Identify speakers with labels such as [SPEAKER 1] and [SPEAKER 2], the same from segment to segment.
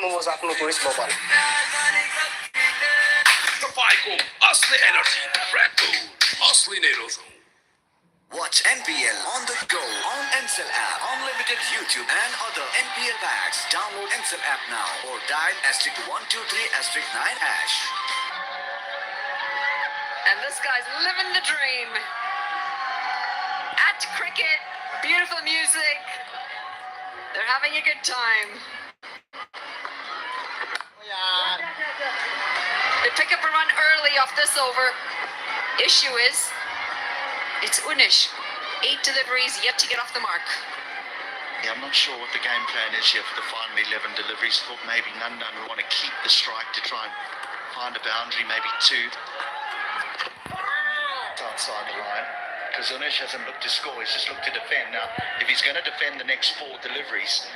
[SPEAKER 1] गर्नुहोस् आफ्नो चोइस बबल।
[SPEAKER 2] तपाईँको असली एनर्जी रेड बुल असली नै रोजौं।
[SPEAKER 3] Watch NPL on the go on Ncell app, unlimited YouTube and other NPL packs. Download Ncell app now or dial *123*9#.
[SPEAKER 4] And this guy's living the dream. At cricket, beautiful music. They're having a good time. They pick up a run early off this over. Issue is, it's Unish. 8 deliveries yet to get off the mark.
[SPEAKER 5] Yeah, I'm not sure what the game plan is here for the final 11 deliveries. Thought maybe Nandan will want to keep the strike to try and find a boundary, maybe 2. It's outside the line. Because Unish hasn't looked to score, he's just looked to defend. Now, if he's going to defend the next 4 deliveries,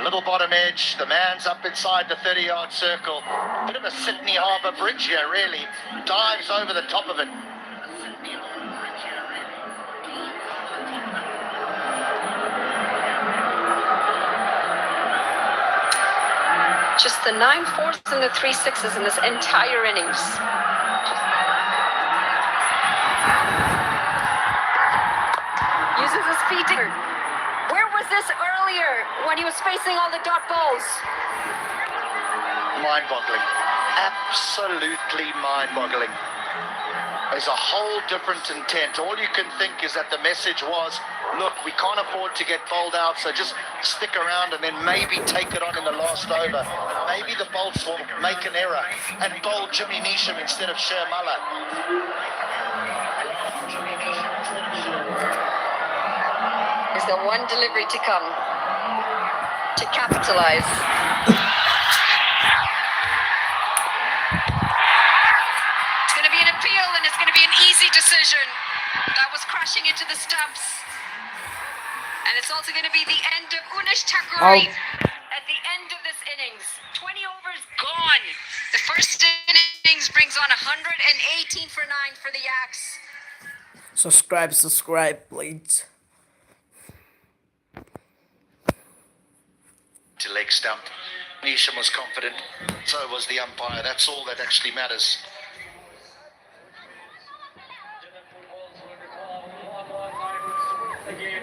[SPEAKER 5] Little bottom edge. The man's up inside the 30-yard circle. Bit of a Sydney Harbour bridge here, really. Dives over the top of it.
[SPEAKER 4] Just the 9-4s and the 3-6s in this entire innings. Uses his feet. Where was this earlier when he was facing all the dot balls?
[SPEAKER 5] Mind-boggling. Absolutely mind-boggling. There's a whole different intent. All you can think is that the message was, look, we can't afford to get bowled out, so just stick around and then maybe take it on in the last over. Maybe the Bolts will make an error and bowl Jimmy Neesham instead of Shermala.
[SPEAKER 4] He's got one delivery to come to capitalize. It's going to be an appeal, and it's going to be an easy decision. That was crashing into the stumps. And it's also going to be the end of Unish Thakuri at the end of this innings. 20 overs gone. The first innings brings on 118 for 9 for the Yaks.
[SPEAKER 1] Subscribe, please.
[SPEAKER 5] To leg stump. Neesham was confident. So was the umpire. That's all that actually matters.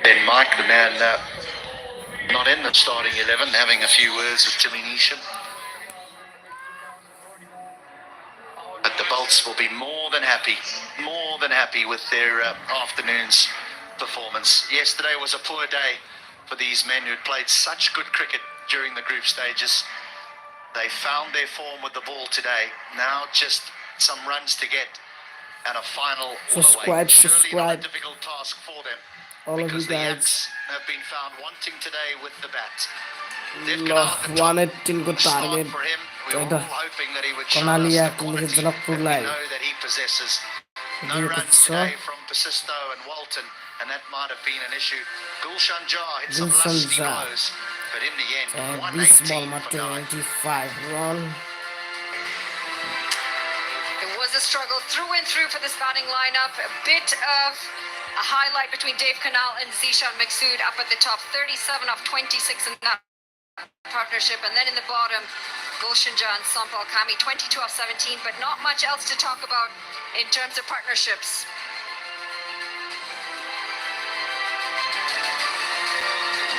[SPEAKER 5] Then Mike, the man, not in the starting 11, having a few words with Jimmy Neesham. But the Bolts will be more than happy with their afternoon's performance. Yesterday was a poor day for these men who played such good cricket during the group stages. They found their form with the ball today. Now just some runs to get and a final all the way. Surely not a difficult task for them.
[SPEAKER 1] All of you
[SPEAKER 5] Because the
[SPEAKER 1] guys.
[SPEAKER 5] Yaks have been found wanting today with the bat.
[SPEAKER 1] Wanted good target.
[SPEAKER 5] For him. We were all hoping that he would show
[SPEAKER 1] Karnali
[SPEAKER 5] us the
[SPEAKER 1] yak
[SPEAKER 5] quality
[SPEAKER 1] मुझे
[SPEAKER 5] that
[SPEAKER 1] Jankpur
[SPEAKER 5] we
[SPEAKER 1] lie.
[SPEAKER 5] know that he possesses. No
[SPEAKER 1] ये
[SPEAKER 5] runs
[SPEAKER 1] कुछ
[SPEAKER 5] today from Persisto and Walton, and that might have been an issue. Gulshan Jar hit some
[SPEAKER 1] Gulshan
[SPEAKER 5] lusty
[SPEAKER 1] Jar.
[SPEAKER 5] blows, but in the end,
[SPEAKER 1] 20 ball
[SPEAKER 5] 118 for 9.
[SPEAKER 1] 25 run.
[SPEAKER 4] It was a struggle through and through for this batting lineup. A bit of a highlight between Dave Kanal and Zishan Maksud up at the top. 37 of 26 in that partnership. And then in the bottom, Gulshan Jar and Sampal Kami, 22 of 17. But not much else to talk about in terms of partnerships.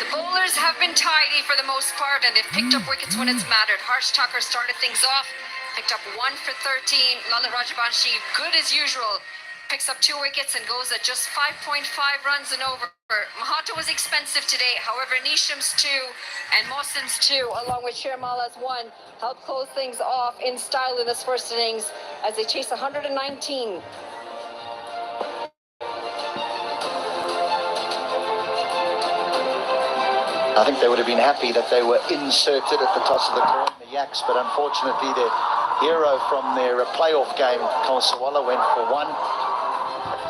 [SPEAKER 4] The bowlers have been tidy for the most part, and they've picked up wickets when it's mattered. Harsh Thakur started things off, picked up 1 for 13. Lalit Rajabanshi, good as usual, picks up 2 wickets and goes at just 5.5 runs and over. Mahato was expensive today. However, Neesham's 2 and Mohsin's 2, along with Shermala's 1, helped close things off in style in this first innings as they chase 119.
[SPEAKER 5] I think they would have been happy that they were inserted at the toss of the coin, the Yaks, but unfortunately their hero from their playoff game, Kausawala, went for 1.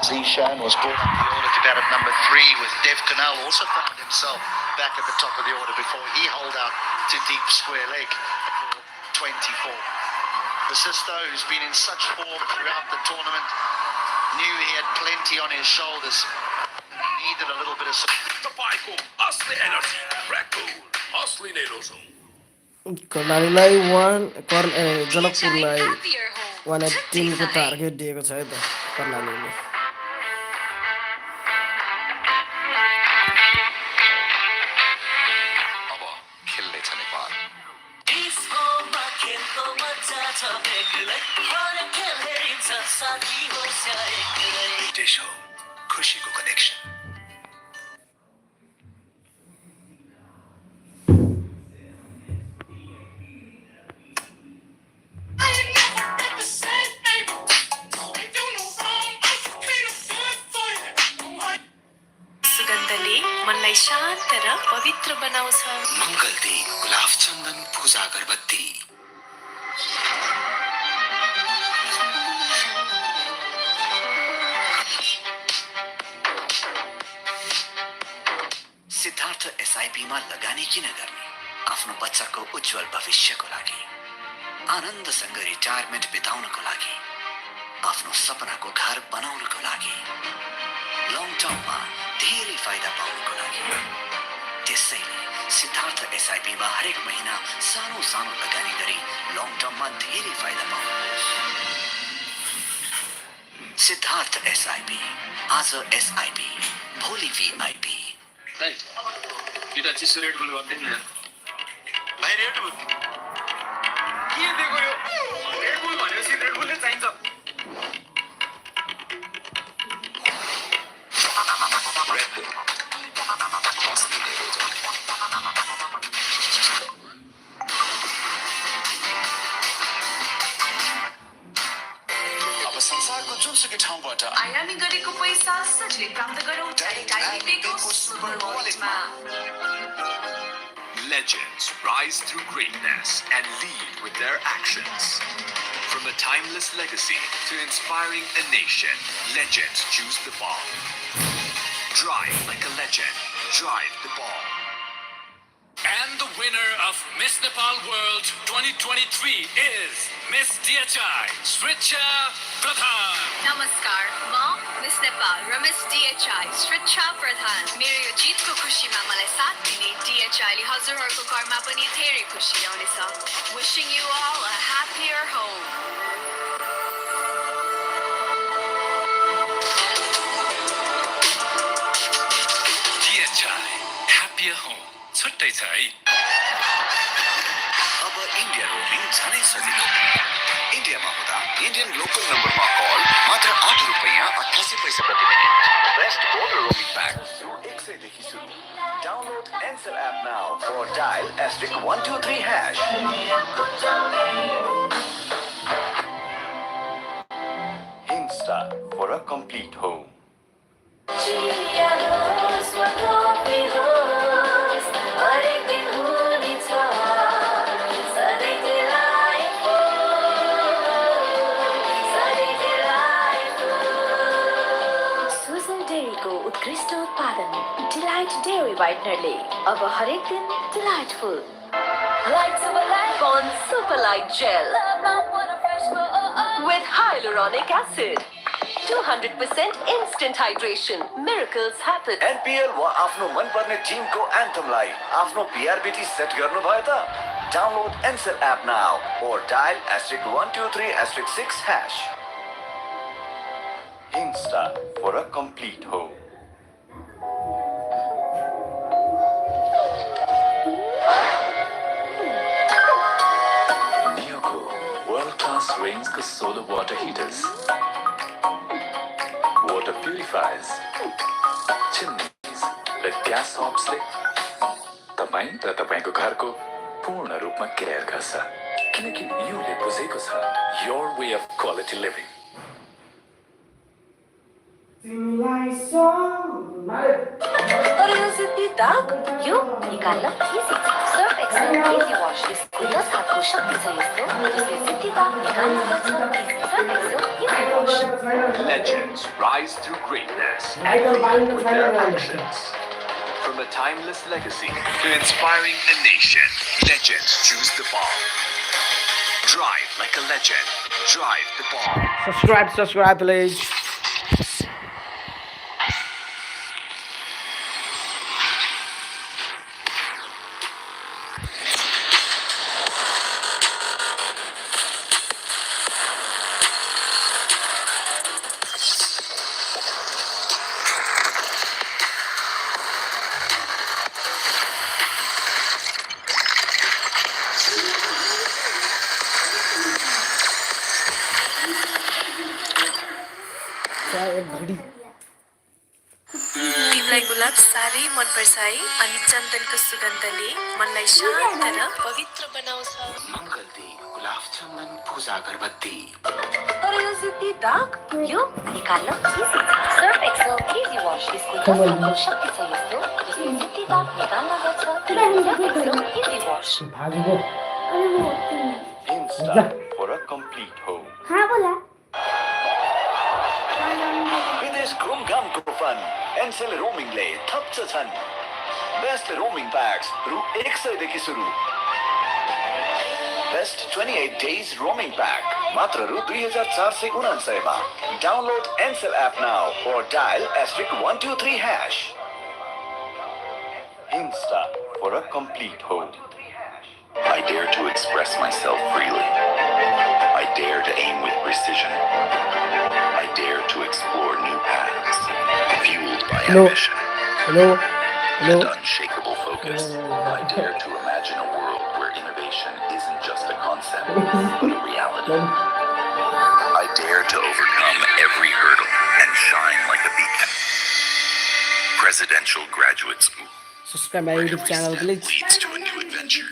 [SPEAKER 5] Zishan was brought up the order to bat at number 3, with Dev Kanal also found himself back at the top of the order before he holed out to deep square leg for 24. Persisto, who's been in such form throughout the tournament, knew he had plenty on his shoulders. He needed a little bit of support.
[SPEAKER 2] Tapaiku, Asli Energy, Red Bull, Asli Nerozo.
[SPEAKER 1] कर्णालीलाई 1 जनकपुरलाई
[SPEAKER 4] Happier home.
[SPEAKER 1] 118 को target दिएको छ है त कर्णालीले.
[SPEAKER 2] अब खेल्ने छ नेपाल. देश हो खुशीको कनेक्सन.
[SPEAKER 6] सुगन्धले मनलाई शान्त र पवित्र बनाउँछ.
[SPEAKER 2] मङ्गलदी गुलाब चन्दन पूजा अगरबत्ती.
[SPEAKER 3] सिद्धार्थ SIP मा लगानी किन गर्ने? आफ्नो बच्चाको उज्जवल भविष्यको लागि, आनन्दसँग रिटायरमेन्ट बिताउनको लागि, आफ्नो सपनाको घर बनाउनको लागि, लङ टर्ममा धेरै फाइदा पाउनको लागि। त्यसैले सिद्धार्थ एसआइपीमा हरेक महिना सानो सानो लगानी गरी लङ टर्ममा धेरै फाइदा पाउनुहोस्। सिद्धार्थ एसआइपी, आज एसआइपी, भोलि भिआइपी।
[SPEAKER 2] एउटा चिसो रेड बुल गर्दै नि
[SPEAKER 3] भाइ रेड बुल
[SPEAKER 2] के दिएको यो रेड बुल भनेपछि रेड बुलले चाहिन्छ। रेड बुल अब संसारको जुनसुकै ठाउँबाट
[SPEAKER 6] आयामी गरेको पैसा सजिलै प्राप्त गरौँ डाइरेक्ट आइपीको सुपर वालेटमा।
[SPEAKER 2] Legends rise through greatness and lead with their actions. From a timeless legacy to inspiring a nation, legends choose the ball. Drive like a legend. Drive the ball. And the winner of Miss Nepal World 2023 is Miss DHI, Sricha Pradhan.
[SPEAKER 4] नमस्कार, म miss Nepal र miss DHI श्रिच्छा प्रधान। मेरो यो जितको खुसीमा मलाई साथ दिने DHI ले हजुरहरूको घरमा पनि धेरै खुसी ल्याउनेछ। Wishing you all a happier home.
[SPEAKER 2] DHI, happier home. छुट्टै छ है।
[SPEAKER 3] अब इन्डिया रोमिङ झनै सजिलो। इन्डियामा हुँदा इन्डियन लोकल नम्बरमा कल मात्र 8 रुपैयाँ 88 पैसा प्रति minute. Best border roaming pack 100 देखि सुरु। Download Ncell app now or dial *123#. Insta for a complete home.
[SPEAKER 6] उत्कृष्ट उत्पादन डिलाइट डेयरी व्हाइटनरले अब हरेक दिन delightful. Light Super Light on Super Light Gel with hyaluronic acid. 200% instant hydration. Miracles happen.
[SPEAKER 3] NPL वा आफ्नो मनपर्ने टिमको एन्थमलाई आफ्नो PRBT सेट गर्नुभयो त? Download Ncell app now or dial *123#6#. Insta for a complete home.
[SPEAKER 7] World-class range of solar water heaters, water purifiers, chimneys, the gas hobs ले तपाईं र तपाईंको घरको पूर्ण रूपमा केयर गर्छ किनकि योले बुझेको छ your way of quality living.
[SPEAKER 6] तर यो सिद्धि दाग यो निकाल्न इजी छ। सर्फ एक्सेल इजी वाश यसको 10 हातको शक्ति छ यस्तो जसले सिद्धि दाग निकाल्न सक्छ। Surf Excel easy wash.
[SPEAKER 2] Legends rise through greatness and lead with their actions. From a timeless legacy to inspiring a nation, legends choose the ball. Drive like a legend. Drive the ball.
[SPEAKER 1] Subscribe please.
[SPEAKER 6] तिमीलाई गुलाब साह्रै मनपर्छ है अनि चन्दनको सुगन्धले मनलाई शान्त र पवित्र बनाउँछ।
[SPEAKER 3] मङ्गलदी गुलाब चन्दन पूजा अगरबत्ती।
[SPEAKER 6] तर यो सिद्धि दाग यो निकाल्न इजी छ। सर्फ एक्सेल इजी वाश यसको 10 हातको शक्ति छ यस्तो जसले सिद्धि दाग निकाल्न गर्छ। Surf Excel easy wash.
[SPEAKER 3] Insta for a complete home. विदेश घुमघामको फन एनसेल रोमिङले थप्छ छन्।
[SPEAKER 8] Best roaming packs रु 100 देखि सुरु. Best 28 days roaming pack मात्र रु 2499 मा. Download Npl app now or dial *123 hash. Insta for a complete home.
[SPEAKER 7] I dare to express myself freely. I dare to aim with precision. I dare to explore new paths, fueled by ambition and unshakable focus. I dare to imagine a world where innovation isn't just a concept, but a reality. I dare to overcome every hurdle and shine like a beacon. Presidential Graduate School.
[SPEAKER 1] Subscribe my YouTube channel,
[SPEAKER 7] Every
[SPEAKER 1] please.
[SPEAKER 7] step leads to a new adventure.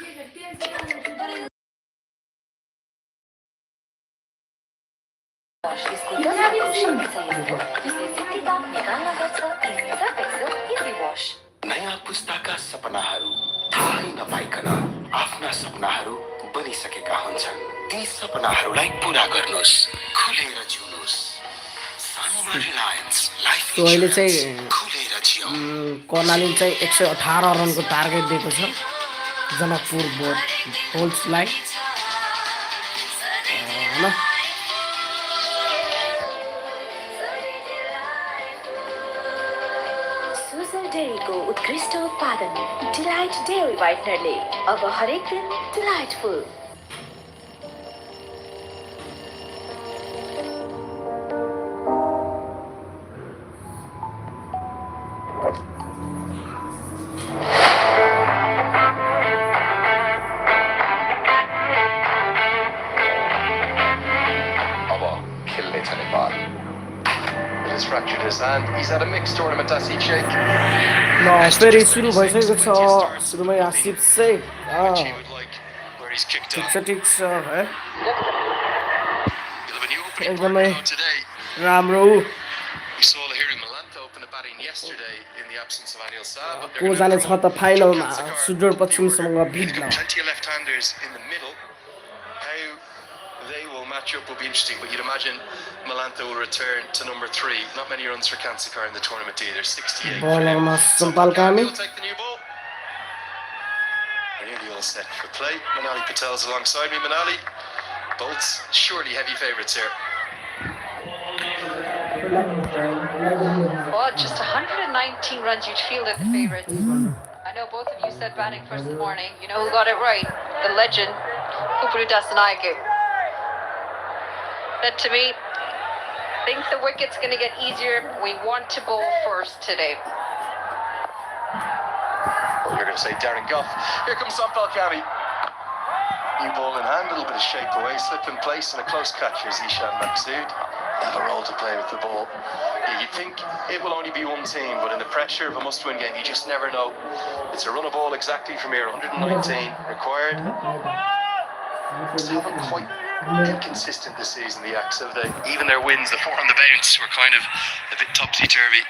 [SPEAKER 6] wash scooter साथको शक्ति छ यस्तो जसले सिद्धि दाग निकाल्न गर्छ Surf Excel easy wash.
[SPEAKER 8] नयाँ पुस्ताका सपनाहरू थाहै नपाइकन आफ्ना सपनाहरू बनिसकेका हुन्छन्. ती सपनाहरूलाई पुरा गर्नुस्, खुलेर जिउनुस्. सानोमा रिलायन्स लाइफ
[SPEAKER 1] So अहिले चाहिँ
[SPEAKER 8] खुलेर जिउ.
[SPEAKER 1] कर्णालीले चाहिँ 118 रनको टार्गेट दिएको छ जनकपुर बोल्ट्सलाई हैन.
[SPEAKER 6] सुजल डेयरीको उत्कृष्ट उत्पादन डिलाइट डेयरी व्हाइटनरले अब हरेक दिन delightful.
[SPEAKER 9] Fractured his hand. He's had a mixed tournament, as he Jake.
[SPEAKER 1] ल फेरि सुरु भइसकेको छ. सुरुमै आसिफ चाहिँ
[SPEAKER 9] Where he's kicked
[SPEAKER 1] ठिक
[SPEAKER 9] off.
[SPEAKER 1] छ ठिक छ है.
[SPEAKER 9] He'll have a new opening
[SPEAKER 1] एकदमै
[SPEAKER 9] partner today.
[SPEAKER 1] राम्रो.
[SPEAKER 9] We saw Lahiri Malanta open the batting yesterday in the absence of Anil Saab. but they're
[SPEAKER 1] को
[SPEAKER 9] gonna
[SPEAKER 1] जाने छ त फाइनलमा सुदूर पश्चिमसँग भिड्न.
[SPEAKER 9] Plenty of left-handers in the middle. How they will match up will be interesting, but you'd imagine Malanta will return to number 3. Not many runs for Kansakar in the tournament either. 68.
[SPEAKER 1] बलरमा सम्पाल कामी.
[SPEAKER 9] He'll take the new ball. Nearly all set for play. Manali Patel's alongside me. Manali, Bolts surely heavy favourites here.
[SPEAKER 4] Well, just 119 runs, you'd feel they're the favourites. I know both of you said batting first this morning. You know who got it right? The legend, Kupuru Dasanayake. Said to me, think the wicket's going to get easier. We want to bowl first today.
[SPEAKER 9] You're going to say Darren Gough. Here comes Sampal Kami. New ball in hand, a little bit of shape away, slip in place, and a close catcher is Ishan Maqsood. Have a role to play with the ball. You'd think it will only be one team, but in the pressure of a must-win game, you just never know. It's a run of ball exactly from here, 119 required. Just haven't quite been consistent this season, the Yaks, have they? Even their wins, the 4 on the bounce, were kind of a bit topsy-turvy.
[SPEAKER 4] A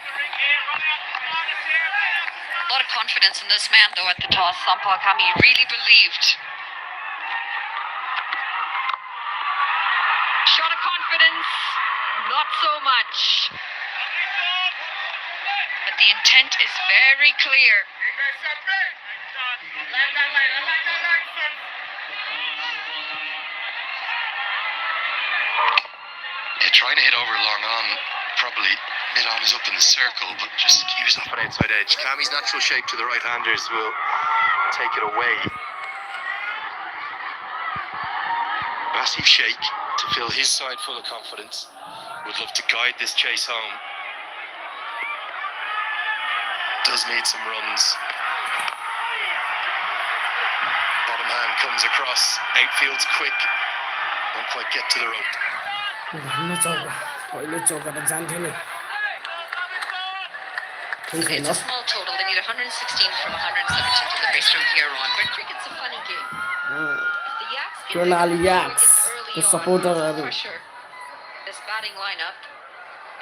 [SPEAKER 4] lot of confidence in this man, though, at the toss. Sampal Kami really believed. Shot of confidence, not so much. But the intent is very clear.
[SPEAKER 9] Yeah, trying to hit over long on, probably hit on is up in the circle, but just keeps up an outside edge. Kami's natural shape to the right-handers will take it away. Massive shake to fill his side full of confidence. Would love to guide this chase home. Does need some runs. Bottom hand comes across. Outfield's quick. Won't quite get to the rope.
[SPEAKER 1] भन्नु चौका पहिलो चौका त जान्थ्यो नि.
[SPEAKER 4] It's a small total. They need 116 from 117 to the base from here on. But cricket's a funny game. If the Yaks get
[SPEAKER 1] Karnali
[SPEAKER 4] wickets
[SPEAKER 1] याक्स
[SPEAKER 4] early
[SPEAKER 1] को
[SPEAKER 4] on,
[SPEAKER 1] सपोर्टरहरु
[SPEAKER 4] pressure this batting lineup,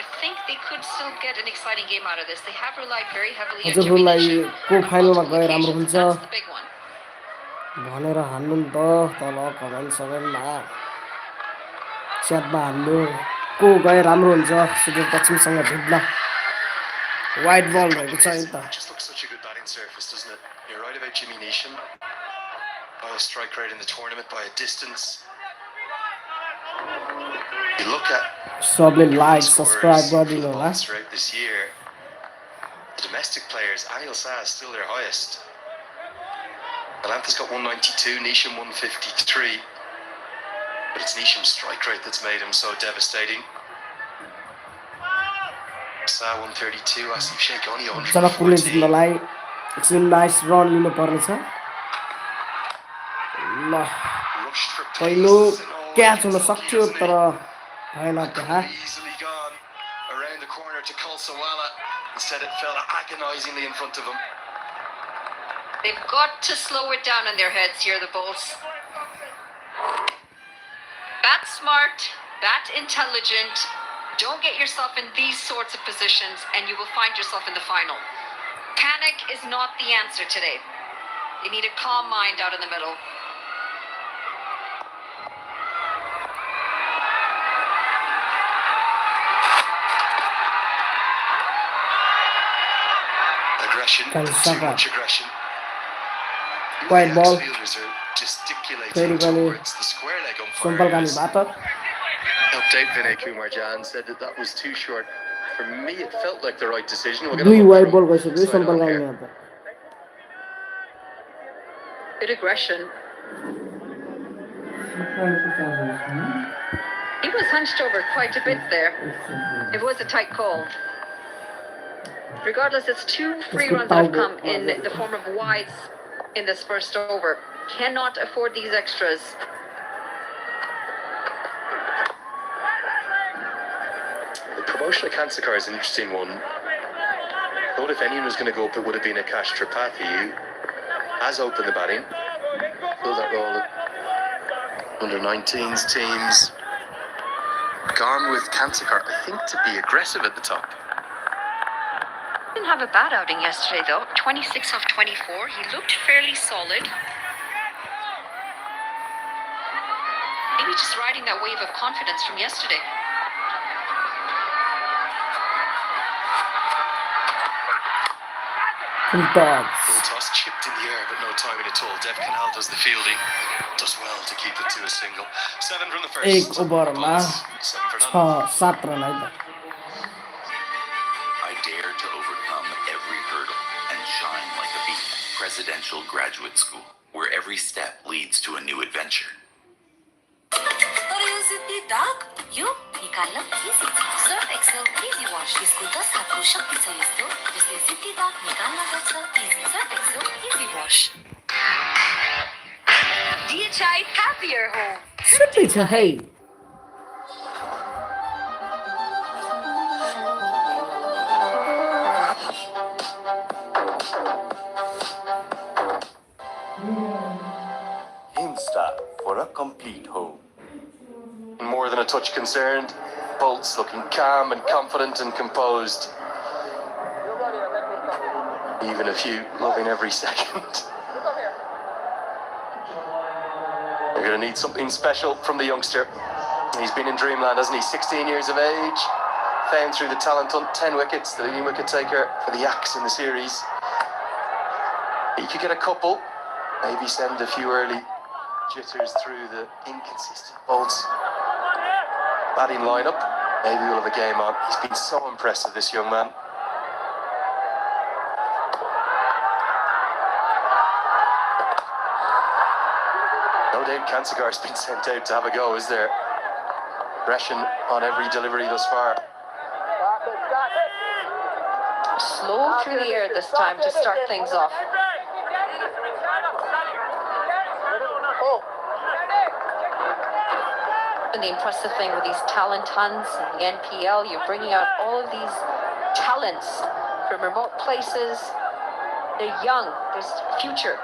[SPEAKER 4] I think they could still get an exciting game out of this. They have relied very heavily on
[SPEAKER 1] हजुरहरूलाई
[SPEAKER 4] domination
[SPEAKER 1] को
[SPEAKER 4] on
[SPEAKER 1] फाइनलमा
[SPEAKER 4] multiple
[SPEAKER 1] गए राम्रो
[SPEAKER 4] occasions.
[SPEAKER 1] हुन्छ
[SPEAKER 4] That's the big one.
[SPEAKER 1] भनेर हान्नु नि त तल कमेन्ट समेन्टमा च्याटमा हान्नु को गए राम्रो हुन्छ सुदूर पश्चिमसँग भिड्न. वाइड बल रहेको छ नि त.
[SPEAKER 9] Just looks such a good batting batting surface, doesn't it? You're right about Jimmy Neesham. Highest strike rate in the tournament by a distance. You look at
[SPEAKER 1] सबले like
[SPEAKER 9] scorers
[SPEAKER 1] subscribe
[SPEAKER 9] for the
[SPEAKER 1] गरिदिनु होला
[SPEAKER 9] Bulls throughout this year. The domestic players, Anil Sah is still their highest. Atlanta's got 192, Neesham 153. But it's Neesham's strike rate that's made him so devastating. Sah 132, Asif Sheikh only
[SPEAKER 1] जनकपुरले
[SPEAKER 9] 114.
[SPEAKER 1] जित्नलाई एकछिन nice run लिनु पर्नेछ ल
[SPEAKER 9] Rushed for
[SPEAKER 1] पहिलो
[SPEAKER 9] pace and all
[SPEAKER 1] catch हुन
[SPEAKER 9] Kentucky,
[SPEAKER 1] सक्थ्यो
[SPEAKER 9] hasn't he?
[SPEAKER 1] तर भएन त्यहाँ
[SPEAKER 9] Easily gone around the corner to Kulsawala. Instead it fell agonizingly in front of him.
[SPEAKER 4] They've got to slow it down in their heads here, the Bulls. Bat smart, bat intelligent. Don't get yourself in these sorts of positions and you will find yourself in the final. Panic is not the answer today. You need a calm mind out in the middle.
[SPEAKER 9] Aggression,
[SPEAKER 1] Too
[SPEAKER 9] much aggression.
[SPEAKER 1] Quiet ball.
[SPEAKER 9] Fielders are gesticulating
[SPEAKER 1] Very
[SPEAKER 9] towards the square leg
[SPEAKER 1] simple
[SPEAKER 9] umpires.
[SPEAKER 1] गालीबाट
[SPEAKER 9] Update Vinay Kumar Jan said that was too short. For me, it felt like the right decision. We're
[SPEAKER 1] दुई
[SPEAKER 9] going
[SPEAKER 1] wide
[SPEAKER 9] to
[SPEAKER 1] बल गइसक्यो
[SPEAKER 9] so I
[SPEAKER 1] simple
[SPEAKER 9] don't
[SPEAKER 1] गाली
[SPEAKER 9] care.
[SPEAKER 1] यहाँ
[SPEAKER 4] Good aggression. He was hunched over quite a bit there. It was a tight call. Regardless, it's 2 free runs that have come in the form of wides in this first over. Cannot afford these extras.
[SPEAKER 9] The promotion of Cancer car is an interesting one. I thought if anyone was going to go up, it would have been Akash Tripathi, who has opened the batting. Filled that role at under 19s teams. Gone with Cancer car, I think, to be aggressive at the top.
[SPEAKER 4] Didn't have a bad outing yesterday though. 26 off 24. He looked fairly solid. Maybe just riding that wave of confidence from yesterday.
[SPEAKER 1] Full dogs.
[SPEAKER 9] Full toss chipped in the air, but no timing at all. Dev Canal does the fielding. Does well to keep it to a single. 7 from the first.
[SPEAKER 1] एक ओभरमा
[SPEAKER 9] 7 for none.
[SPEAKER 1] 6-7 run है त
[SPEAKER 3] I dare to overcome every hurdle and shine like a bee. Presidential Graduate School, where every step leads to a new adventure.
[SPEAKER 6] अरे यो जिद्दी दाग यो निकाल्न easy Surf Excel easy wash यसको 10 हातको शक्ति छ यस्तो जसले जिद्दी दाग निकाल्न सक्छ easy Surf Excel easy wash
[SPEAKER 4] DHI happier home.
[SPEAKER 1] छुट्टी छ है
[SPEAKER 8] Insta for a complete home.
[SPEAKER 9] More than a touch concerned. Bolts looking calm and confident and composed. Even a few loving every second. They're going to need something special from the youngster. He's been in dreamland, hasn't he? 16 years of age. Found through the talent hunt, 10 wickets, the leading wicket taker for the Yaks in the series. He could get a couple, maybe send a few early jitters through the inconsistent bolts. Batting lineup, maybe we'll have a game on. He's been so impressive, this young man. No doubt Kansagar's been sent out to have a go, is there? Aggression on every delivery thus far.
[SPEAKER 4] Slow through the air this time to start things off. And the impressive thing with these talent hunts and the NPL, you're bringing out all of these talents from remote places. They're young. There's future.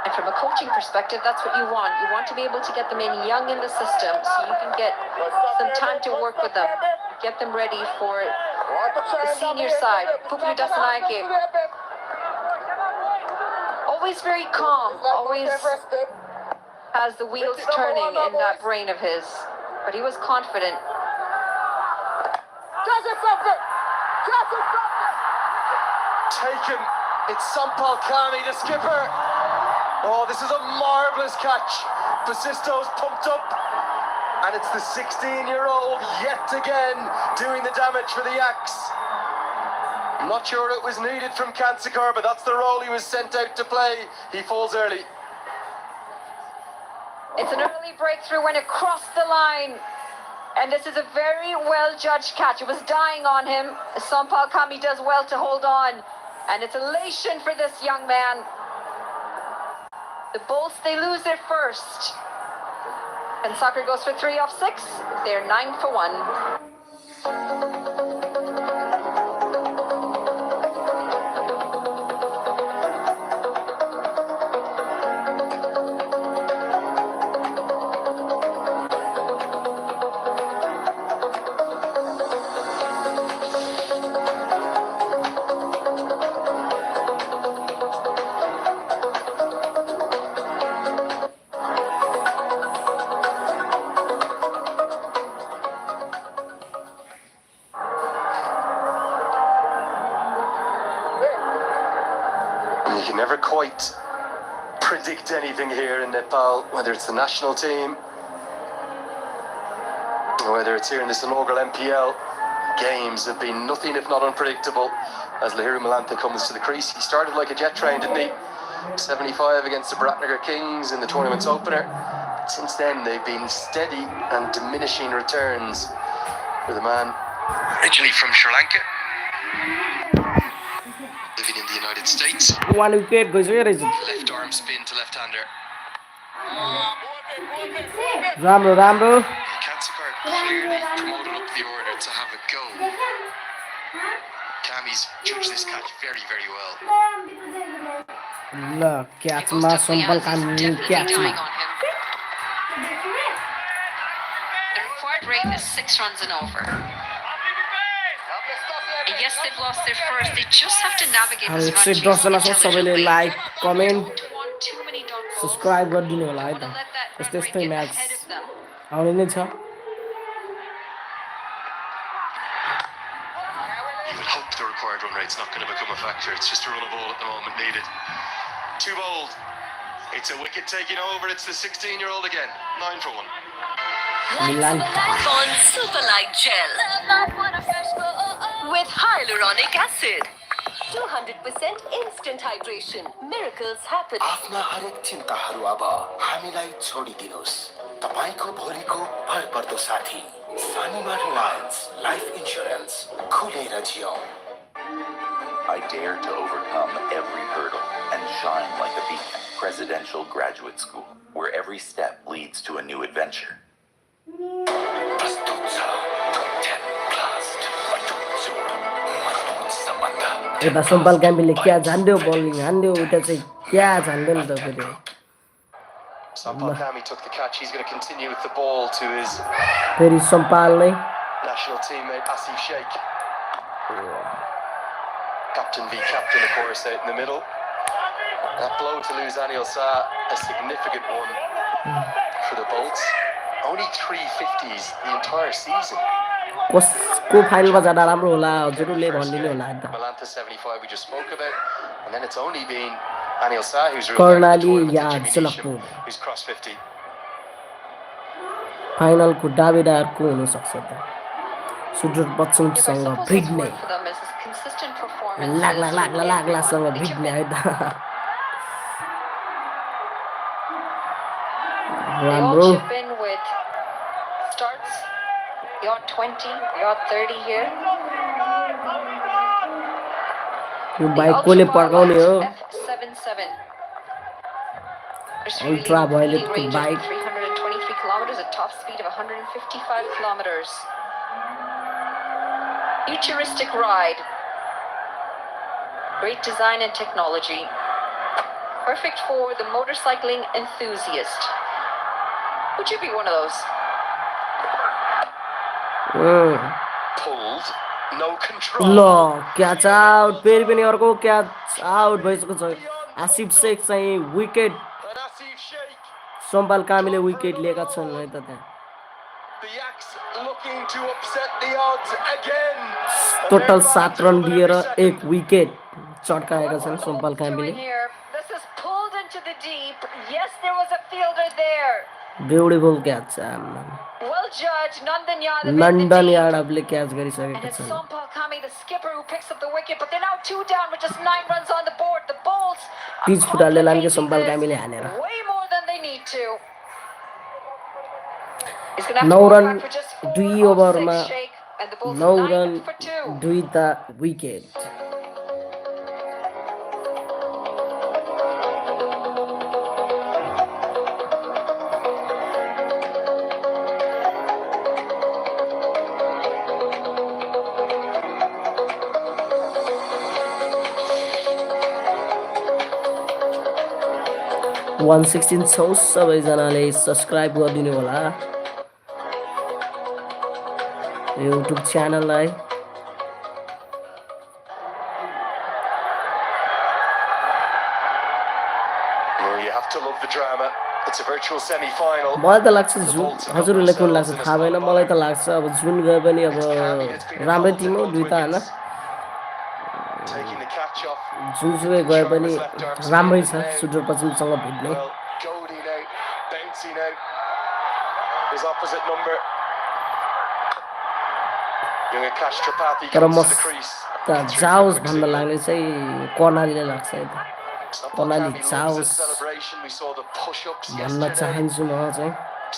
[SPEAKER 4] And from a coaching perspective, that's what you want. You want to be able to get them in young in the system so you can get some time to work with them. Get them ready for the senior side. Pupu Dasanaike. Always very calm. Always has the wheels turning in that brain of his. But he was confident.
[SPEAKER 9] Taken. It's Sampal Kami, the skipper. Oh, this is a marvellous catch. Basisto's pumped up. And it's the 16-year-old yet again doing the damage for the Yaks. I'm not sure it was needed from Kansikar, but that's the role he was sent out to play. He falls early.
[SPEAKER 4] It's an early breakthrough when it crossed the line. And this is a very well-judged catch. It was dying on him. Sampal Kami does well to hold on. And it's elation for this young man. The Bolts, they lose their first. And soccer goes for 3 off 6. They're 9 for 1.
[SPEAKER 9] You can never quite predict anything here in Nepal, whether it's the national team or whether it's here in this inaugural Npl. Games have been nothing if not unpredictable as Lahiru Malantha comes to the crease. He started like a jet train, didn't he? 75 against the Bratnagar Kings in the tournament's opener. Since then, they've been steady and diminishing returns for the man originally from Sri Lanka, living in the United States.
[SPEAKER 1] 1 wicket गइसक्यो रहेछ
[SPEAKER 9] Left arm spin to left-hander.
[SPEAKER 1] राम्रो राम्रो
[SPEAKER 9] Kansikar clearly promoted up the order to have a go. Kami's judged this catch very, very well.
[SPEAKER 1] ल क्याचमा sample कामी क्याचमा
[SPEAKER 4] The required rate is 6 runs and over. Yes, they've lost their first. They just have to navigate
[SPEAKER 1] हामी
[SPEAKER 4] this
[SPEAKER 1] 110
[SPEAKER 4] run
[SPEAKER 1] जना छौँ सबैले
[SPEAKER 4] intelligently.
[SPEAKER 1] Like comment
[SPEAKER 4] Don't want too many dot balls.
[SPEAKER 1] Subscribe गरिदिनु होला है त
[SPEAKER 4] Don't let that
[SPEAKER 1] यस्तै
[SPEAKER 4] run
[SPEAKER 1] यस्तै
[SPEAKER 4] rate get
[SPEAKER 1] match
[SPEAKER 4] ahead of them.
[SPEAKER 1] आउने नै छ
[SPEAKER 9] You would hope the required run rate's not going to become a factor. It's just a run of ball at the moment needed. Too bold. It's a wicket taking over. It's the 16-year-old again. 9 for 1.
[SPEAKER 1] Milan
[SPEAKER 6] on Superlight Gel with hyaluronic acid. 200% instant hydration. Miracles happen.
[SPEAKER 5] आफ्ना हरेक चिन्ताहरू अब हामीलाई छोडिदिनुहोस् तपाईको भोलिको भरपर्दो साथी सानीमा Reliance life insurance खुलेर जियौँ
[SPEAKER 10] I dare to overcome every hurdle and shine like a beacon. Presidential Graduate School, where every step leads to a new adventure.
[SPEAKER 5] प्रस्तुत छ 10 क्लास मजबुत जोड मजबुत सम्बन्ध
[SPEAKER 1] यता सम्पल कामीले क्या झान्ड्यो बलिङ हान्ड्यो उता चाहिँ क्या झान्ड्यो नि त फेरि
[SPEAKER 9] Sampal Kami took the catch. He's going to continue with the ball to his
[SPEAKER 1] फेरि सम्पाल नै
[SPEAKER 9] national teammate Asif Sheikh. Captain v captain, of course, out in the middle. That blow to lose Anil Shah, a significant one for the Bolts. Only 350s the entire season.
[SPEAKER 1] कसको फाइनलमा जाँदा राम्रो होला हजुरले भनिदिनु होला नि त
[SPEAKER 9] Malantha 75 we just spoke about, and then it's only been Anil Shah who's ruled
[SPEAKER 1] Karnali,
[SPEAKER 9] out the tournament,
[SPEAKER 1] yeah,
[SPEAKER 9] and Jimmy
[SPEAKER 1] Jankpur.
[SPEAKER 9] Neesham, who's crossed 50.
[SPEAKER 1] फाइनलको दावेदार को हुन सक्छ त सुदूर
[SPEAKER 4] Yeah, but I
[SPEAKER 1] पश्चिमसँग
[SPEAKER 4] suppose what's
[SPEAKER 1] भिड्ने
[SPEAKER 4] worked for them is this consistent performance.
[SPEAKER 1] लाग्लासँग भिड्ने है त
[SPEAKER 4] They all
[SPEAKER 1] राम्रो
[SPEAKER 4] chip in with starts, the odd 20, the odd 30 here.
[SPEAKER 1] Yo
[SPEAKER 4] The
[SPEAKER 1] bike कसले
[SPEAKER 4] ultra
[SPEAKER 1] पड्काउने हो
[SPEAKER 4] F77. It's
[SPEAKER 1] Ultra
[SPEAKER 4] really
[SPEAKER 1] violet
[SPEAKER 4] range of
[SPEAKER 1] bike.
[SPEAKER 4] 323 kilometers, a top speed of 155 kilometers. Futuristic ride. Great design and technology. Perfect for the motorcycling enthusiast. Would you be one of those?
[SPEAKER 9] Pulled, no control.
[SPEAKER 1] ल catch out फेरि पनि अर्को catch out भइसकेको छ आसिफ शेख चाहिँ wicket
[SPEAKER 9] And Asif Sheikh,
[SPEAKER 1] Sompal कामीले wicket लिएका छन् है त त्यहाँ
[SPEAKER 9] the Yaks looking to upset the odds again.
[SPEAKER 1] Total 7 run दिएर 1 विकेट चड्काएका छन् Sompal
[SPEAKER 4] Doing
[SPEAKER 1] कामीले
[SPEAKER 4] here. This is pulled into the deep. Yes, there was a fielder there.
[SPEAKER 1] Beautiful catch
[SPEAKER 4] Well judged, Nandan Yadav in the
[SPEAKER 1] Nandan
[SPEAKER 4] deep.
[SPEAKER 1] यादवले catch
[SPEAKER 4] And
[SPEAKER 1] गरिसकेका
[SPEAKER 4] it's
[SPEAKER 1] छन्
[SPEAKER 4] Sompal Kami, the skipper, who picks up the wicket. But they're now 2 down with just 9 runs on the board. The Bulls are
[SPEAKER 1] 30 फुटाले लान्के
[SPEAKER 4] complicating
[SPEAKER 1] Sompal
[SPEAKER 4] this
[SPEAKER 1] कामीले हानेर
[SPEAKER 4] way more than they need to. He's going to have
[SPEAKER 1] 9
[SPEAKER 4] to go
[SPEAKER 1] run
[SPEAKER 4] back for just 4
[SPEAKER 1] 2
[SPEAKER 4] off
[SPEAKER 1] ओभरमा
[SPEAKER 4] 6, Sheikh. And the Bulls
[SPEAKER 1] 9
[SPEAKER 4] 9
[SPEAKER 1] run
[SPEAKER 4] for 2.
[SPEAKER 1] 2टा wicket 116 छौ सबैजनाले subscribe गरिदिनु होला YouTube च्यानललाई
[SPEAKER 9] You have to love the drama. It's a virtual semi-final.
[SPEAKER 1] मलाई त लाग्छ हजुरहरूलाई कुन लाग्छ थाहा भएन मलाई त लाग्छ अब जुन गए पनि अब राम्रै टिम हो दुईटा हैन
[SPEAKER 9] Taking the catch off.
[SPEAKER 1] जुनसुकै गए पनि राम्रै छ सुदूर पश्चिमसँग भिड्ने
[SPEAKER 9] Well, Goldie now, bouncy now. His opposite number. Young Akash Tripathi
[SPEAKER 1] तर
[SPEAKER 9] comes
[SPEAKER 1] म
[SPEAKER 9] to the crease.
[SPEAKER 1] जाओस् भन्न लाग्ने चाहिँ कर्णालीले लाग्छ है त कर्णाली
[SPEAKER 9] Loves
[SPEAKER 1] जाओस्
[SPEAKER 9] the celebration. We saw the push-ups
[SPEAKER 1] भन्न
[SPEAKER 9] yesterday.
[SPEAKER 1] चाहन्छु म चाहिँ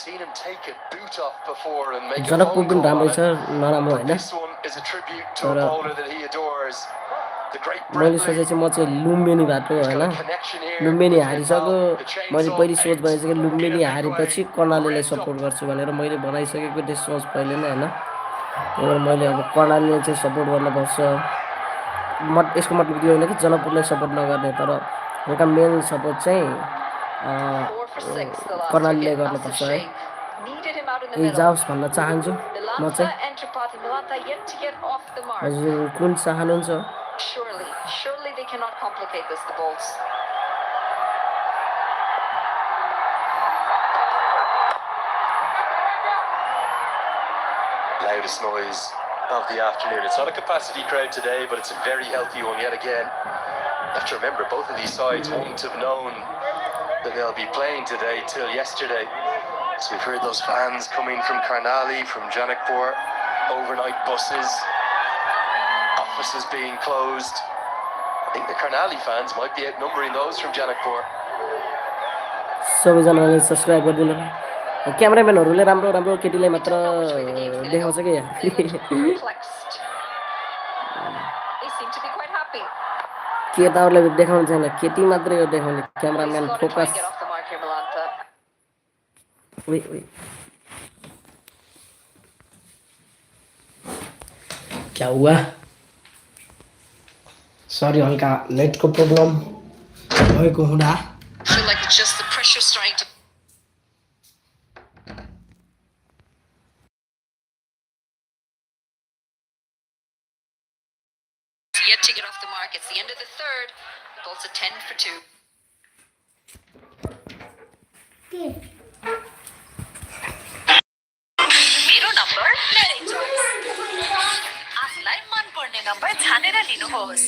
[SPEAKER 9] Seen him take a boot off before and make a
[SPEAKER 1] Janakpur
[SPEAKER 9] phone
[SPEAKER 1] पनि
[SPEAKER 9] call
[SPEAKER 1] राम्रै
[SPEAKER 9] on
[SPEAKER 1] छ
[SPEAKER 9] it.
[SPEAKER 1] नराम्रो
[SPEAKER 9] But
[SPEAKER 1] होइन
[SPEAKER 9] this one is a tribute to a
[SPEAKER 1] तर
[SPEAKER 9] bowler that he adores. The great
[SPEAKER 1] मैले
[SPEAKER 9] Brett
[SPEAKER 1] सोचे
[SPEAKER 9] Lee.
[SPEAKER 1] चाहिँ म चाहिँ लुम्बिनी बाटो
[SPEAKER 9] He's
[SPEAKER 1] होइन
[SPEAKER 9] got a connection here
[SPEAKER 1] Lumbini
[SPEAKER 9] with
[SPEAKER 1] हारिसक्यो
[SPEAKER 9] Npl. The
[SPEAKER 1] मैले
[SPEAKER 9] chainsaw
[SPEAKER 1] पहिले सोच
[SPEAKER 9] out
[SPEAKER 1] बनाइसकेँ
[SPEAKER 9] in
[SPEAKER 1] Lumbini
[SPEAKER 9] a big
[SPEAKER 1] हारेपछि
[SPEAKER 9] way.
[SPEAKER 1] कर्णालीलाई
[SPEAKER 9] Revved
[SPEAKER 1] support
[SPEAKER 9] up.
[SPEAKER 1] गर्छु भनेर मैले बनाइसकेको त्यो सोच पहिले नै होइन त्यही भएर मैले अब कर्णालीलाई चाहिँ सपोर्ट गर्नुपर्छ यसको मतलब यो होइन कि जनकपुरलाई सपोर्ट नगर्ने तर हल्का मेन सपोर्ट चाहिँ
[SPEAKER 4] 4 for 6, the last
[SPEAKER 1] कर्णालीलाई
[SPEAKER 4] wicket. Massive
[SPEAKER 1] गर्नुपर्छ है
[SPEAKER 4] shake. Needed him out in the
[SPEAKER 1] यही
[SPEAKER 4] middle.
[SPEAKER 1] जाओस् भन्न चाहन्छु म
[SPEAKER 4] Milanta
[SPEAKER 1] चाहिँ
[SPEAKER 4] and Tripathi. Milanta yet to get off the mark.
[SPEAKER 1] हजुर कुन चाहनुहुन्छ
[SPEAKER 4] Surely they cannot complicate this, the Bulls.
[SPEAKER 9] Loudest noise of the afternoon. It's not a capacity crowd today, but it's a very healthy one yet again. You have to remember, both of these sides wouldn't have known that they'll be playing today till yesterday. So we've heard those fans coming from Karnali, from Jankpur, overnight buses, offices being closed. I think the Karnali fans might be outnumbering those from Jankpur.
[SPEAKER 1] सबैजनाले subscribe गरिदिनु क्यामेराम्यानहरूले राम्रो राम्रो केटीलाई मात्र देखाउँछ कि यहाँ
[SPEAKER 4] Perplexed. They seem to be quite happy.
[SPEAKER 1] केटाहरूलाई देखाउनु छैन केटी मात्रै हो देखाउने
[SPEAKER 4] He's
[SPEAKER 1] cameraman
[SPEAKER 4] got to try
[SPEAKER 1] focus
[SPEAKER 4] and get off the mark here, Milanta.
[SPEAKER 1] क्या हुआ सरी हल्का नेटको प्रब्लम भएको हुँदा
[SPEAKER 4] I feel like it's just the pressure starting to. Yet to get off the mark. It's the end of the third. Bulls at 10 for 2.
[SPEAKER 6] मेरो number मेरै चोइस आफूलाई मनपर्ने नम्बर छानेर लिनुहोस्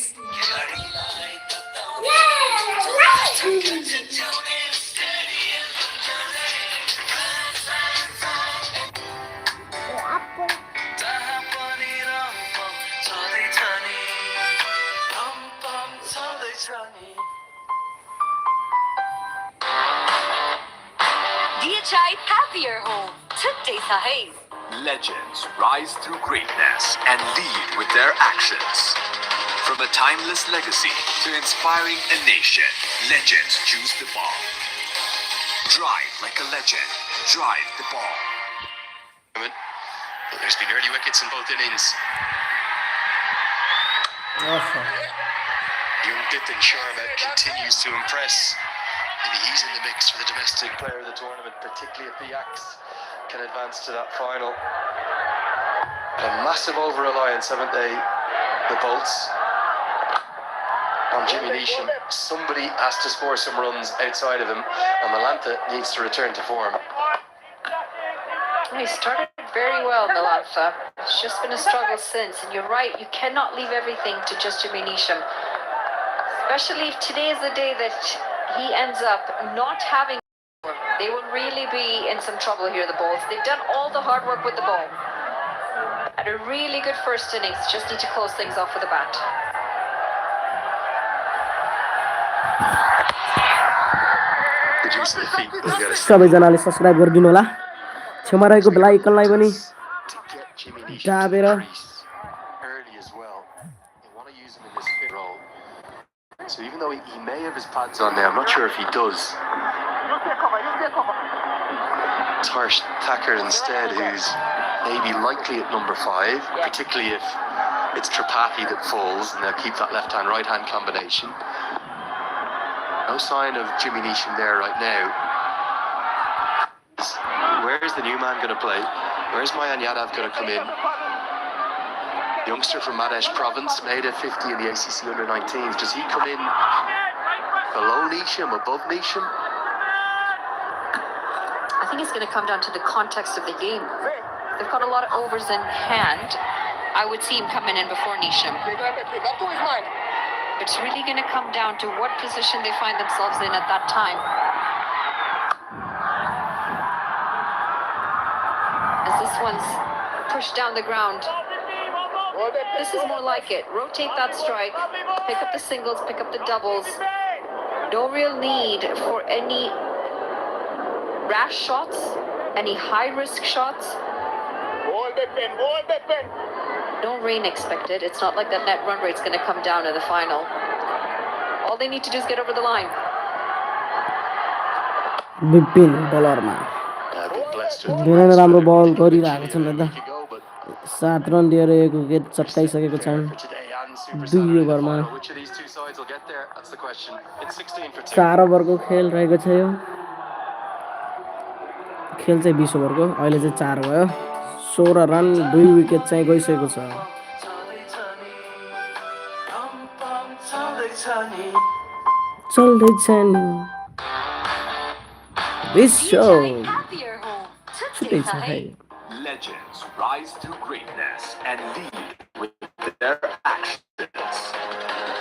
[SPEAKER 6] DHI Happier Home छुट्टै छ है
[SPEAKER 2] Legends rise through greatness and lead with their actions. From a timeless legacy to inspiring a nation, legends choose the ball. Drive like a legend. Drive the ball.
[SPEAKER 9] There's been early wickets in both innings. Young Bipin Sharma continues to impress. Maybe he's in the mix for the domestic player of the tournament, particularly if the Yaks can advance to that final. A massive over-reliance, haven't they, the Bolts? On Jimmy Neesham, somebody has to score some runs outside of him, and Milanta needs to return to form.
[SPEAKER 4] He started very well, Milanta. It's just been a struggle since, and you're right, you cannot leave everything to just Jimmy Neesham. Especially if today is the day that he ends up not having, they will really be in some trouble here, the Bulls. They've done all the hard work with the ball. Had a really good first innings, just need to close things off with a bat.
[SPEAKER 1] सबैजनाले subscribe गरिदिनु होला छेउमा रहेको bell आइकनलाई पनि दाबेर
[SPEAKER 9] So even though he may have his pads on now, I'm not sure if he does. It's Harsh Thacker instead, who's maybe likely at number 5, particularly if it's Tripathi that falls and they'll keep that left-hand, right-hand combination. No sign of Jimmy Neesham there right now. Where's the new man going to play? Where's Mayan Yadav going to come in? Youngster from Madesh Province, made a 50 in the ACC under-19s. Does he come in below Neesham, above Neesham?
[SPEAKER 4] I think it's going to come down to the context of the game. They've got a lot of overs in hand. I would see him coming in before Neesham. It's really going to come down to what position they find themselves in at that time. As this one's pushed down the ground. This is more like it. Rotate that strike, pick up the singles, pick up the doubles. No real need for any rash shots, any high-risk shots. No rain expected. It's not like that net run rate's going to come down in the final. All they need to do is get over the line.
[SPEAKER 1] Vipin बलरमा धेरै राम्रो बल गरिरहेको छन् त 7 run दिएर एक wicket चटकाइसकेको छन् 2 ओभरमा 4 ओभरको खेल रहेको छ यो खेल चाहिँ 20 ओभरको अहिले चाहिँ 4 भयो 16 रन 2 विकेट चाहिँ गइसकेको छ चल्दै छ नि विश्व छुट्टै छ है
[SPEAKER 2] Legends rise through greatness and lead with their actions.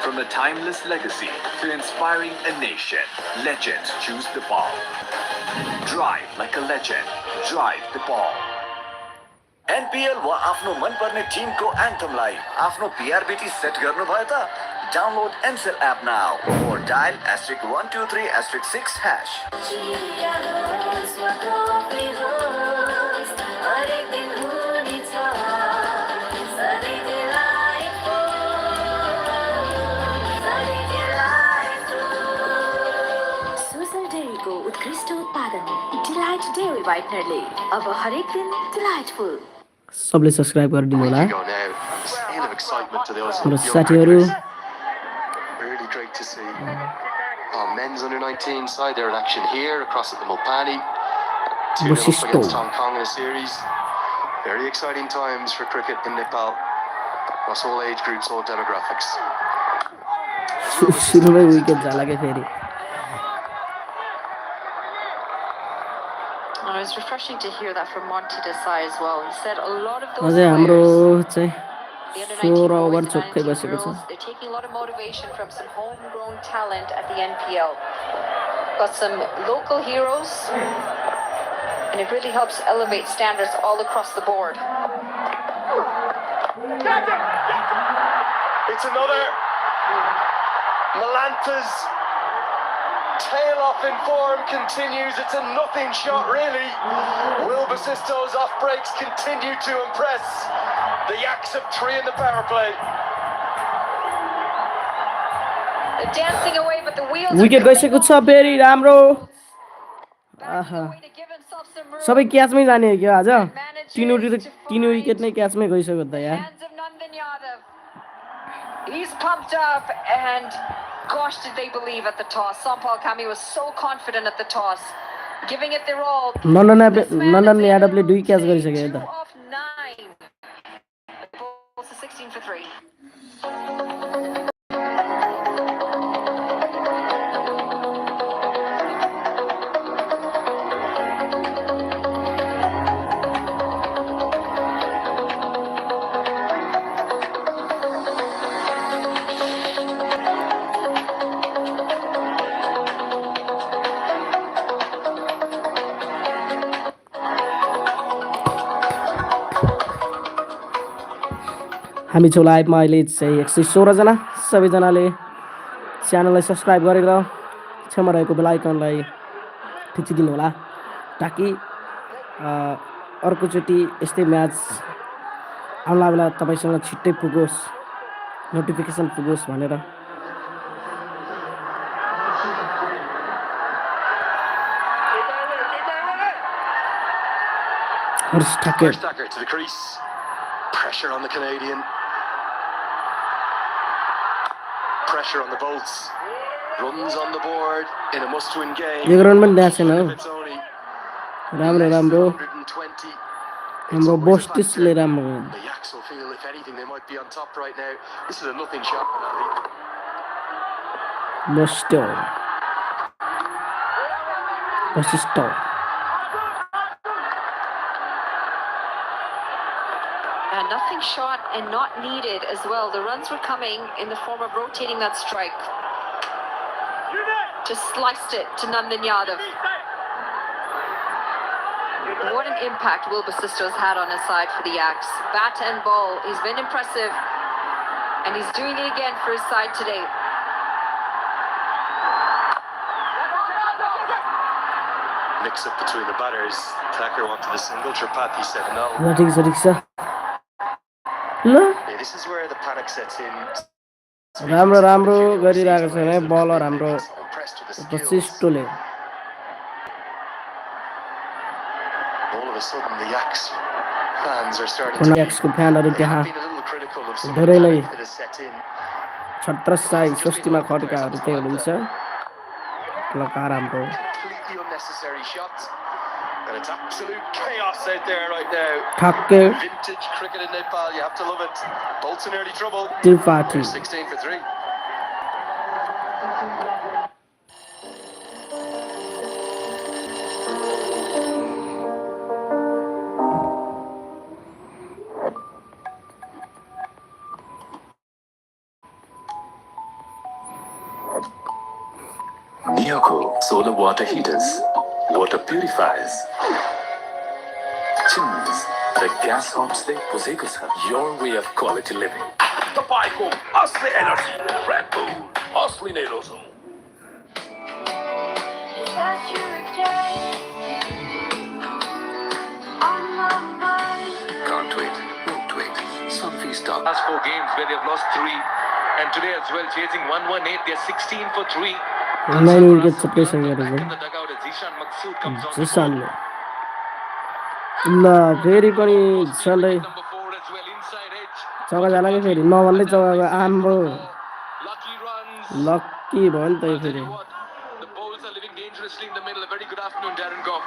[SPEAKER 2] From a timeless legacy to inspiring a nation, legends choose the ball. Drive like a legend. Drive the ball.
[SPEAKER 8] NPL वा आफ्नो मनपर्ने टिमको एन्थमलाई आफ्नो PRBT सेट गर्नुभयो त download Npl app now or dial *123*6#.
[SPEAKER 6] उत्कृष्ट उत्पादन delight dairy व्हाइटनरले अब हरेक दिन डिलाइटफुल
[SPEAKER 1] सबले सब्स्क्राइब गरिदिनु होला हाम्रो साथीहरु
[SPEAKER 9] Really great to see. Men's under-19 side, they're in action here across at the Mulpani. 2-0 up against Hong Kong in a series. Very exciting times for cricket in Nepal. Across all age groups, all demographics.
[SPEAKER 1] सुरुमै wicket झालाके फेरि
[SPEAKER 4] It's refreshing to hear that from Monty Desai as well. He said a lot of those
[SPEAKER 1] अझै हाम्रो चाहिँ
[SPEAKER 4] the under
[SPEAKER 1] 16
[SPEAKER 4] 19
[SPEAKER 1] over
[SPEAKER 4] boys and
[SPEAKER 1] चोक्कै
[SPEAKER 4] 19
[SPEAKER 1] बसेको छ
[SPEAKER 4] girls, they're taking a lot of motivation from some homegrown talent at the NPL. Got some local heroes, and it really helps elevate standards all across the board.
[SPEAKER 9] It's another Malanta's tail off in form continues. It's a nothing shot, really. Will Basisto's off breaks continue to impress. The Yaks have 3 in the power play.
[SPEAKER 4] They're dancing away, but the wheels.
[SPEAKER 1] Wicket गइसकेको छ फेरि राम्रो आहा सबै क्याचमै जाने हो क्या आज तीन विकेट नै क्याचमै गइसक्यो त यार
[SPEAKER 4] He's pumped up, and gosh, did they believe at the toss. Sampal Kami was so confident at the toss, giving it their all.
[SPEAKER 1] नन्दन यादवले 2 क्याच गरिसके त
[SPEAKER 4] 2 of 9. The Bulls are 16 for 3.
[SPEAKER 1] हामी छु लाइभमा अहिले चाहिँ 116 जना सबैजनाले च्यानललाई सब्स्क्राइब गरेर छेउमा रहेको बेल आइकनलाई थिचिदिनु होला ताकि अर्कोचोटि यस्तै म्याच आउला बेला तपाईँसँग छिट्टै पुगोस् नोटिफिकेसन पुगोस् भनेर Hurst Tucker
[SPEAKER 9] to the crease. Pressure on the Canadian. Pressure on the Bolts. Runs on the board in a must-win game.
[SPEAKER 1] Yo run पनि दिएको छैन हौ
[SPEAKER 9] It's only
[SPEAKER 1] राम्रो राम्रो
[SPEAKER 9] 120.
[SPEAKER 1] हाम्रो बोस्टिसले राम्रो
[SPEAKER 9] The Yaks will feel, if anything, they might be on top right now. This is a nothing shot.
[SPEAKER 1] Bosto बोस्टिस्टो
[SPEAKER 4] And nothing shot and not needed as well. The runs were coming in the form of rotating that strike. Just sliced it to Nandan Yadav. What an impact Will Basisto's had on his side for the Yaks. Bat and ball, he's been impressive. And he's doing it again for his side today.
[SPEAKER 9] Mix up between the batters. Thacker wanted a single. Tripathi said no.
[SPEAKER 1] ल ठिक छ ल
[SPEAKER 9] Yeah, this is where the panic sets in.
[SPEAKER 1] राम्रो राम्रो गरिरहेको छ है blur हाम्रो
[SPEAKER 9] Impressed with the skills.
[SPEAKER 1] बसिस्टोले
[SPEAKER 9] All of a sudden, the Yaks fans are starting
[SPEAKER 1] कुनै
[SPEAKER 9] to
[SPEAKER 1] एक्सको फ्यानहरू
[SPEAKER 9] They
[SPEAKER 1] त्यहाँ
[SPEAKER 9] have been a little critical of some of
[SPEAKER 1] धेरै
[SPEAKER 9] the
[SPEAKER 1] नै
[SPEAKER 9] panic that has set in.
[SPEAKER 1] छत्रसाई Swastima खड्काहरू चाहिँ हुनुहुन्छ कलाकार हाम्रो
[SPEAKER 9] Completely unnecessary shots. And it's absolute chaos out there right now.
[SPEAKER 1] ठक्कै
[SPEAKER 9] Vintage cricket in Nepal, you have to love it. Bolts in early trouble.
[SPEAKER 1] Tripathi
[SPEAKER 9] 16 for 3.
[SPEAKER 7] Nyoko solar water heaters, water purifiers, chimneys, the gas hobs they possess your way of quality living.
[SPEAKER 11] तपाईँको असली energy red bull असली नै रोजौँ
[SPEAKER 7] Can't wait, won't wait. Sunfeast stop.
[SPEAKER 11] Last 4 games where they've lost 3 and today as well chasing 118 they're 16 for 3.
[SPEAKER 1] 9 wicket separation
[SPEAKER 11] Back
[SPEAKER 1] गरेको
[SPEAKER 11] in the dugout as Zishan Maksud comes on.
[SPEAKER 1] जिसानले ल फेरि पनि झन्डै
[SPEAKER 11] Number 4 as well inside edge.
[SPEAKER 1] जग्गा जाला कि फेरि नभन्दै जग्गा आम्रो
[SPEAKER 11] Lucky runs.
[SPEAKER 1] लक्की भयो नि त यो फेरि
[SPEAKER 11] The bowls are living dangerously in the middle. A very good afternoon, Darren Goff.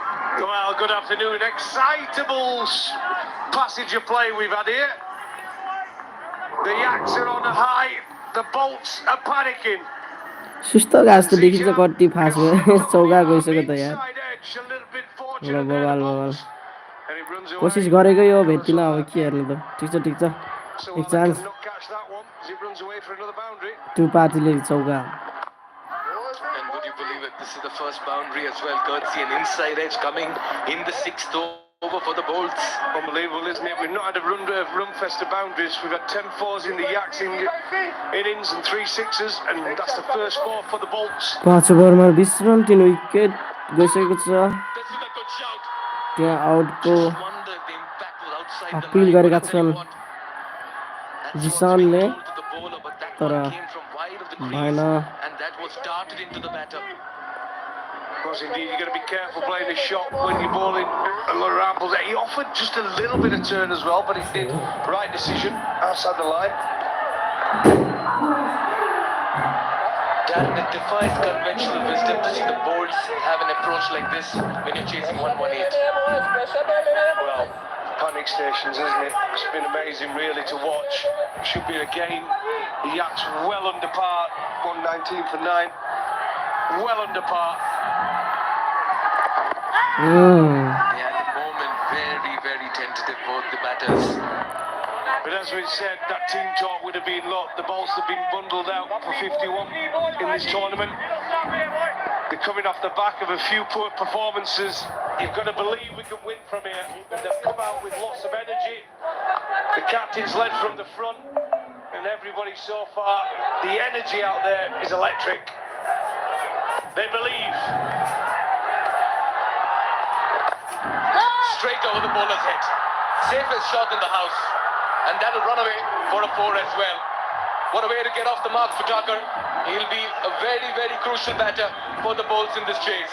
[SPEAKER 11] Well, good afternoon. Excitable passage of play we've had here. The Yaks are on a high. The Bolts are panicking.
[SPEAKER 1] सुस्त घाँस त देखिन्छ कति fast भयो चौका गइसक्यो त यार
[SPEAKER 11] Inside edge, a little bit
[SPEAKER 1] ल
[SPEAKER 11] fortunate there,
[SPEAKER 1] बवाल
[SPEAKER 11] the
[SPEAKER 1] बवाल
[SPEAKER 11] Bolts. And it runs away.
[SPEAKER 1] कोसिस गरेकै हो भेटिन अब के हेर्नु त ठिक छ
[SPEAKER 11] So
[SPEAKER 1] एक
[SPEAKER 11] they
[SPEAKER 1] chance
[SPEAKER 11] cannot catch that one as it runs away for another boundary.
[SPEAKER 1] त्रिपाठीले चौका
[SPEAKER 11] And would you believe it? This is the first boundary as well, courtesy an inside edge coming in the 6th over for the Bolts. Unbelievable, isn't it? We've not had a run fest of boundaries. We've had 10 fours in the Yaks innings and 3 sixes, and that's the first 4 for the Bolts.
[SPEAKER 1] 5 ओभरमा 20 run 3 wicket गइसकेको छ
[SPEAKER 11] This is a good shout.
[SPEAKER 1] त्यहाँ आउटको
[SPEAKER 11] Just wonder if the impact was outside the
[SPEAKER 1] appeal
[SPEAKER 11] line.
[SPEAKER 1] गरेका
[SPEAKER 11] But I'll tell you
[SPEAKER 1] छन्
[SPEAKER 11] what, that's
[SPEAKER 1] जिसानले
[SPEAKER 11] what's been told to the bowler, but that
[SPEAKER 1] तर
[SPEAKER 11] one came from wide of the crease,
[SPEAKER 1] भएन
[SPEAKER 11] and that was darted into the batter. Of course, indeed, you've got to be careful playing this shot when you're bowling a lot of rambles. He offered just a little bit of turn as well, but he did right decision outside the line. Darren, it defies conventional wisdom to see the Bolts have an approach like this when you're chasing 118. Well, panic stations, isn't it? It's been amazing, really, to watch. Should be a game. The Yaks well under par, 119 for 9. Well under par. Yeah, at the moment, very, very tentative, both the batters. But as we said, that team talk would have been locked. The Bolts have been bundled out for 51 in this tournament.
[SPEAKER 9] They're coming off the back of a few poor performances. You've got to believe we can win from here. They've come out with lots of energy. The captain's led from the front, and everybody so far, the energy out there is electric. They believe.
[SPEAKER 11] Straight over the bowler's head. Safest shot in the house. And that'll run away for a 4 as well. What a way to get off the mark for Tucker. He'll be a very, very crucial batter for the bowls in this chase.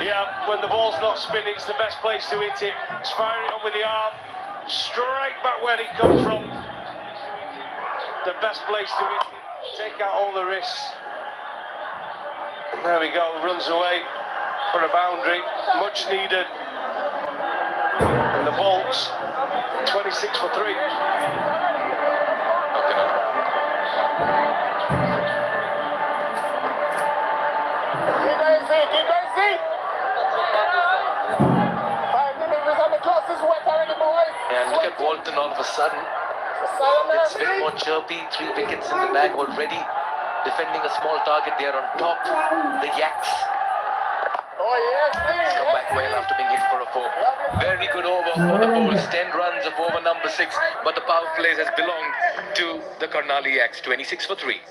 [SPEAKER 9] Yeah, when the ball's not spinning, it's the best place to hit it. It's firing it on with the arm. Straight back where it comes from. The best place to hit it. Take out all the risks. There we go, runs away for a boundary. Much needed. And the Bolts, 26 for 3.
[SPEAKER 11] And look at Walton all of a sudden. It's a bit more chirpy. 3 wickets in the bag already. Defending a small target there on top. The Yaks. He's come back well after being hit for a 4. Very good over for the Bulls. 10 runs of over number 6. But the power play has belonged to the Karnali Yaks. 26 for 3.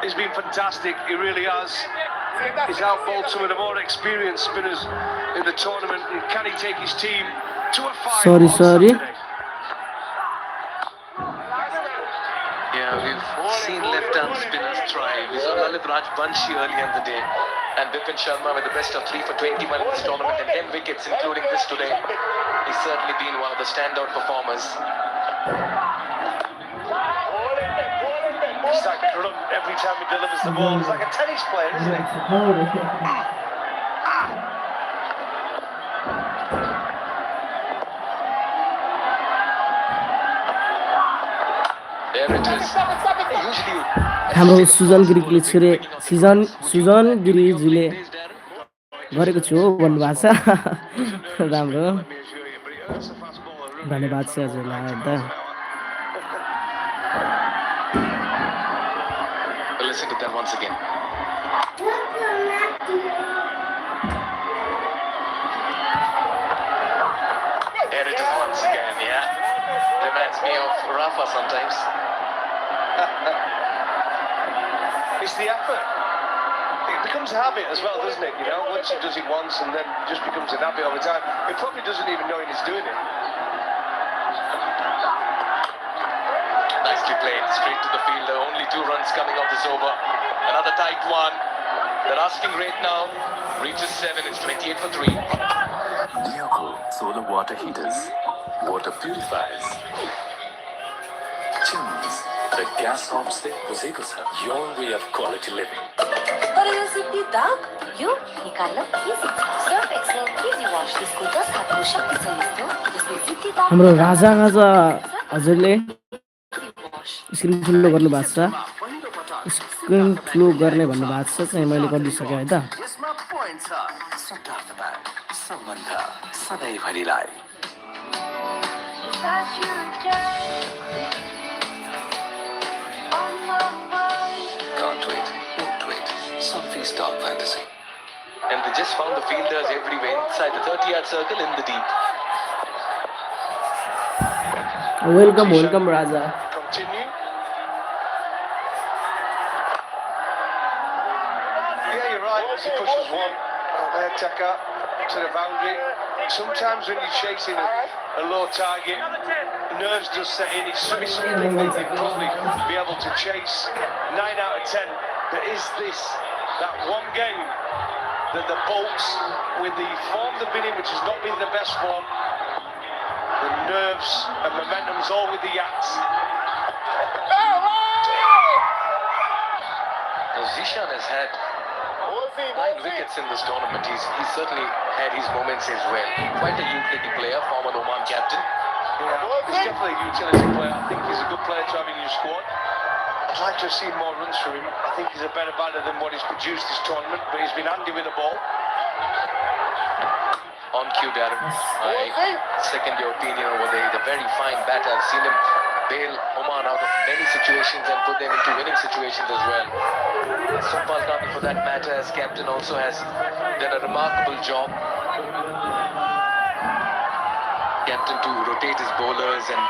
[SPEAKER 9] He's been fantastic, he really has. He's out-bowled some of the more experienced spinners in the tournament, and can he take his team to a final on
[SPEAKER 1] Sorry.
[SPEAKER 9] Saturday?
[SPEAKER 11] Yeah, we've seen left-arm spinners thrive. We saw Lalit Banshi earlier in the day. And Bipin Sharma with the best of 3 for 21 in this tournament and 10 wickets, including this today. He's certainly been one of the standout performers.
[SPEAKER 9] It's that grunt every time he delivers the ball. He's like a tennis player, isn't he?
[SPEAKER 11] There it is. Usually
[SPEAKER 1] हाम्रो सुजन गिरीले छिरे सुजन गिरीजीले गरेको छु हो भन्नुभएको छ राम्रो धन्यवाद छ हजुरलाई एकदम
[SPEAKER 11] listen to that once again. There it is once again, yeah. Reminds me of Rafa sometimes.
[SPEAKER 9] It's the effort. It becomes a habit as well, doesn't it? You know, once he does it once and then it just becomes an habit over time. He probably doesn't even know he's doing it.
[SPEAKER 11] Nicely played, straight to the fielder. Only 2 runs coming off this over. Another tight one. Their asking rate now reaches 7. It's 28 for 3.
[SPEAKER 7] Vehicle, solar water heaters, water purifiers, chimneys, the gas hobsle बुझेको छ. Your way of quality living.
[SPEAKER 6] तर यो सिद्धि दाग यो निकाल्न easy Surf Excel easy wash यसको 10 हातको शक्ति छ यस्तो यसले सिद्धि दाग
[SPEAKER 1] हाम्रो राजा हजुरले स्क्रिन ठुलो गर्नु भएको छ. स्क्रिन ठुलो गर्ने भन्नु भएको छ चाहिँ मैले गरिदिइसकेँ है त.
[SPEAKER 3] यसमा पोइन्ट छ सकारात्मक सम्बन्ध सधैँभरिलाई.
[SPEAKER 8] Can't wait, won't wait. Sunfeast Dog Fantasy.
[SPEAKER 11] And they just found the fielders everywhere inside the 30-yard circle in the deep.
[SPEAKER 1] Welcome Raja.
[SPEAKER 9] Continue. Yeah, you're right. He pushes one. There, Taka to the boundary. Sometimes when you're chasing a low target, nerves just set in. It's something that you'd probably be able to chase 9 out of 10. But is this that one game that the Bolts, with the form they've been in, which has not been the best form, the nerves and momentum's all with the Yaks.
[SPEAKER 11] Now, Zishan has had 9 wickets in this tournament. He's certainly had his moments as well. Quite a utility player, former Oman captain.
[SPEAKER 9] Yeah, he's definitely a utility player. I think he's a good player to have in your squad. I'd like to have seen more runs from him. I think he's a better batter than what he's produced this tournament, but he's been handy with the ball.
[SPEAKER 11] On cue, Darren. I second your opinion over there. He's a very fine batter. I've seen him bail Oman out of many situations and put them into winning situations as well. Sumpal Kami, for that matter, as captain, also has done a remarkable job. Captain to rotate his bowlers and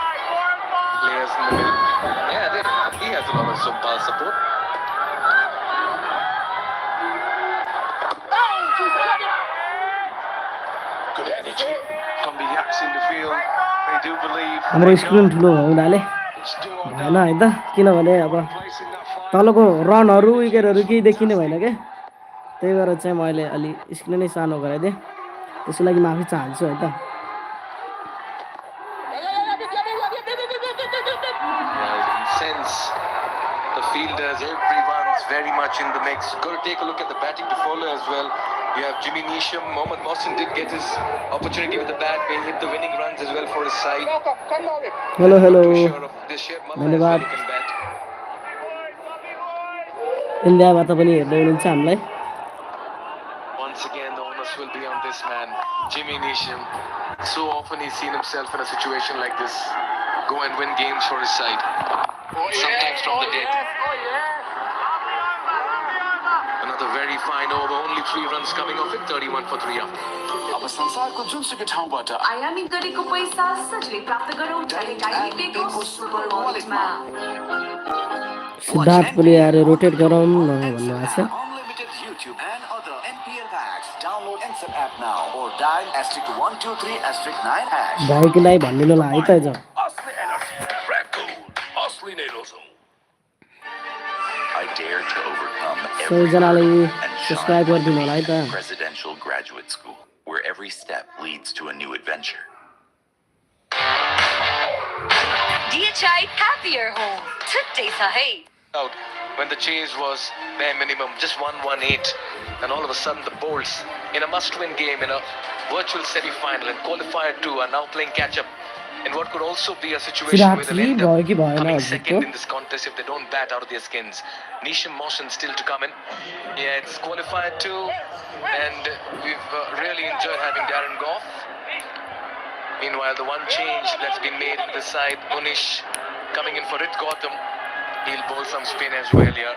[SPEAKER 11] players in the middle. Yeah, he has a lot of Sumpal support.
[SPEAKER 9] Good energy from the Yaks in the field. They do believe
[SPEAKER 1] हाम्रो screen ठुलो हुनाले भएन है त, किनभने अब तलको रनहरू विकेटहरू केही देखिने भएन क्या. त्यही भएर चाहिँ मैले अलि स्क्रिनै सानो गराइदिएँ. त्यसको लागि माफी चाहन्छु है त.
[SPEAKER 11] Sense the fielders, everyone's very much in the mix. Got to take a look at the batting to follow as well. You have Jimmy Neesham. Mohammad Mohsin did get his opportunity with the bat, where he hit the winning runs as well for his side.
[SPEAKER 1] Hello
[SPEAKER 11] धन्यवाद.
[SPEAKER 1] इन्डियाबाट पनि हेर्दै हुनुहुन्छ हामीलाई.
[SPEAKER 11] Once again, the onus will be on this man, Jimmy Neesham. So often he's seen himself in a situation like this, go and win games for his side. Sometimes from the dead. Another very fine over, only 3 runs coming off it, 31 for 3 after.
[SPEAKER 3] अब संसारको जुनसुकै ठाउँबाट
[SPEAKER 6] आयामी गरेको पैसा सजिलै प्राप्त गरौँ टेलिकाइपीको सुपर वालेटमा.
[SPEAKER 1] सिद्धार्थ पनि आएर रोटेट गरौँ भन्नुभएको छ.
[SPEAKER 3] Unlimited YouTube and other NPL packs. Download NPL app now or dial *123*9#.
[SPEAKER 1] भयो कि नै भनिदिनु होला है त.
[SPEAKER 10] I dare to overcome
[SPEAKER 1] सबैजनाले
[SPEAKER 10] and
[SPEAKER 1] सब्सक्राइब गरिदिनु होला है त.
[SPEAKER 10] Presidential Graduate School, where every step leads to a new adventure.
[SPEAKER 6] DHI happier home. Today sahay.
[SPEAKER 11] Out when the chase was bare minimum, just 118, and all of a sudden the Bolts, in a must-win game, in a virtual semi-final and qualifier 2, are now playing catch-up in what could also be a situation where they'll end up coming second in this contest if they don't bat out of their skins. Neesham Mohsin still to come in. Yeah, it's qualifier 2, and we've really enjoyed having Darren Goff. Meanwhile, the one change that's been made in the side, Munish coming in for it, Gautam. He'll bowl some spin as well here.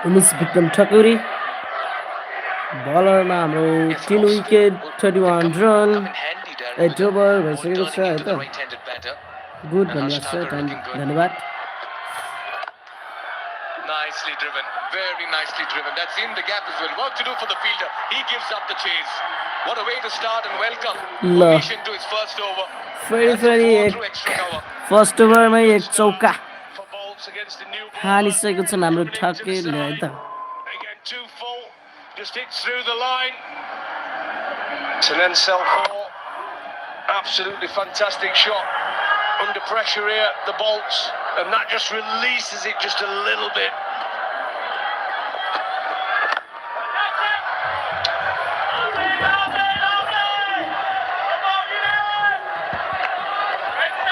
[SPEAKER 1] Umesh Vikram Thakuri बलरमा हाम्रो 3 wicket 31 run 8 over भइसकेको छ है त. Good भन्नुहोस् sir, धन्यवाद.
[SPEAKER 11] nicely driven. Very nicely driven. That's in the gap as well. Work to do for the fielder. He gives up the chase. What a way to start and welcome Onish into his first over.
[SPEAKER 1] First ओभरमै एक चौका
[SPEAKER 9] For balls against the new ball.
[SPEAKER 1] हानिसकेको छन् हाम्रो ठक्कैले है त
[SPEAKER 9] Again, too full. Just hits through the line. To then sell four. Absolutely fantastic shot. Under pressure here, the bolts. And that just releases it just a little bit.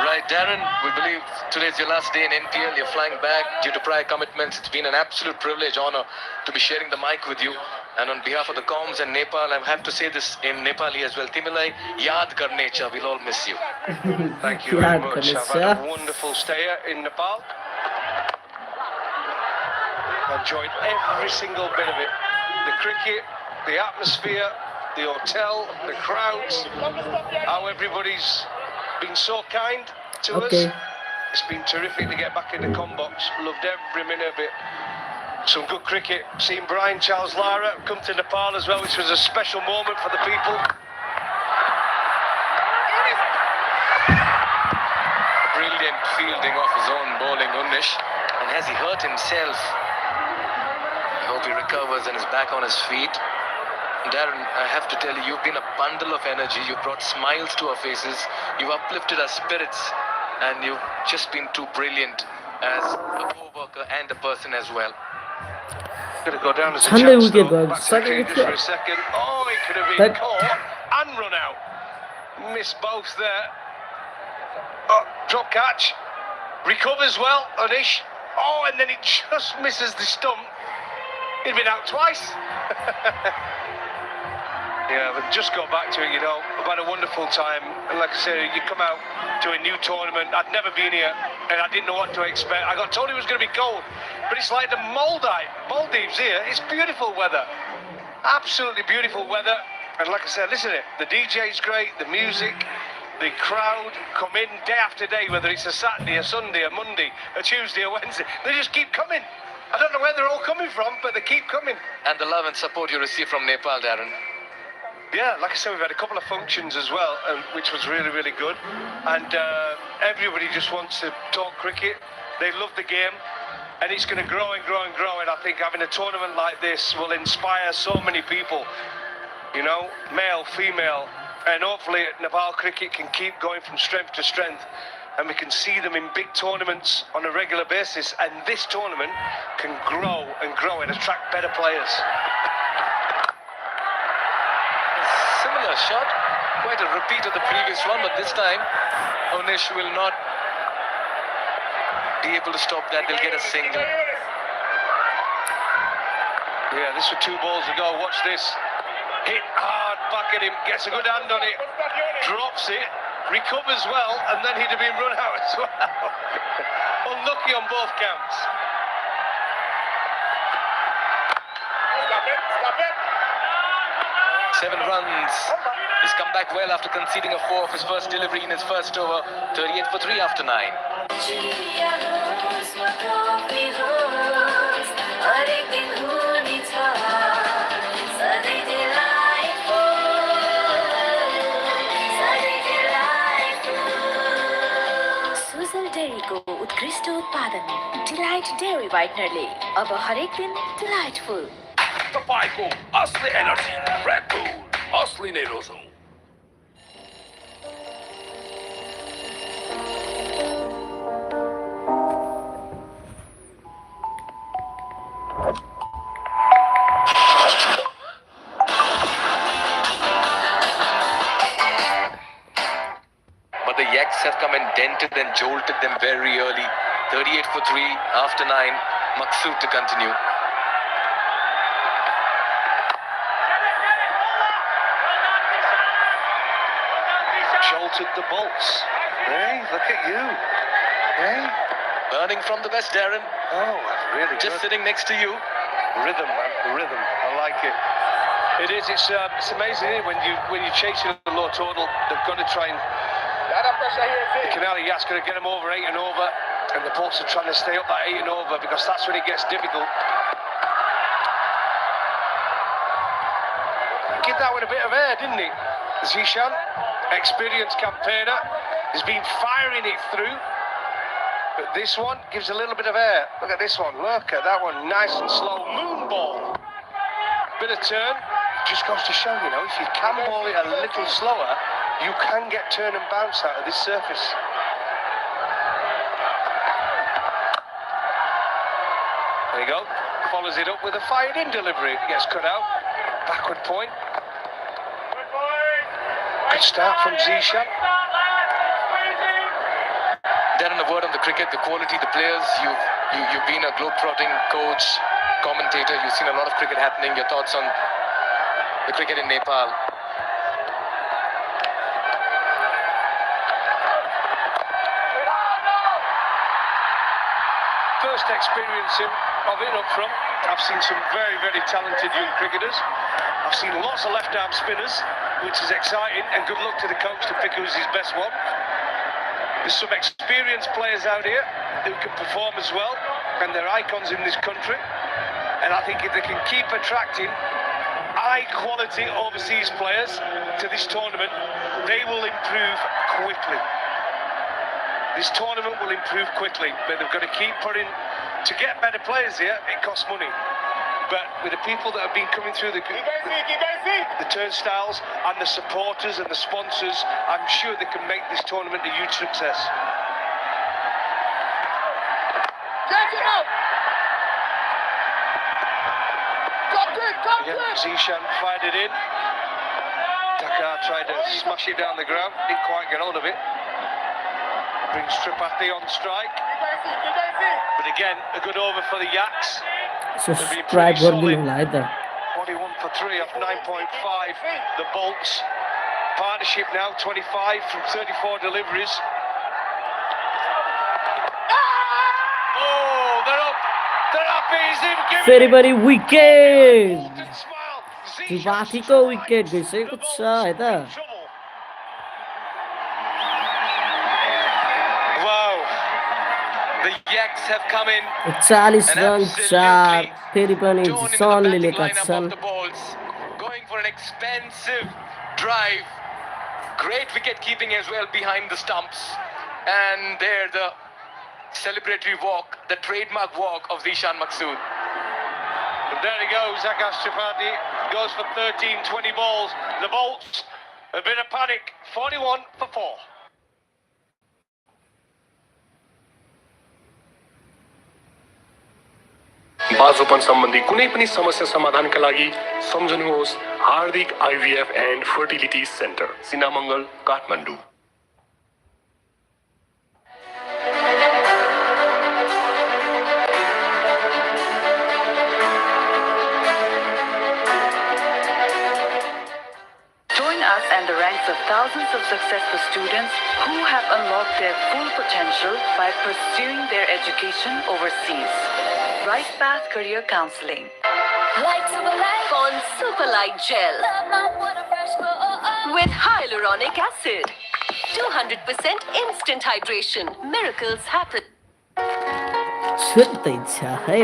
[SPEAKER 11] Right, Darren, we believe today's your last day in NPL. You're flying back due to prior commitments. It's been an absolute privilege, honor to be sharing the mic with you. And on behalf of the Coms and Nepal, I have to say this in Nepali as well. Timilai, yaad karne cha, we'll all miss you.
[SPEAKER 9] Thank you very much. I've had a wonderful stay here in Nepal. Enjoyed every single bit of it. The cricket, the atmosphere, the hotel, the crowds, how everybody's been so kind to us. It's been terrific to get back in the combox. Loved every minute of it. Some good cricket. Seen Brian Charles Lara come to Nepal as well, which was a special moment for the people.
[SPEAKER 11] Brilliant fielding off his own bowling, Onish. And has he hurt himself? I hope he recovers and is back on his feet. Darren, I have to tell you, you've been a bundle of energy. You've brought smiles to our faces. You've uplifted our spirits. And you've just been too brilliant as a co-worker and a person as well.
[SPEAKER 9] Going to go down as a chance though. Back to the just for a second. Oh, it could have been caught and run out. Missed both there. Oh, drop catch. Recovers well, Onish. Oh, and then it just misses the stump. He'd been out twice. Yeah, but just go back to it, you know. I've had a wonderful time. And like I say, you come out to a new tournament. I'd never been here, and I didn't know what to expect. I got told it was going to be cold, but it's like the Maldives here. It's beautiful weather. Absolutely beautiful weather. And like I said, listen to it. The DJ's great, the music, the crowd come in day after day, whether it's a Saturday, a Sunday, a Monday, a Tuesday, a Wednesday. They just keep coming. I don't know where they're all coming from, but they keep coming.
[SPEAKER 11] And the love and support you receive from Nepal, Darren.
[SPEAKER 9] Yeah, like I said, we've had a couple of functions as well, which was really, really good. And everybody just wants to talk cricket. They love the game, and it's going to grow and grow and grow. And I think having a tournament like this will inspire so many people, you know, male, female, and hopefully Nepal cricket can keep going from strength to strength. And we can see them in big tournaments on a regular basis. And this tournament can grow and grow and attract better players.
[SPEAKER 11] Similar shot, quite a repeat of the previous one, but this time Onish will not be able to stop that. They'll get a single.
[SPEAKER 9] Yeah, this was 2 balls ago. Watch this. Hit hard back at him, gets a good hand on it, drops it, recovers well, and then he'd have been run out as well. Unlucky on both counts.
[SPEAKER 11] 7 runs. He's come back well after conceding a 4 of his first delivery in his first over. 38 for 3 after 9.
[SPEAKER 6] Sujal डेयरीको उत्कृष्ट उत्पादन delight dairy व्हाइटनरले अब हरेक दिन delightful
[SPEAKER 7] तपाईँको असली energy red bull असली नै रोजौं
[SPEAKER 11] But the Yaks have come and dented and jolted them very early. 38 for 3 after 9. Maqsood to continue.
[SPEAKER 9] Jolted the bolts. Hey, look at you. Hey.
[SPEAKER 11] Burning from the west, Darren.
[SPEAKER 9] Oh, that's really
[SPEAKER 11] Just
[SPEAKER 9] good.
[SPEAKER 11] sitting next to you.
[SPEAKER 9] Rhythm, man. Rhythm. I like it. It is. It's amazing, isn't it? When you're chasing a low total, they've got to try and. The Karnali Yaks going to get them over 8 and over. And the Bolts are trying to stay up that 8 and over because that's when it gets difficult. Give that one a bit of air, didn't he? Zishan, experienced campaigner, has been firing it through. But this one gives a little bit of air. Look at this one. Look at that one. Nice and slow. Moon ball. Bit of turn. Just goes to show, you know, if you can ball it a little slower, you can get turn and bounce out of this surface. There you go. Follows it up with a fired-in delivery. Gets cut out. Backward point. Good start from Zishan.
[SPEAKER 11] Darren, a word on the cricket, the quality, the players. You've been a globe-trotting coach, commentator. You've seen a lot of cricket happening. Your thoughts on the cricket in Nepal?
[SPEAKER 9] First experience of it up front. I've seen some very, very talented young cricketers. I've seen lots of left-arm spinners, which is exciting, and good luck to the coach to pick who's his best one. There's some experienced players out here who can perform as well, and they're icons in this country. And I think if they can keep attracting high-quality overseas players to this tournament, they will improve quickly. This tournament will improve quickly, but they've got to keep putting... To get better players here, it costs money. But with the people that have been coming through the turnstiles and the supporters and the sponsors, I'm sure they can make this tournament a huge success. Again, Zishan fired it in. Dakar tried to smash it down the ground, didn't quite get hold of it. Brings Tripathi on strike. But again, a good over for the Yaks.
[SPEAKER 1] Subscribe गरिदिनु होला है त
[SPEAKER 9] 41 for 3 off 9.5. The Bolts partnership now 25 from 34 deliveries. Oh, they're up. He's in.
[SPEAKER 1] फेरि पनि wicket त्रिपाठीको wicket गइसकेको छ है त
[SPEAKER 11] The Yaks have come in.
[SPEAKER 1] 40 run 4 फेरि पनि झिसनले लिएका छन्
[SPEAKER 11] Going for an expensive drive. Great wicket keeping as well behind the stumps. And there the celebratory walk, the trademark walk of Zishan Maqsood.
[SPEAKER 9] And there he goes, Akash Tripathi goes for 13, 20 balls. The Bolts, a bit of panic, 41 for 4.
[SPEAKER 12] बाजोपन सम्बन्धी कुनै पनि समस्या समाधानका लागि सम्झनुहोस् हार्दिक IVF end fertility centre Sinamangal Kathmandu
[SPEAKER 6] Join us and the ranks of thousands of successful students who have unlocked their full potential by pursuing their education overseas. Right Path Career Counseling.
[SPEAKER 13] Like Super Light on Super Light Gel with hyaluronic acid. 200% instant hydration. Miracles happen.
[SPEAKER 1] छुट्टै छ है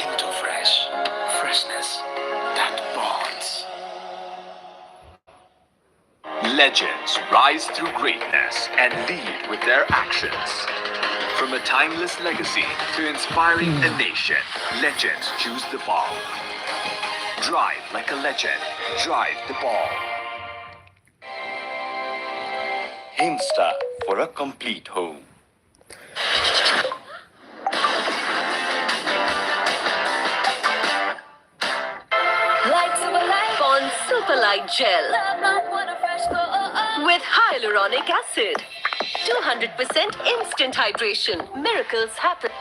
[SPEAKER 3] Into fresh, freshness that bonds.
[SPEAKER 2] Legends rise through greatness and lead with their actions. From a timeless legacy to inspiring a nation, legends choose the ball. Drive like a legend. Drive the ball.
[SPEAKER 10] Himsta for a complete home.
[SPEAKER 13] Like Super Light on Super Light Gel with hyaluronic acid. 200% instant hydration. Miracles happen.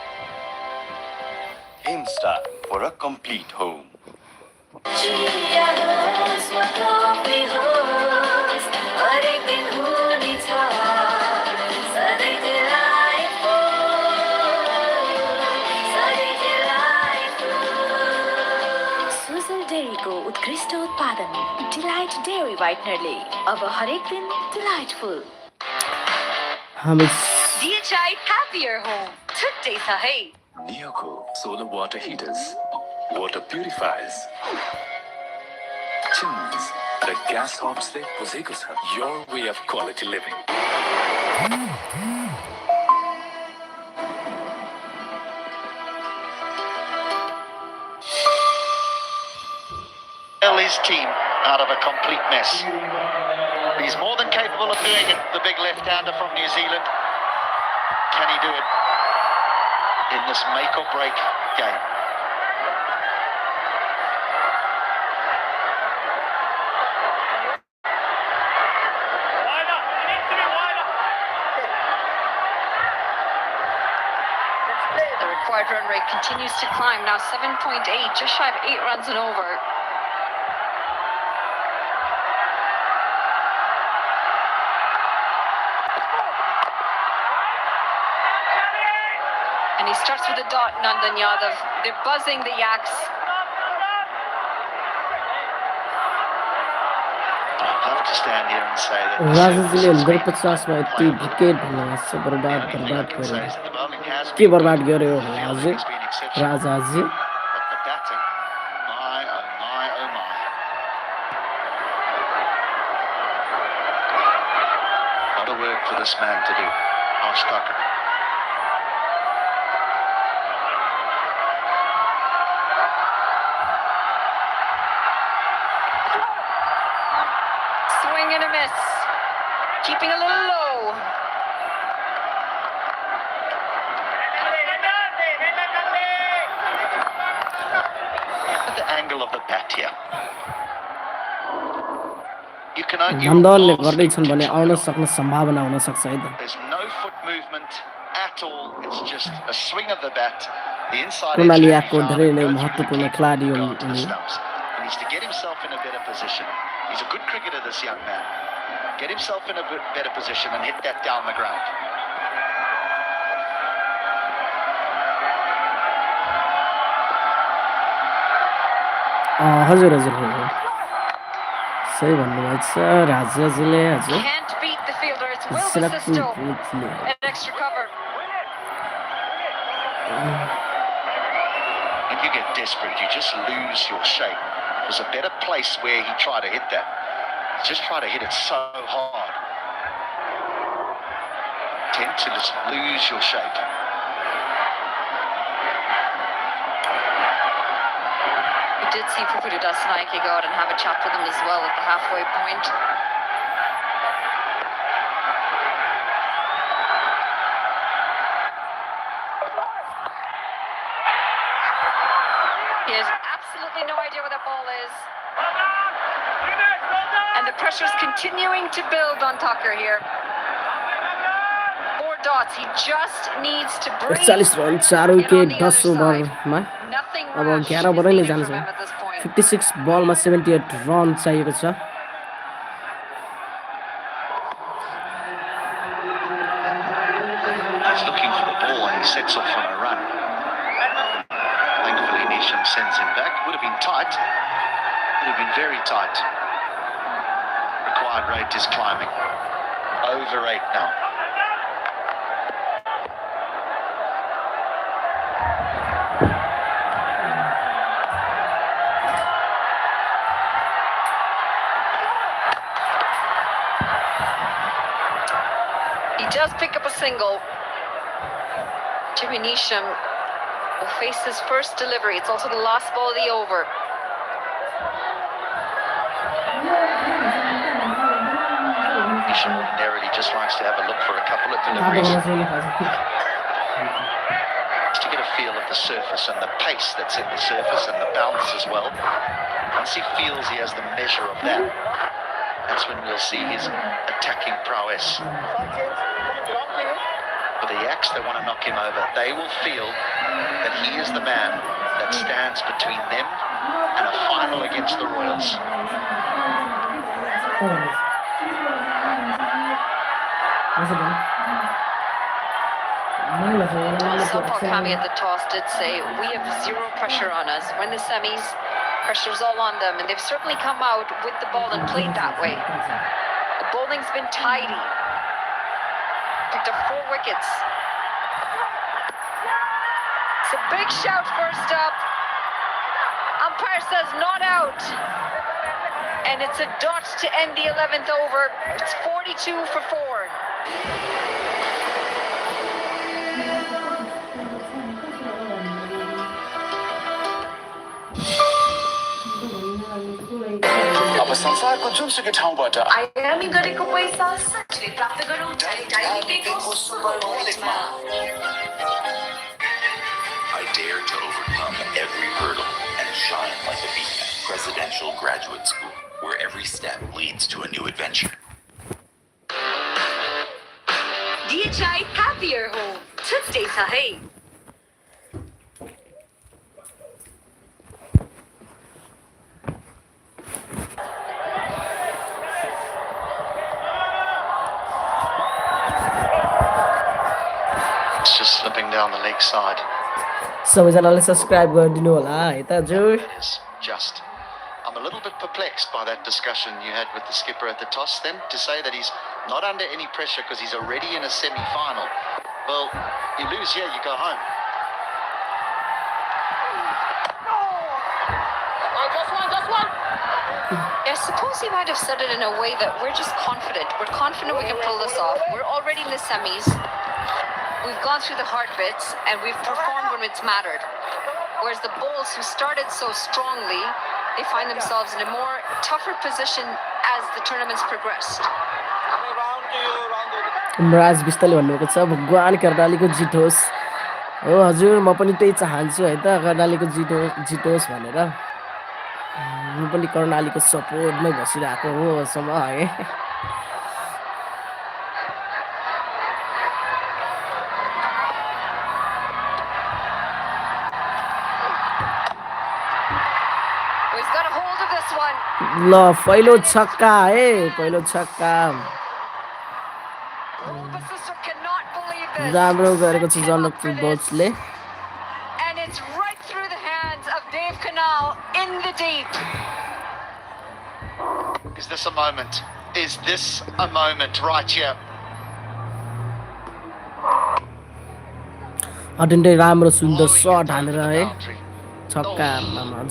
[SPEAKER 10] Himsta for a complete home.
[SPEAKER 6] डेयरीको उत्कृष्ट उत्पादन delight dairy व्हाइटनरले अब हरेक दिन delightful
[SPEAKER 1] हामी
[SPEAKER 6] DHI happier home. छुट्टै छ है.
[SPEAKER 7] Neoco solar water heaters, water purifiers, chimneys, the gas hobs they buzeeko cha. Your way of quality living.
[SPEAKER 5] His team out of a complete mess. He's more than capable of doing it, the big left-hander from New Zealand. Can he do it in this make or break game?
[SPEAKER 4] The required run rate continues to climb, now 7.8, just shy of 8 runs and over. And he starts with a dot, Nandan Yadav. They're buzzing the yaks.
[SPEAKER 5] I'd love to stand here and say that
[SPEAKER 1] राजाजीले 150 मा यति wicket भन्नुहुन्छ बर्बाद बर्बाद गरे के बर्बाद गर्यो आज Rajaji
[SPEAKER 5] But the batting, my oh my oh my. A lot of work for this man to do. Harsh Thakur.
[SPEAKER 4] Swing and a miss. Keeping a little low.
[SPEAKER 5] At the angle of the bat here. You can only
[SPEAKER 1] नन्दनले गर्दै छन् भने आउन सक्ने सम्भावना हुन सक्छ है त
[SPEAKER 5] There's no foot movement at all. It's just a swing of the bat. The inside
[SPEAKER 1] Karnali
[SPEAKER 5] edge
[SPEAKER 1] याकको
[SPEAKER 5] of the
[SPEAKER 1] धेरै नै
[SPEAKER 5] go through the
[SPEAKER 1] महत्त्वपूर्ण
[SPEAKER 5] keeper,
[SPEAKER 1] खेलाडी
[SPEAKER 5] go
[SPEAKER 1] हुन्
[SPEAKER 5] onto the
[SPEAKER 1] उनी
[SPEAKER 5] stumps. He needs to get himself in a better position. He's a good cricketer, this young man. Get himself in a better position and hit that down the ground.
[SPEAKER 1] हजुर हजुर हो सही भन्नुभएको छ राजाजीले हजुर
[SPEAKER 4] Can't beat the fielder. It's Will
[SPEAKER 1] Select
[SPEAKER 4] Basisto.
[SPEAKER 1] quickly.
[SPEAKER 4] An extra cover.
[SPEAKER 5] When you get desperate, you just lose your shape. There's a better place where he tried to hit that. He just tried to hit it so hard. Tend to just lose your shape.
[SPEAKER 4] We did see Pupudu Dasanaike go out and have a chat with him as well at the halfway point. He has absolutely no idea where the ball is. And the pressure is continuing to build on Tucker here. 4 dots. He just needs to breathe.
[SPEAKER 1] 41 run 4
[SPEAKER 4] Get on
[SPEAKER 1] wicket
[SPEAKER 4] the
[SPEAKER 1] 10
[SPEAKER 4] other side.
[SPEAKER 1] ओभरमा
[SPEAKER 4] Nothing
[SPEAKER 1] अब
[SPEAKER 4] rash
[SPEAKER 1] 11
[SPEAKER 4] is
[SPEAKER 1] ओभरै नै
[SPEAKER 4] needed
[SPEAKER 1] जान्छ
[SPEAKER 4] from him at this point.
[SPEAKER 1] 56 बलमा 78 run चाहिएको छ
[SPEAKER 5] He's looking for the ball and he sets off on a run. Thankfully, Nisham sends him back. Would have been tight. Would have been very tight. Required rate is climbing. Over 8 now.
[SPEAKER 4] He does pick up a single. Jimmy Neesham will face his first delivery. It's also the last ball of the over.
[SPEAKER 5] Nisham ordinarily just likes to have a look for a couple of deliveries. Just to get a feel of the surface and the pace that's in the surface and the bounce as well. Once he feels he has the measure of that, that's when we'll see his attacking prowess. For the Yaks, they want to knock him over. They will feel that he is the man that stands between them and a final against the Royals.
[SPEAKER 4] Paul Kami at the toss did say, we have zero pressure on us. When the semis, pressure's all on them, and they've certainly come out with the ball and played that way. The bowling's been tidy. picked up 4 wickets. It's a big shout first up. Umpire says not out. And it's a dot to end the 11th over. It's 42 for 4.
[SPEAKER 8] अब संसारको जुनसुकै ठाउँबाट
[SPEAKER 6] आगामी गरेको पैसा सजिलै प्राप्त गरौँ डाइनिङको super वलेटमा।
[SPEAKER 10] I dare to overcome every hurdle and shine like a beacon. Presidential Graduate School, where every step leads to a new adventure.
[SPEAKER 6] DHI Happier Home छुट्टै छ है।
[SPEAKER 9] It's just slipping down the leg side.
[SPEAKER 1] सबैजनाले subscribe गरिदिनु होला है त हजुर।
[SPEAKER 9] It is just. I'm a little bit perplexed by that discussion you had with the skipper at the toss then, to say that he's not under any pressure because he's already in a semi-final. Well, you lose here, you go home.
[SPEAKER 4] I suppose he might have said it in a way that we're just confident. We're confident we can pull this off. We're already in the semis. We've gone through the hard bits and we've performed when it's mattered. Whereas the Bulls, who started so strongly, they find themselves in a more tougher position as the tournaments progressed.
[SPEAKER 1] राज बिस्ताले भन्नुभएको छ भगवान कर्णालीको जित होस्। हो हजुर, म पनि त्यही चाहन्छु है त, कर्णालीको जितोस् भनेर। म पनि कर्णालीको सपोर्टमै बसिरहेको हो अहिलेसम्म है।
[SPEAKER 4] He's got a hold of this one.
[SPEAKER 1] ल पहिलो छक्का है, पहिलो छक्का
[SPEAKER 4] Cannot believe this.
[SPEAKER 1] राम्रो गरेको छ Janakpur बोल्सले।
[SPEAKER 4] And it's right through the hands of Dave Canal in the deep.
[SPEAKER 9] Is this a moment? Is this a moment right here?
[SPEAKER 1] अटेन्डै राम्रो सुन्दर सट हानेर है छक्का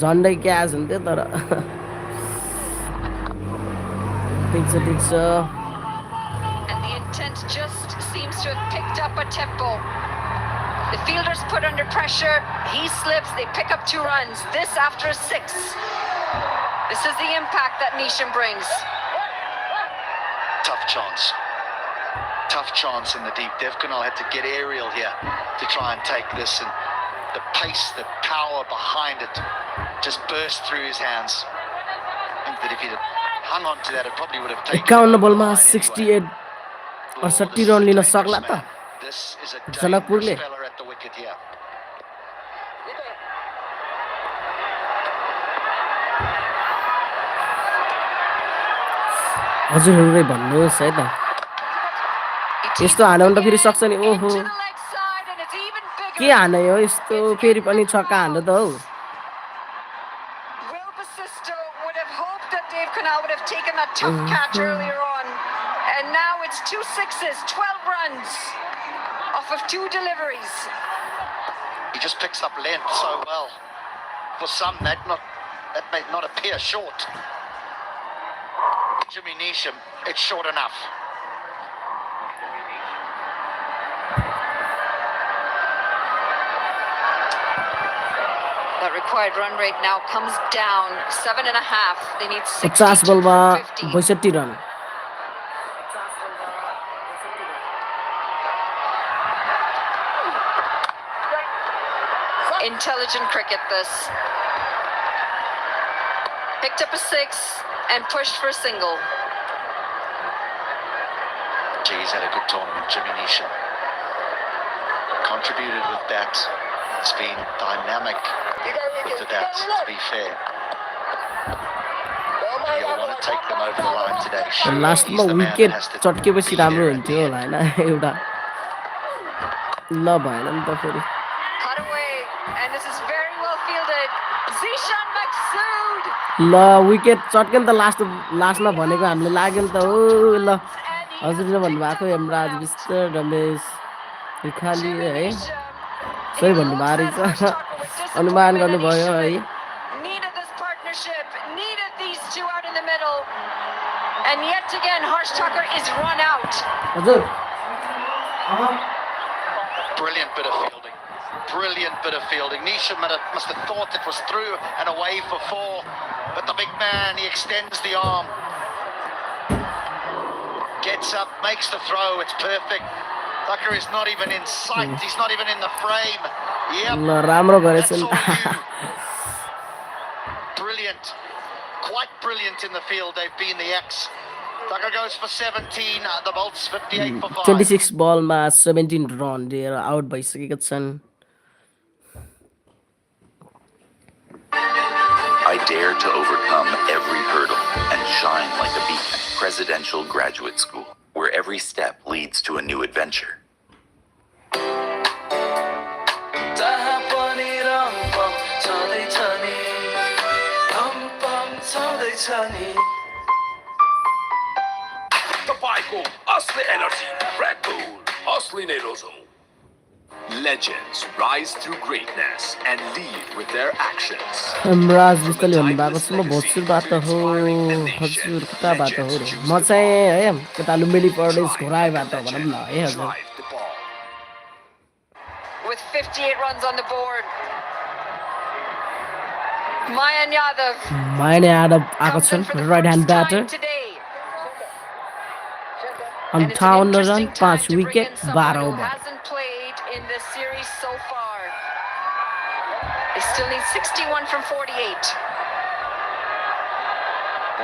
[SPEAKER 1] झन्डै क्याच हुन्थ्यो तर ठिक छ ठिक छ।
[SPEAKER 4] And the intent just seems to have picked up a tempo. The fielders put under pressure. He slips. They pick up 2 runs. This after a 6. This is the impact that Nisham brings.
[SPEAKER 9] Tough chance. Tough chance in the deep. Dev Canal had to get aerial here to try and take this, and the pace, the power behind it just burst through his hands. I think that if he'd hung on to that, it probably would have taken
[SPEAKER 1] 51 बलमा 68 68 run लिन सक्ला त
[SPEAKER 9] This is a
[SPEAKER 1] जनकपुरले।
[SPEAKER 9] dangerous fella at the wicket here.
[SPEAKER 1] हजुरहरूले भन्नुहोस् है त, यस्तो हान्यो भने त फेरि सक्छ नि। ओहो के हाने हो यस्तो, फेरि पनि छक्का हान्नु त हौ।
[SPEAKER 4] Would have hoped that Dave Canal would have taken that tough catch earlier on. And now it's 2 sixes, 12 runs off of 2 deliveries.
[SPEAKER 9] He just picks up length so well. For some, that may not appear short. Jimmy Neesham, it's short enough.
[SPEAKER 4] That required run rate now comes down 7.5. They need
[SPEAKER 1] 50 बलमा 62 run.
[SPEAKER 4] Intelligent cricket this. Picked up a 6 and pushed for a single.
[SPEAKER 9] Gee, he's had a good tournament, Jimmy Neesham. Contributed with that. It's been dynamic with the bats, to be fair. He'll want to take them over the line today.
[SPEAKER 1] लास्टमा wicket चट्केपछि राम्रो हुन्थ्यो होला हैन एउटा। ल भएन नि त फेरि।
[SPEAKER 4] Cut away, and this is very well fielded. Zishan Maksud.
[SPEAKER 1] ल विकेट चट्क्यो नि त लास्टमा भनेको हामीले लाग्यो नि त। ओ ल हजुरले भन्नुभएको यमराज विष्ट रमेश खाली है
[SPEAKER 4] He
[SPEAKER 1] सही
[SPEAKER 4] looks
[SPEAKER 1] भन्नुभएको
[SPEAKER 4] at Harsh
[SPEAKER 1] रहेछ
[SPEAKER 4] Thakur with
[SPEAKER 1] अनुमान
[SPEAKER 4] disappointment and
[SPEAKER 1] गर्नुभयो है
[SPEAKER 4] Isham needed this partnership, needed these two out in the middle. And yet again, Harsh Thakur is run out.
[SPEAKER 1] हजुर
[SPEAKER 5] Brilliant bit of fielding. Brilliant bit of fielding. Nisham must have thought it was through and away for 4. But the big man, he extends the arm. Gets up, makes the throw. It's perfect. Thakur is not even in sight. He's not even in the frame. Yep.
[SPEAKER 1] ल राम्रो गरेछ
[SPEAKER 5] That's
[SPEAKER 1] नि
[SPEAKER 5] all you. Brilliant. Quite brilliant in the field. They've been the Yaks. Thakur goes for 17. The Bolts 58 for 5.
[SPEAKER 1] 26 बलमा 17 run दिएर out भइसकेका छन्
[SPEAKER 10] I dare to overcome every hurdle and shine like a beacon. Presidential Graduate School, where every step leads to a new adventure.
[SPEAKER 12] तपाईँको असली energy red bull असली नै रोजौं
[SPEAKER 2] Legends rise through greatness and lead with their actions.
[SPEAKER 1] Yamraj
[SPEAKER 2] From a
[SPEAKER 1] विष्टले भन्नुभएको
[SPEAKER 2] timeless
[SPEAKER 1] छ म
[SPEAKER 2] legacy
[SPEAKER 1] भोजपुरबाट
[SPEAKER 2] to
[SPEAKER 1] हो
[SPEAKER 2] inspiring a nation,
[SPEAKER 1] हजुर कताबाट हो
[SPEAKER 2] legends
[SPEAKER 1] रे
[SPEAKER 2] choose
[SPEAKER 1] म
[SPEAKER 2] the
[SPEAKER 1] चाहिँ
[SPEAKER 2] ball.
[SPEAKER 1] है कता लुम्बिनी प्रदेश
[SPEAKER 2] Drive
[SPEAKER 1] घोराइबाट
[SPEAKER 2] like a
[SPEAKER 1] भनौँ न
[SPEAKER 2] legend.
[SPEAKER 1] है हजुर
[SPEAKER 2] Drive the ball.
[SPEAKER 4] With 58 runs on the board. Mayan Yadav
[SPEAKER 1] मायने यादव आएको
[SPEAKER 4] comes in
[SPEAKER 1] छन्
[SPEAKER 4] for the
[SPEAKER 1] right hand
[SPEAKER 4] first
[SPEAKER 1] batter
[SPEAKER 4] time today. And it's an
[SPEAKER 1] 58 run
[SPEAKER 4] interesting
[SPEAKER 1] 5
[SPEAKER 4] time to bring
[SPEAKER 1] wicket
[SPEAKER 4] in
[SPEAKER 1] 12
[SPEAKER 4] someone who
[SPEAKER 1] over
[SPEAKER 4] hasn't played in this series so far. They still need 61 from 48.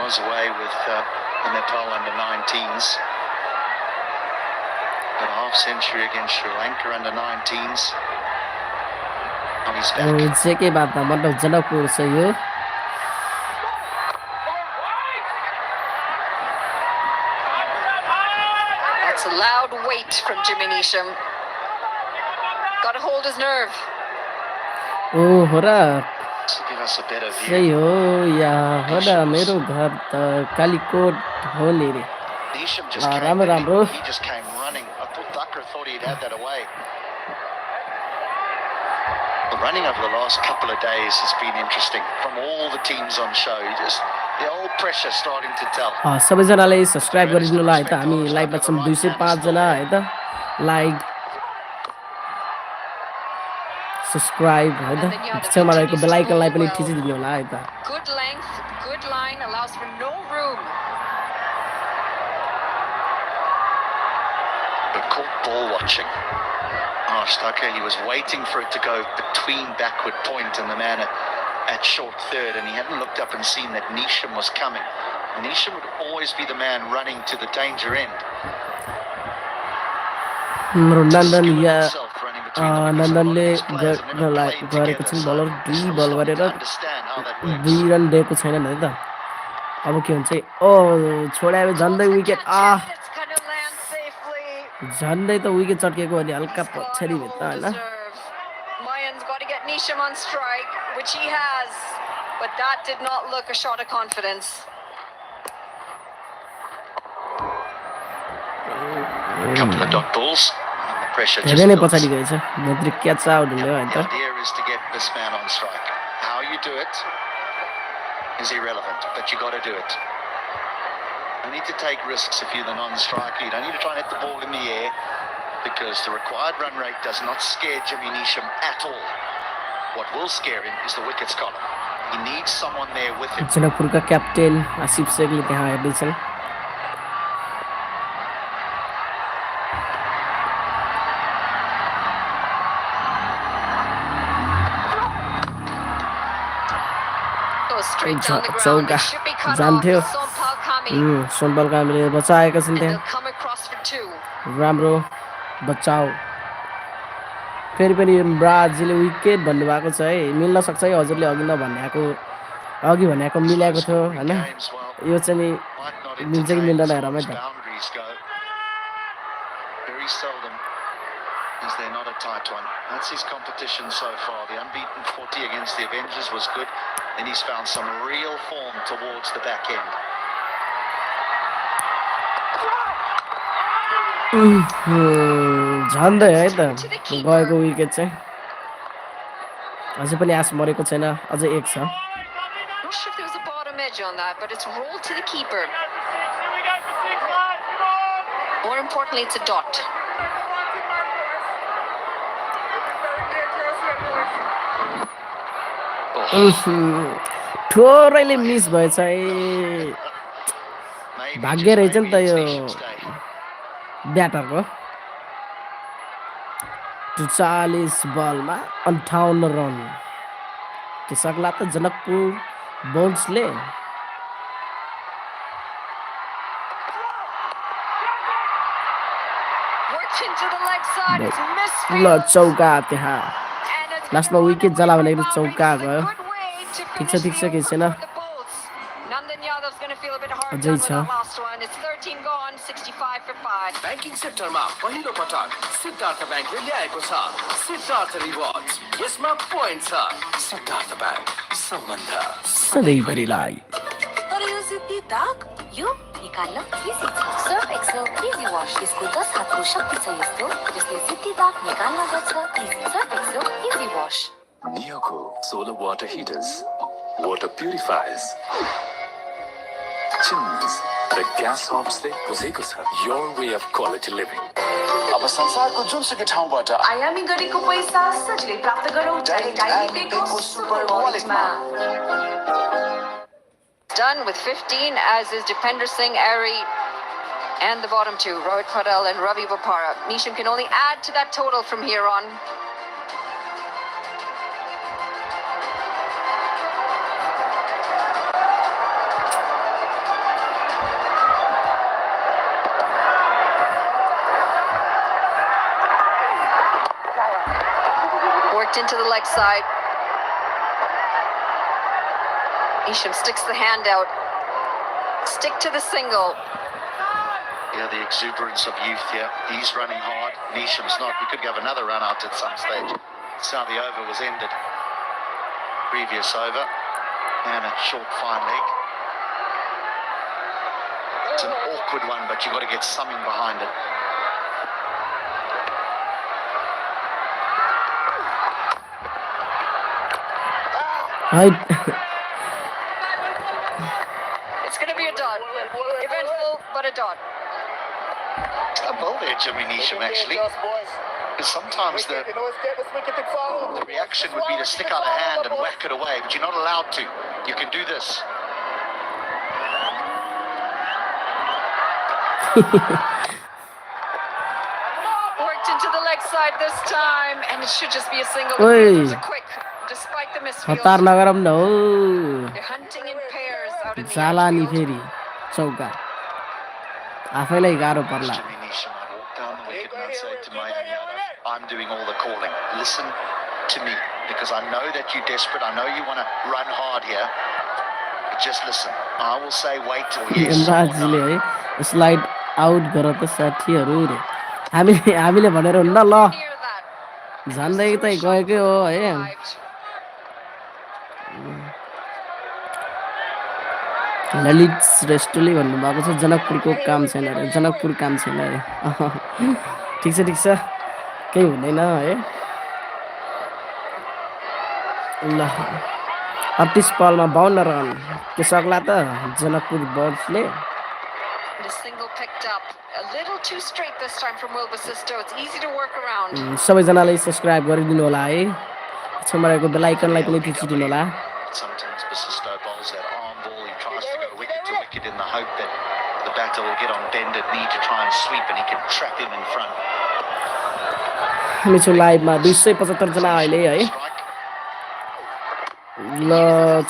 [SPEAKER 5] Was away with the Nepal under 19s. Got a half century against Sri Lanka under 19s. And he's back.
[SPEAKER 1] जेके बात मतलब जनकपुर छ यो
[SPEAKER 4] That's a loud wait from Jimmy Neesham. Got to hold his nerve.
[SPEAKER 1] ओ हो र
[SPEAKER 5] To give us a better view.
[SPEAKER 1] सही हो या हो र मेरो घर त कालीकोट हो नि रे
[SPEAKER 5] Neesham just came
[SPEAKER 1] राम्रो
[SPEAKER 5] in.
[SPEAKER 1] राम्रो
[SPEAKER 5] He just came running. I thought Thakur thought he'd had that away. The running over the last couple of days has been interesting from all the teams on show. The old pressure starting to tell.
[SPEAKER 1] सबैजनाले subscribe गरिदिनु होला है त हामी लाइभमा छौँ 205 जना है त लाइक सब्स्क्राइब है त छेउमा रहेको बेल आइकनलाई पनि थिचिदिनु होला है त
[SPEAKER 4] Good length, good line, allows for no room.
[SPEAKER 5] But caught ball watching. Harsh Thakur, he was waiting for it to go between backward point and the man at short third, and he hadn't looked up and seen that Neesham was coming. Neesham would always be the man running to the danger end.
[SPEAKER 1] नन्दन या
[SPEAKER 5] Himself running between them.
[SPEAKER 1] नन्दनले
[SPEAKER 5] These players have never played
[SPEAKER 1] गरेको
[SPEAKER 5] together,
[SPEAKER 1] छन्
[SPEAKER 5] so
[SPEAKER 1] blur
[SPEAKER 5] it's
[SPEAKER 1] 2
[SPEAKER 5] not
[SPEAKER 1] बल
[SPEAKER 5] something
[SPEAKER 1] गरेर
[SPEAKER 5] to understand how that works.
[SPEAKER 1] 2 run दिएको छैनन् है त अब के हुन्छ ओ छोड्यो झन्दै wicket
[SPEAKER 4] It's going to land safely.
[SPEAKER 1] झन्डै त विकेट चट्केको अनि हल्का पछाडि भित्र
[SPEAKER 4] Hold
[SPEAKER 1] Hahn
[SPEAKER 4] his nerve. Mayan's got to get Neesham on strike, which he has. But that did not look a shot of confidence.
[SPEAKER 5] Couple of dot balls. And the pressure just
[SPEAKER 1] धेरै नै
[SPEAKER 5] builds.
[SPEAKER 1] पछाडि गएछ नेत्री catch out हुने है
[SPEAKER 5] The
[SPEAKER 1] त
[SPEAKER 5] idea is to get this man on strike. How you do it is irrelevant, but you got to do it. You need to take risks if you're the non-striker. You don't need to try and hit the ball in the air because the required run rate does not scare Jimmy Neesham at all. What will scare him is the wickets column. He needs someone there with him.
[SPEAKER 1] जनकपुरका captain Asif शेखले त्यहाँ हेर्दैछन्
[SPEAKER 4] Goes straight down the ground.
[SPEAKER 1] चौका
[SPEAKER 4] It should be cut off.
[SPEAKER 1] जान्थ्यो
[SPEAKER 4] Sompal Kami.
[SPEAKER 1] Sonpal कामीले बचाएका छन्
[SPEAKER 4] And
[SPEAKER 1] त्यहाँ
[SPEAKER 4] they'll come across for 2.
[SPEAKER 1] राम्रो बचाउ फेरि पनि ब्राजिलले विकेट भन्नुभएको छ है मिल्न सक्छ है हजुरले अघि भनेको मिलाएको थियो हैन यो चाहिँ नि
[SPEAKER 5] Might not
[SPEAKER 1] मिल्छ कि
[SPEAKER 5] entertain
[SPEAKER 1] मिल्दैन
[SPEAKER 5] as
[SPEAKER 1] हेरौँ
[SPEAKER 5] far
[SPEAKER 1] है
[SPEAKER 5] as
[SPEAKER 1] त
[SPEAKER 5] boundaries go. Very seldom is there not a tight one. That's his competition so far. The unbeaten 40 against the Avengers was good. Then he's found some real form towards the back end.
[SPEAKER 1] झन्डै है त
[SPEAKER 4] To the keeper.
[SPEAKER 1] गएको wicket चाहिँ अझै पनि आश मरेको छैन अझै एक छ
[SPEAKER 4] Not sure if there was a bottom edge on that, but it's rolled to the keeper. More importantly, it's a dot.
[SPEAKER 1] थोरैले मिस भएछ है
[SPEAKER 5] Maybe
[SPEAKER 1] भाग्य
[SPEAKER 5] just
[SPEAKER 1] रहेछ नि
[SPEAKER 5] maybe
[SPEAKER 1] त
[SPEAKER 5] it's
[SPEAKER 1] यो
[SPEAKER 5] Nisham's day.
[SPEAKER 1] ब्याटरको ४४ बलमा ५८ रन के सक्ला त Janakpur बोल्ट्सले
[SPEAKER 4] Worked into the leg side. It's
[SPEAKER 1] ल
[SPEAKER 4] misfield.
[SPEAKER 1] चौका त्यहाँ
[SPEAKER 4] And it's
[SPEAKER 1] लास्टमा
[SPEAKER 4] gonna run
[SPEAKER 1] विकेट
[SPEAKER 4] away
[SPEAKER 1] जला
[SPEAKER 4] from
[SPEAKER 1] भनेको
[SPEAKER 4] boundary.
[SPEAKER 1] चौका
[SPEAKER 4] This is a
[SPEAKER 1] गयो
[SPEAKER 4] good way to
[SPEAKER 1] ठिक
[SPEAKER 4] finish
[SPEAKER 1] छ
[SPEAKER 4] the
[SPEAKER 1] केही
[SPEAKER 4] over
[SPEAKER 1] छैन
[SPEAKER 4] for the Bulls. Nandan Yadav's gonna feel a bit hard
[SPEAKER 1] अझै
[SPEAKER 4] done with
[SPEAKER 1] छ
[SPEAKER 4] that last one. It's 13 gone, 65 for 5.
[SPEAKER 8] Banking सेक्टरमा पहिलो पटक सिद्धार्थ ब्याङ्कले ल्याएको छ सिद्धार्थ रिवार्ड्स यसमा पोइन्ट छ सिद्धार्थ ब्याङ्क सम्बन्ध
[SPEAKER 1] सधैँभरिलाई
[SPEAKER 6] तर यो सिद्धि दाग यो निकाल्न इजी छ सर्फ एक्सेल इजी वास यसको 10 हातको शक्ति छ यस्तो जसले सिद्धि दाग निकाल्न गर्छ easy Surf Excel Easy Wash
[SPEAKER 7] नियोको solar water heaters water purifiers chimneys the gas हब्सले बुझेको छ your way of quality living
[SPEAKER 8] अब संसारको जुनसुकै ठाउँबाट
[SPEAKER 6] आयामी गरेको पैसा सजिलै प्राप्त गरौँ
[SPEAKER 8] डाइरेक्ट आइएमपीको सुपर वालेटमा
[SPEAKER 4] Done with 15, as is Dipender Singh, Ari, and the bottom two, Rohit Patel and Ravi Bopara. Nisham can only add to that total from here on. Worked into the leg side. Isham sticks the hand out. Stick to the single.
[SPEAKER 5] Yeah, the exuberance of youth here. He's running hard. Nisham's not. We could have another run out at some stage. So the over was ended. Previous over. And a short fine leg. It's an awkward one, but you've got to get something behind it.
[SPEAKER 4] It's going to be a dot. Eventful, but a dot.
[SPEAKER 5] A ball there, Jimmy Nisham, actually. Because sometimes the reaction would be to stick out a hand and whack it away, but you're not allowed to. You can do this.
[SPEAKER 4] Worked into the leg side this time, and it should just be a single.
[SPEAKER 1] Oi.
[SPEAKER 4] The fielders are quick, despite the misfield.
[SPEAKER 1] हतार नगरौँ न हो
[SPEAKER 4] They're hunting in pairs out in the
[SPEAKER 1] जाला नि
[SPEAKER 4] outfield.
[SPEAKER 1] फेरि चौका आफैलाई गाह्रो पर्ला
[SPEAKER 5] Jimmy Nisham, I walk down the wicket and I say to my I'm doing all the calling. Listen to me, because I know that you're desperate. I know you want to run hard here. But just listen. I will say wait till yes or
[SPEAKER 1] इमराजजीले
[SPEAKER 5] no.
[SPEAKER 1] है slide out गर त साथीहरू रे हामीले भनेर हुन्न ल
[SPEAKER 4] Near that.
[SPEAKER 1] झन्डै त गएकै हो है
[SPEAKER 4] Arrived.
[SPEAKER 1] ललित श्रेष्ठले भन्नुभएको छ जनकपुरको काम छैन अरे जनकपुर काम छैन अरे ठिक छ केही हुँदैन है ल 38 बलमा 52 रन के सक्ला त Janakpur बर्ड्सले
[SPEAKER 4] The single picked up. A little too straight this time from Will Basisto. It's easy to work around.
[SPEAKER 1] सबैजनाले सब्स्क्राइब गरिदिनु होला है छेउमा रहेको बेल आइकनलाई पनि थिचिदिनु होला
[SPEAKER 5] Sometimes Basisto bowls that arm ball. He tries to go wicket to wicket in the hope that the batter will get on bended knee to try and sweep and he can trap him in front.
[SPEAKER 1] हामी छु लाइभमा 275 जना अहिले है ल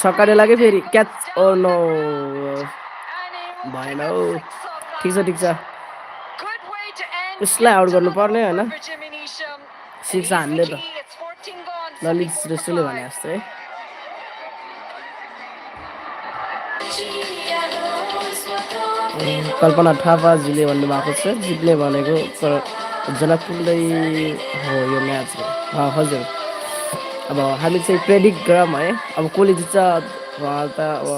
[SPEAKER 1] छक्काले लाग्यो फेरि catch oh no भएन हौ ठिक छ
[SPEAKER 4] Good way to end.
[SPEAKER 1] यसलाई आउट गर्नु पर्ने हैन
[SPEAKER 4] For Jimmy Nisham.
[SPEAKER 1] सिक्स हान्ने त
[SPEAKER 4] It's 14 gone.
[SPEAKER 1] ललित श्रेष्ठले भने जस्तो है कल्पना थापाजीले भन्नुभएको छ जित्ने भनेको तर जनकपुरले हो यो म्याच हजुर अब हामी चाहिँ प्रेडिक्ट गरौँ है अब कसले जित्छ उहाँ त अब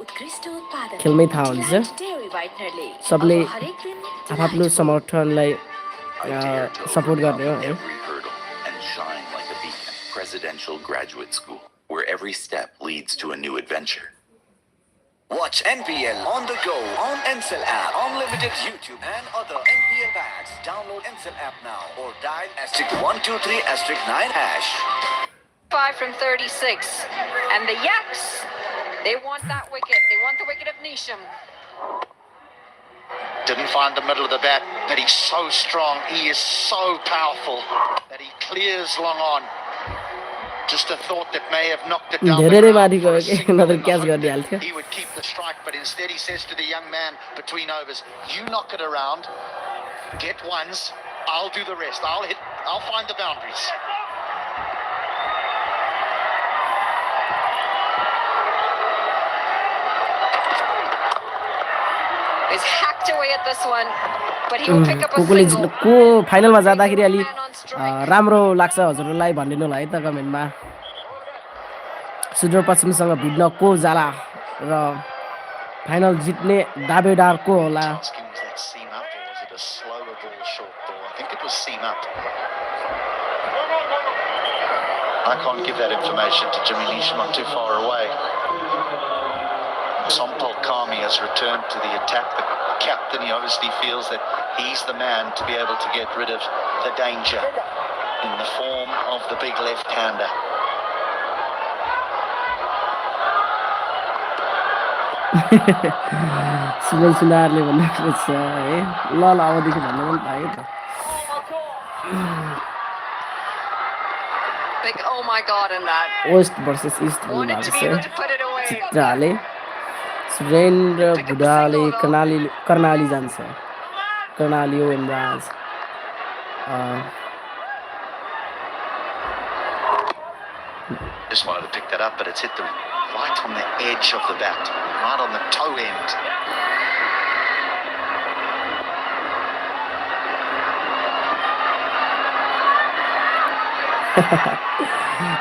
[SPEAKER 6] उत्कृष्ट उत्पादन
[SPEAKER 1] खेलमै थाहा हुन्छ
[SPEAKER 6] गिलाइट डेयरी व्हाइटनरले
[SPEAKER 1] सबले
[SPEAKER 6] अब हरेक दिन
[SPEAKER 1] आफ्नो
[SPEAKER 6] डिलाइट
[SPEAKER 1] समर्थनलाई
[SPEAKER 10] I dare to
[SPEAKER 1] सपोर्ट गर्ने हो
[SPEAKER 10] overcome
[SPEAKER 1] है
[SPEAKER 10] every hurdle and shine like a beacon. Presidential Graduate School, where every step leads to a new adventure.
[SPEAKER 8] Watch NPL on the go on Ncell app, unlimited YouTube and other NPL packs. Download Ncell app now or dial *123*9#.
[SPEAKER 4] 5 from 36. And the Yaks, they want that wicket. They want the wicket of Nisham.
[SPEAKER 5] Didn't find the middle of the bat, but he's so strong. He is so powerful that he clears long on. Just a thought that may have knocked it down.
[SPEAKER 1] धेरै माथि गयो के नत्र catch गरिहाल्थ्यो
[SPEAKER 5] He would keep the strike, but instead he says to the young man between overs, "You knock it around, get ones. I'll do the rest. I'll find the boundaries."
[SPEAKER 4] He's hacked away at this one, but he will pick up a
[SPEAKER 1] कोले
[SPEAKER 4] single.
[SPEAKER 1] जित्नु को फाइनलमा जाँदाखेरि अलि राम्रो लाग्छ हजुरलाई भनिदिनु होला है त कमेन्टमा सुदूर पश्चिमसँग भिड्न को जाला र फाइनल जित्ने दावेदार को होला
[SPEAKER 5] Asking, was that seam up or was it a slower ball, short ball? I think it was seam up. I can't give that information to Jimmy Leash, not too far away. Sompal Kami has returned to the attack. The captain, he obviously feels that he's the man to be able to get rid of the danger in the form of the big left-hander.
[SPEAKER 1] Sunil सुनारले भन्नु छ है ल अबदेखि भन्नु पनि पायो त
[SPEAKER 4] Like, oh my God, in that.
[SPEAKER 1] West versus east भन्नु
[SPEAKER 4] Wanted
[SPEAKER 1] भएको
[SPEAKER 4] to be
[SPEAKER 1] छ
[SPEAKER 4] able to put it away.
[SPEAKER 1] चित्रले सुरेन्द्र बुढाले कर्णाली जान्छ Karnali Omraj
[SPEAKER 5] Just wanted to pick that up, but it's hit them right on the edge of the bat, right on the toe end.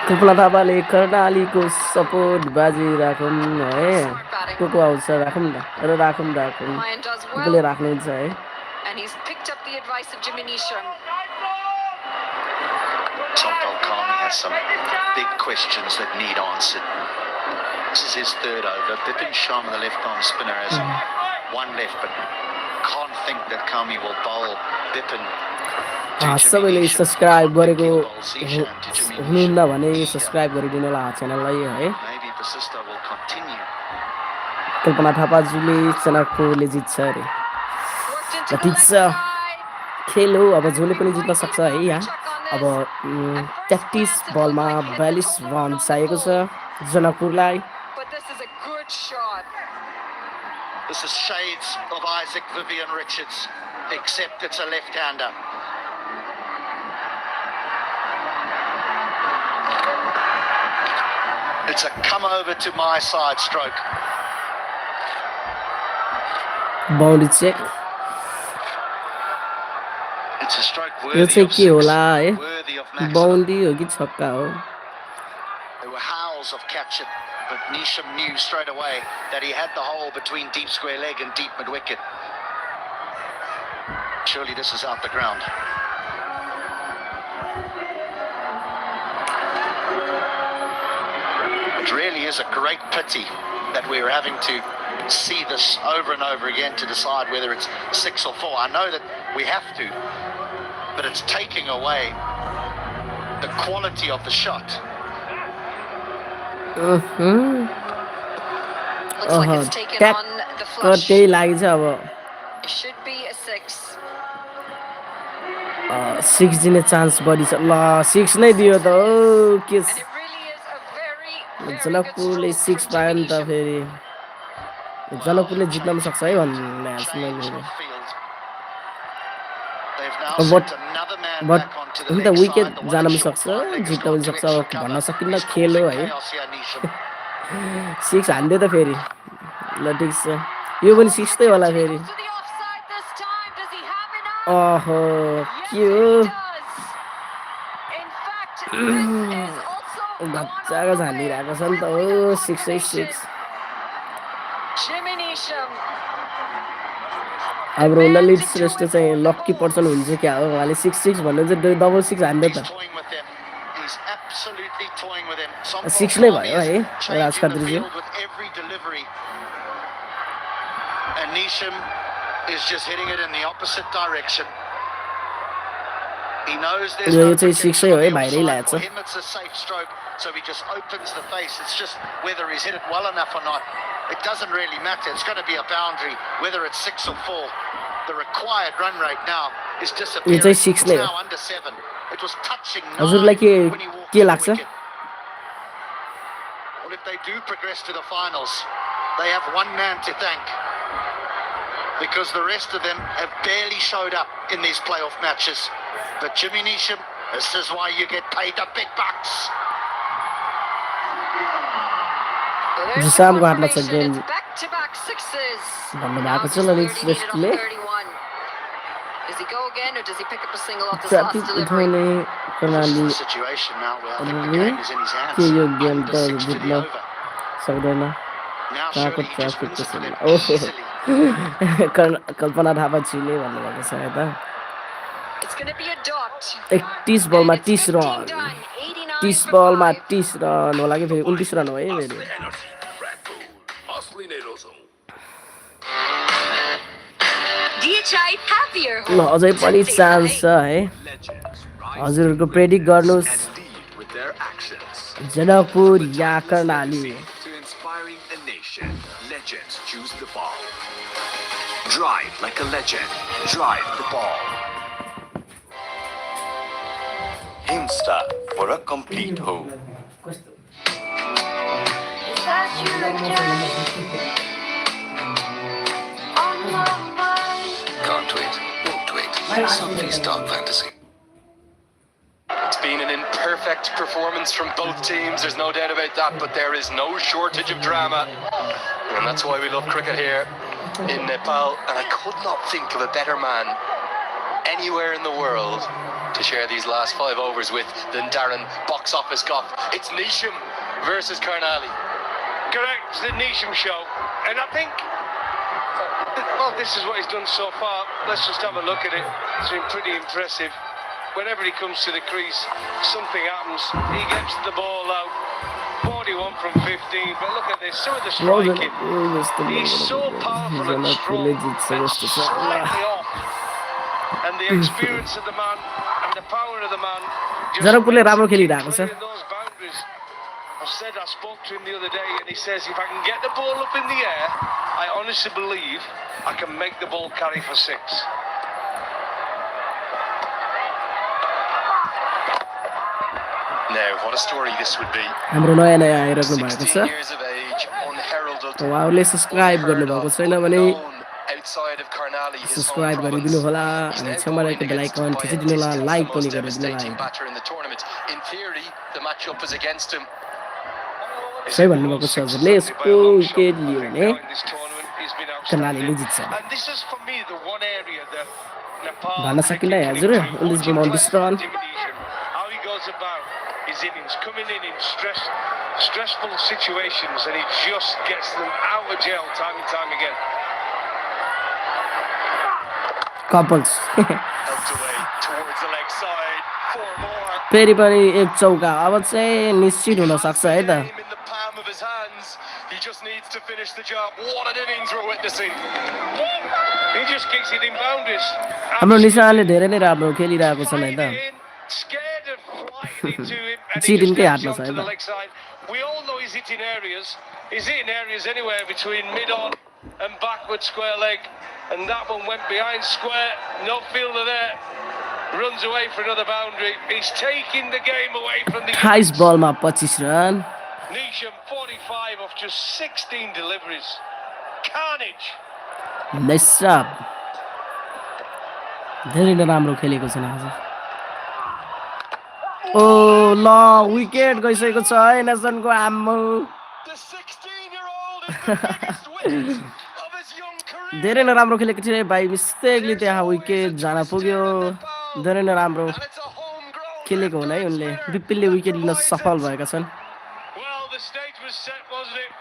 [SPEAKER 1] कल्पना थापाले कर्णालीको support बाजी राखौँ है को आउँछ राखौँ न राखौँ
[SPEAKER 4] Mayan does
[SPEAKER 1] कसले
[SPEAKER 4] well,
[SPEAKER 1] राख्नुहुन्छ है
[SPEAKER 4] and he's picked up the advice of Jimmy Nisham.
[SPEAKER 5] Sompal Kami has some big questions that need answered. This is his third over. Bipin Sharma, the left-arm spinner, has one left, but can't think that Kami will bowl Bipin.
[SPEAKER 1] सबैले subscribe गरेको हुनुहुन्न भने subscribe गरिदिनु होला च्यानललाई है
[SPEAKER 5] Maybe Basista will continue.
[SPEAKER 1] कल्पना थापाजुले चनाकपुरले जित्छ अरे
[SPEAKER 4] Worked
[SPEAKER 1] ल
[SPEAKER 4] into the
[SPEAKER 1] ठिक
[SPEAKER 4] left
[SPEAKER 1] छ
[SPEAKER 4] side.
[SPEAKER 1] खेल हो अब जसले पनि जित्न सक्छ है यहाँ अब 33 बलमा 42 रन चाहिएको छ जनकपुरलाई
[SPEAKER 4] But this is a good shot.
[SPEAKER 5] This is shades of Isaac Vivian Richards, except it's a left-hander. It's a come over to my side stroke.
[SPEAKER 1] Boundary check
[SPEAKER 5] It's a stroke
[SPEAKER 1] यो
[SPEAKER 5] worthy
[SPEAKER 1] चाहिँ
[SPEAKER 5] of
[SPEAKER 1] के होला
[SPEAKER 5] six,
[SPEAKER 1] है
[SPEAKER 5] worthy of maximum.
[SPEAKER 1] Boundary हो कि छक्का हो
[SPEAKER 5] There were howls of catch it, but Nisham knew straight away that he had the hole between deep square leg and deep mid-wicket. Surely this is out the ground. It really is a great pity that we're having to see this over and over again to decide whether it's 6 or 4. I know that we have to, but it's taking away the quality of the shot.
[SPEAKER 4] Looks like it's taken
[SPEAKER 1] ट्याक
[SPEAKER 4] on the flush.
[SPEAKER 1] त्यही लागि चाहिँ अब
[SPEAKER 4] It should be a 6.
[SPEAKER 1] 6 दिने chance बढी छ ल 6 नै दियो त ओ के
[SPEAKER 4] And it really is a very, very good
[SPEAKER 1] जनकपुरले
[SPEAKER 4] stroke
[SPEAKER 1] 6
[SPEAKER 4] from
[SPEAKER 1] पायो नि
[SPEAKER 4] Jimmy
[SPEAKER 1] त
[SPEAKER 4] Nisham.
[SPEAKER 1] फेरि जनकपुरले जित्न पनि सक्छ है भन्ने छु मैले
[SPEAKER 5] Change of field. They've now
[SPEAKER 1] But-
[SPEAKER 5] sent another man
[SPEAKER 1] but
[SPEAKER 5] back onto the
[SPEAKER 1] हुन त
[SPEAKER 5] leg
[SPEAKER 1] विकेट
[SPEAKER 5] side. The
[SPEAKER 1] जान
[SPEAKER 5] one
[SPEAKER 1] पनि
[SPEAKER 5] short
[SPEAKER 1] सक्छ
[SPEAKER 5] flight leg has
[SPEAKER 1] जित्न
[SPEAKER 5] gone
[SPEAKER 1] पनि
[SPEAKER 5] to
[SPEAKER 1] सक्छ
[SPEAKER 5] extra
[SPEAKER 1] अब भन्न
[SPEAKER 5] cover.
[SPEAKER 1] सकिन्न
[SPEAKER 5] He's
[SPEAKER 1] खेल हो
[SPEAKER 5] causing
[SPEAKER 1] है
[SPEAKER 5] chaos here, Nisham.
[SPEAKER 1] 6 हान्दियो त फेरि ल ठिक छ यो पनि 6 नै होला फेरि
[SPEAKER 4] To the offside this time. Does he have enough?
[SPEAKER 1] ओहो के हो
[SPEAKER 4] Yes, he does. In fact, this is also gone
[SPEAKER 1] घच्चाको
[SPEAKER 4] all the way.
[SPEAKER 1] झानिरहेको छ नि त
[SPEAKER 4] What
[SPEAKER 1] O
[SPEAKER 4] a
[SPEAKER 1] 6
[SPEAKER 4] confirmation. Jimmy Neesham.
[SPEAKER 1] अब ललित श्रेष्ठ चाहिँ लक्की पर्सन हुन्छ क्या हो उहाँले 6-6 भन्नु चाहिँ डबल 6 हान्दै त 6 नै भयो है राजकाद्रीजी
[SPEAKER 5] And Neesham is just hitting it in the opposite direction. He knows there's
[SPEAKER 1] yo
[SPEAKER 5] no
[SPEAKER 1] चाहिँ
[SPEAKER 5] wicket
[SPEAKER 1] 6 हो है
[SPEAKER 5] on the
[SPEAKER 1] बाहिरै
[SPEAKER 5] offside.
[SPEAKER 1] लाग्छ
[SPEAKER 5] For him it's a safe stroke, so he just opens the face. It's just whether he's hit it well enough or not. It doesn't really matter. It's going to be a boundary, whether it's 6 or 4. The required run rate now is disappearing.
[SPEAKER 1] चाहिँ 6
[SPEAKER 5] It's
[SPEAKER 1] नै हो
[SPEAKER 5] now under 7. It was touching 9
[SPEAKER 1] हजुरलाई
[SPEAKER 5] when he walked
[SPEAKER 1] के
[SPEAKER 5] to the
[SPEAKER 1] लाग्छ
[SPEAKER 5] wicket. Well, if they do progress to the finals, they have one man to thank, because the rest of them have barely showed up in these playoff matches. But Jimmy Neesham, this is why you get paid the big bucks.
[SPEAKER 1] जिसामको हातमा छ game
[SPEAKER 4] Back-to-back sixes.
[SPEAKER 1] भन्नु
[SPEAKER 4] Now
[SPEAKER 1] भएको छ
[SPEAKER 4] just
[SPEAKER 1] Lalit
[SPEAKER 4] 30 needed off
[SPEAKER 1] श्रेष्ठले
[SPEAKER 4] 31. Does he go again or does he pick up a single off this
[SPEAKER 1] traffic
[SPEAKER 4] last delivery?
[SPEAKER 1] उठाउने Karnali
[SPEAKER 5] The situation now where I think the
[SPEAKER 1] रे
[SPEAKER 5] game is in his hands.
[SPEAKER 1] के यो game
[SPEAKER 5] Under
[SPEAKER 1] त
[SPEAKER 5] 6 to the
[SPEAKER 1] जित्न
[SPEAKER 5] over.
[SPEAKER 1] सक्दैन
[SPEAKER 5] Now
[SPEAKER 1] कहाँको
[SPEAKER 5] surely he just
[SPEAKER 1] traffic
[SPEAKER 5] wins it for them
[SPEAKER 1] ओहो
[SPEAKER 5] easily.
[SPEAKER 1] कल्पना थापा छिले भन्नुभएको छ यता
[SPEAKER 4] It's going to be a dot.
[SPEAKER 1] 31 बलमा
[SPEAKER 4] And it's
[SPEAKER 1] 30 run
[SPEAKER 4] 15 done. 89
[SPEAKER 1] 30
[SPEAKER 4] for
[SPEAKER 1] बलमा
[SPEAKER 4] 5.
[SPEAKER 1] 30 रन होला कि फेरि 29 रन हो है फेरि
[SPEAKER 13] DHI happier
[SPEAKER 1] ल
[SPEAKER 13] home.
[SPEAKER 1] अझै पनि चान्स छ है हजुरहरूको प्रेडिक्ट गर्नुहोस्
[SPEAKER 2] With their actions.
[SPEAKER 1] जनकपुर या Karnali
[SPEAKER 2] To inspiring a nation, legends choose the ball. Drive like a legend. Drive the ball.
[SPEAKER 8] Himsta for a complete home.
[SPEAKER 3] Can't wait, won't wait. Softly stop fantasy.
[SPEAKER 11] It's been an imperfect performance from both teams, there's no doubt about that, but there is no shortage of drama. And that's why we love cricket here in Nepal. And I could not think of a better man anywhere in the world to share these last 5 overs with than Darren Box Office Goff. It's Neesham versus Karnali.
[SPEAKER 12] Correct, the Neesham show. And I think, well, this is what he's done so far. Let's just have a look at it. It's been pretty impressive. Whenever he comes to the crease, something happens. He gets the ball out. 41 from 15, but look at this. Some of the striking. He's so powerful and strong and slightly off. And the experience of the man and the power of the man just
[SPEAKER 1] जनकपुरले राम्रो
[SPEAKER 12] makes him
[SPEAKER 1] खेलिरहेको छ
[SPEAKER 12] clear those boundaries. I spoke to him the other day and he says if I can get the ball up in the air, I honestly believe I can make the ball carry for 6.
[SPEAKER 11] Now, what a story this would be.
[SPEAKER 1] हाम्रो नयाँ नयाँ आइराख्नु भएको
[SPEAKER 11] 16
[SPEAKER 1] छ
[SPEAKER 11] years of age, unheralded.
[SPEAKER 1] उहाँहरूले subscribe गर्नुभएको छैन भने
[SPEAKER 11] Outside of Karnali, his home
[SPEAKER 1] subscribe
[SPEAKER 11] province.
[SPEAKER 1] गरिदिनु होला
[SPEAKER 11] He's
[SPEAKER 1] अनि
[SPEAKER 11] now
[SPEAKER 1] छेउमा
[SPEAKER 11] going
[SPEAKER 1] रहेको bell
[SPEAKER 11] against
[SPEAKER 1] icon
[SPEAKER 11] by a
[SPEAKER 1] थिचिदिनु होला
[SPEAKER 11] distance
[SPEAKER 1] लाइक
[SPEAKER 11] the
[SPEAKER 1] पनि
[SPEAKER 11] most
[SPEAKER 1] गरिदिनु
[SPEAKER 11] devastating
[SPEAKER 1] होला
[SPEAKER 11] batter in the tournament. In theory, the matchup is against him.
[SPEAKER 1] सही भन्नुभएको छ हजुरले यसको विकेट लियो भने कर्णालीले जित्छ
[SPEAKER 12] And this is for me the one area that Nepal
[SPEAKER 1] भन्न सकिन्न है हजुर 19 बलमा 29 run
[SPEAKER 12] how he goes about his innings, coming in stressful situations, and he just gets them out of jail time and time again.
[SPEAKER 1] Couples
[SPEAKER 11] Helped away towards the leg side. 4 more.
[SPEAKER 1] फेरि पनि एक चौका अब चाहिँ निश्चित हुन सक्छ है त
[SPEAKER 11] Game in the palm of his hands. He just needs to finish the job. What an innings we're witnessing.
[SPEAKER 12] He just kicks it in boundaries.
[SPEAKER 1] हाम्रो निशानले धेरै नै राम्रो खेलिरहेको छन् है त
[SPEAKER 12] Scared of flying into him, and
[SPEAKER 1] ji
[SPEAKER 12] he just
[SPEAKER 1] टिमकै
[SPEAKER 12] gets
[SPEAKER 1] हातमा छ
[SPEAKER 12] onto
[SPEAKER 1] है
[SPEAKER 12] the
[SPEAKER 1] त
[SPEAKER 12] leg side. We all know he's hitting areas. He's hitting areas anywhere between mid-on and backward square leg. And that one went behind square. No fielder there. Runs away for another boundary. He's taking the game away from the
[SPEAKER 1] 28 बलमा 25 run
[SPEAKER 12] Neesham 45 off just 16 deliveries. Carnage.
[SPEAKER 1] नैसाब धेरै नै राम्रो खेलेको छन् आज ओ ल wicket गइसकेको छ है नेसनको आम्मो
[SPEAKER 11] The 16-year-old is the biggest witness of his young career.
[SPEAKER 1] धेरै नै राम्रो खेलेको थिए बाइ मिस्टेकले त्यहाँ विकेट जान पुग्यो धेरै नै राम्रो
[SPEAKER 11] And it's a homegrown
[SPEAKER 1] खेलेको हुन् है उनले विपिनले विकेट लिन सफल भएका छन्
[SPEAKER 12] Well, the stage was set, wasn't it?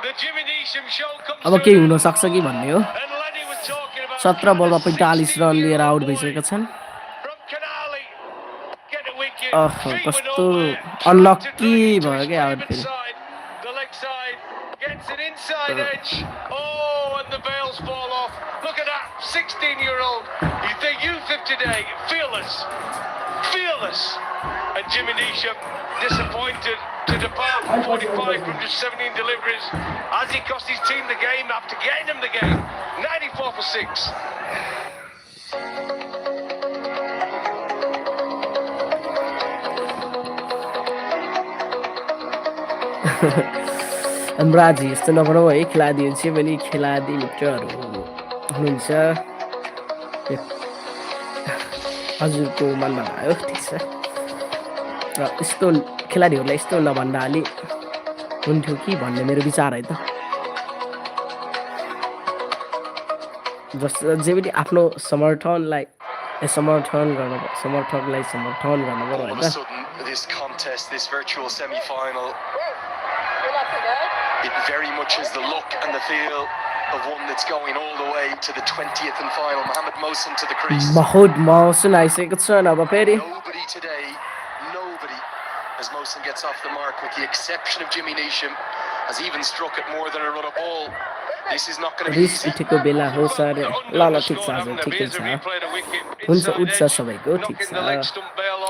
[SPEAKER 12] The Jimmy Neesham show comes
[SPEAKER 1] अब
[SPEAKER 12] to
[SPEAKER 1] केही
[SPEAKER 12] an
[SPEAKER 1] हुन
[SPEAKER 12] end.
[SPEAKER 1] सक्छ कि भन्ने हो
[SPEAKER 12] And Lenny was talking about
[SPEAKER 1] 17 बलमा
[SPEAKER 12] can a
[SPEAKER 1] 45 रन लिएर आउट
[SPEAKER 12] 16-year-old boy
[SPEAKER 1] भइसकेका छन्
[SPEAKER 12] from Karnali get a wicket.
[SPEAKER 1] Uh
[SPEAKER 12] Feet were
[SPEAKER 1] कस्तो
[SPEAKER 12] nowhere. Tried to
[SPEAKER 1] unlucky
[SPEAKER 12] drag it to
[SPEAKER 1] भयो
[SPEAKER 12] his
[SPEAKER 1] क्या आउट
[SPEAKER 12] favourite
[SPEAKER 1] फेरि
[SPEAKER 12] side. The leg side gets an inside edge. Oh, and the bails fall off. Look at that, 16-year-old. The youth of today, fearless. Fearless. And Jimmy Neesham disappointed to depart from 45 from just 17 deliveries as he cost his team the game after getting him the game. 94 for 6.
[SPEAKER 1] राजी यस्तो नभनौँ है खेलाडीहरू चाहिँ पनि खेलाडी मित्रहरू हुनुहुन्छ हजुरको मनमा भयो ठिक छ र यस्तो खेलाडीहरूलाई यस्तो नभन्दा अलि हुन्थ्यो कि भन्ने मेरो विचार है त जस्तो जे पनि आफ्नो समर्थकलाई समर्थन गर्नु समर्थकलाई समर्थन गर्नु पर्यो
[SPEAKER 9] All of
[SPEAKER 1] होइन
[SPEAKER 9] a sudden, this contest, this virtual semi-final, it very much is the look and the feel of one that's going all the way to the 20th and final. Mohamed Mohsin to the crease.
[SPEAKER 1] बहुत मौसम आइसकेको छ अब फेरि
[SPEAKER 9] Nobody today, nobody, as Mohsin gets off the mark, with the exception of Jimmy Neesham, has even struck at more than a run of ball. This is not going to be
[SPEAKER 1] रिस
[SPEAKER 9] easy.
[SPEAKER 1] उठेको बेला हो sir ल ल ठिक छ हजुर ठिकै छ हुन्छ उठ्छ सबैको ठिक छ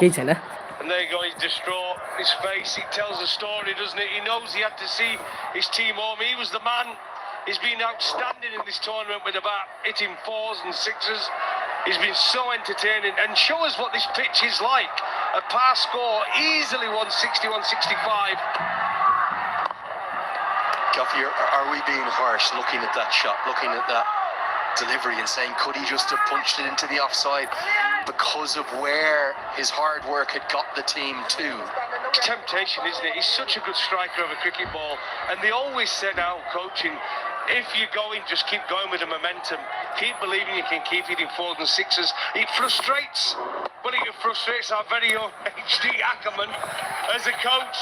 [SPEAKER 1] केही छैन
[SPEAKER 12] And there you go, he's distraught. His face, it tells a story, doesn't it? He knows he had to see his team home. He was the man. He's been outstanding in this tournament with the bat, hitting 4s and 6s. He's been so entertaining. And show us what this pitch is like. A pass score, easily 160, 165.
[SPEAKER 9] Coffey, are we being harsh looking at that shot, looking at that delivery and saying, could he just have punched it into the offside because of where his hard work had got the team to?
[SPEAKER 12] It's temptation, isn't it? He's such a good striker of a cricket ball. And they always said out coaching, if you're going, just keep going with the momentum. Keep believing you can keep hitting 4s and 6s. It frustrates. Well, it frustrates our very own HD Ackerman as a coach.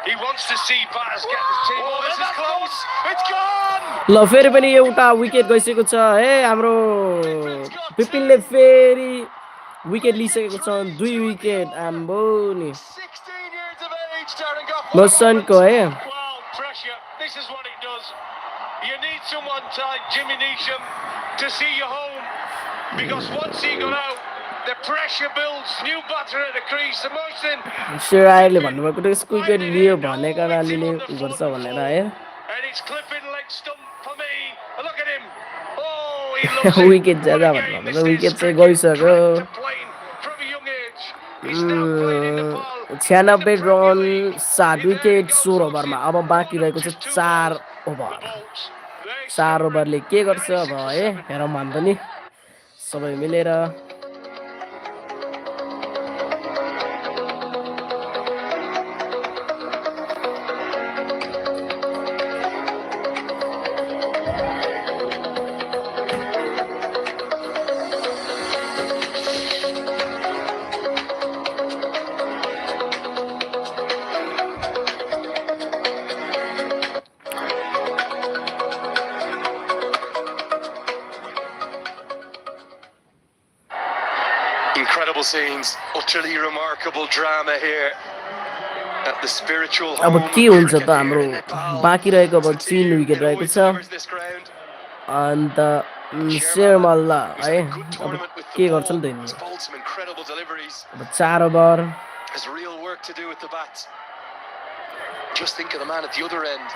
[SPEAKER 12] He wants to see batters get the team. Oh, this is close. It's gone.
[SPEAKER 1] ल फेरि पनि एउटा wicket गइसकेको छ है हाम्रो विपिनले फेरि wicket लिइसकेको छ 2 विकेट आम्बो नि
[SPEAKER 12] 16 years of age, Darren Goff.
[SPEAKER 1] मोसनको है
[SPEAKER 12] Wow, pressure. This is what it does. You need someone like Jimmy Neesham to see you home. Because once he got out, the pressure builds. New batter at the crease. The Mohsin.
[SPEAKER 1] सिरायले भन्नुभएको थियो wicket लियो भने कर्णालीले गर्छ भनेर है
[SPEAKER 12] And it's clipping leg stump for me. Look at him. Oh, he loves it.
[SPEAKER 1] Wicket जाँदा भन्नुभएको थियो wicket चाहिँ गइसक्यो
[SPEAKER 12] From a young age. He's now playing in Nepal.
[SPEAKER 1] 96 run 7 wicket 16 ओभरमा अब बाँकी रहेको छ 4 ओभर 4 ओभरले के गर्छ अब है हेरौँ भन्दा नि सबै मिलेर
[SPEAKER 9] Incredible scenes, utterly remarkable drama here at the spiritual
[SPEAKER 1] अब
[SPEAKER 9] home
[SPEAKER 1] के
[SPEAKER 9] of
[SPEAKER 1] हुन्छ
[SPEAKER 9] cricket
[SPEAKER 1] त
[SPEAKER 9] here
[SPEAKER 1] हाम्रो
[SPEAKER 9] in Nepal.
[SPEAKER 1] बाँकी रहेको अब 3 विकेट रहेको छ अन्त शेरमल्ल है अब के गर्छन् त यिनीहरू
[SPEAKER 9] Bowled some incredible deliveries.
[SPEAKER 1] अब 4 over
[SPEAKER 9] Has real work to do with the bat. Just think of the man at the other end.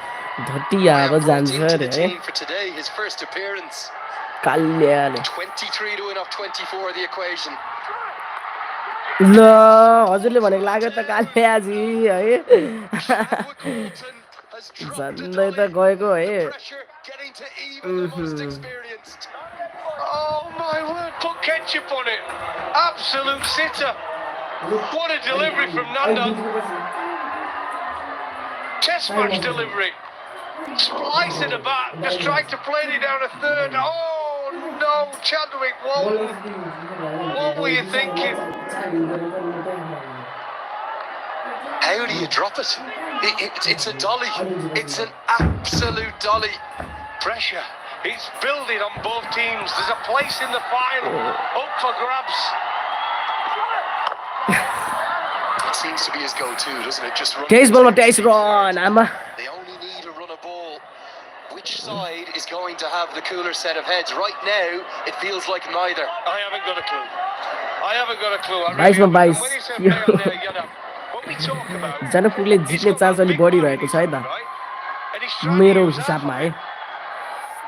[SPEAKER 1] धटिया अब जान्छ
[SPEAKER 9] Into
[SPEAKER 1] अरे
[SPEAKER 9] the
[SPEAKER 1] है
[SPEAKER 9] team for today, his first appearance.
[SPEAKER 1] काल्याले
[SPEAKER 9] 23 to win off 24 the equation.
[SPEAKER 1] ल हजुरले भनेको लाग्यो त काल्याजी है झन्डै त गएको है
[SPEAKER 9] Pressure getting to even the most experienced.
[SPEAKER 12] Oh my word, put ketchup on it. Absolute sitter. What a delivery from Nando. Test match delivery. Splice at the bat, just tried to play it down a third. Oh no, Chadwick, what were you thinking?
[SPEAKER 9] How do you drop it? It's a dolly. It's an absolute dolly.
[SPEAKER 12] Pressure. It's building on both teams. There's a place in the final up for grabs.
[SPEAKER 9] It seems to be his go-to, doesn't it? Just run.
[SPEAKER 1] Case ball ma twice run. Ama.
[SPEAKER 9] They only need to run a ball. Which side is going to have the cooler set of heads? Right now, it feels like neither.
[SPEAKER 12] I haven't got a clue. I haven't got a clue. I
[SPEAKER 1] Bice
[SPEAKER 12] really
[SPEAKER 1] ma
[SPEAKER 12] haven't.
[SPEAKER 1] bice.
[SPEAKER 12] And when you say male there, you know, what we talk about,
[SPEAKER 1] जनकपुरले
[SPEAKER 12] he's
[SPEAKER 1] जित्ने
[SPEAKER 12] got
[SPEAKER 1] chance
[SPEAKER 12] that
[SPEAKER 1] अलि
[SPEAKER 12] big
[SPEAKER 1] बढी
[SPEAKER 12] man in
[SPEAKER 1] रहेको
[SPEAKER 12] his
[SPEAKER 1] छ है
[SPEAKER 12] own
[SPEAKER 1] त
[SPEAKER 12] right, and he's trying to
[SPEAKER 1] मेरो
[SPEAKER 12] use half
[SPEAKER 1] हिसाबमा
[SPEAKER 12] of
[SPEAKER 1] है
[SPEAKER 12] it,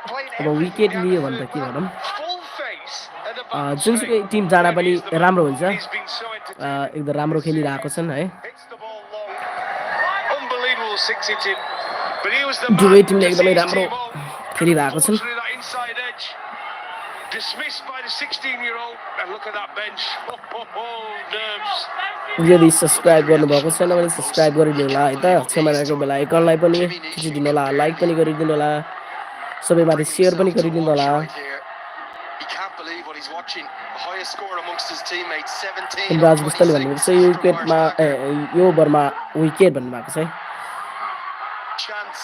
[SPEAKER 12] playing
[SPEAKER 1] अब
[SPEAKER 12] everything
[SPEAKER 1] wicket
[SPEAKER 12] down
[SPEAKER 1] Leo
[SPEAKER 12] the
[SPEAKER 1] भने त
[SPEAKER 12] third
[SPEAKER 1] के
[SPEAKER 12] man.
[SPEAKER 1] भनौँ
[SPEAKER 12] Full face and a back
[SPEAKER 1] जुनसुकै
[SPEAKER 12] straight.
[SPEAKER 1] टिम जाँदा
[SPEAKER 12] Maybe
[SPEAKER 1] पनि
[SPEAKER 12] he's the man.
[SPEAKER 1] राम्रो हुन्छ
[SPEAKER 12] He's been so entertaining.
[SPEAKER 1] एकदम राम्रो खेलिरहेको छन् है
[SPEAKER 12] Hits the ball long. Unbelievable six hitting. But he was the
[SPEAKER 1] दुवै
[SPEAKER 12] man
[SPEAKER 1] टिमले
[SPEAKER 12] to see
[SPEAKER 1] एकदमै
[SPEAKER 12] his
[SPEAKER 1] राम्रो
[SPEAKER 12] team on. And
[SPEAKER 1] खेलिरहेको छन्
[SPEAKER 12] unfortunately, that inside edge dismissed by the 16-year-old. And look at that bench. Nerves.
[SPEAKER 1] यदि subscribe गर्नुभएको छैन भने सब्सक्राइब गरिदिनु होला है त छेउमा रहेको बेल आइकनलाई पनि थिचिदिनु होला लाइक पनि गरिदिनु होला सबैमाथि सेयर पनि गरिदिनु होला
[SPEAKER 9] He can't believe what he's watching. Highest score amongst his teammates, 17
[SPEAKER 1] इमराज
[SPEAKER 9] of
[SPEAKER 1] बुस्तले भन्नुभएको
[SPEAKER 9] 26
[SPEAKER 1] छ यो
[SPEAKER 9] from
[SPEAKER 1] विकेटमा
[SPEAKER 9] Harsh
[SPEAKER 1] यो ओभरमा विकेट भन्नुभएको छ है
[SPEAKER 9] Chance.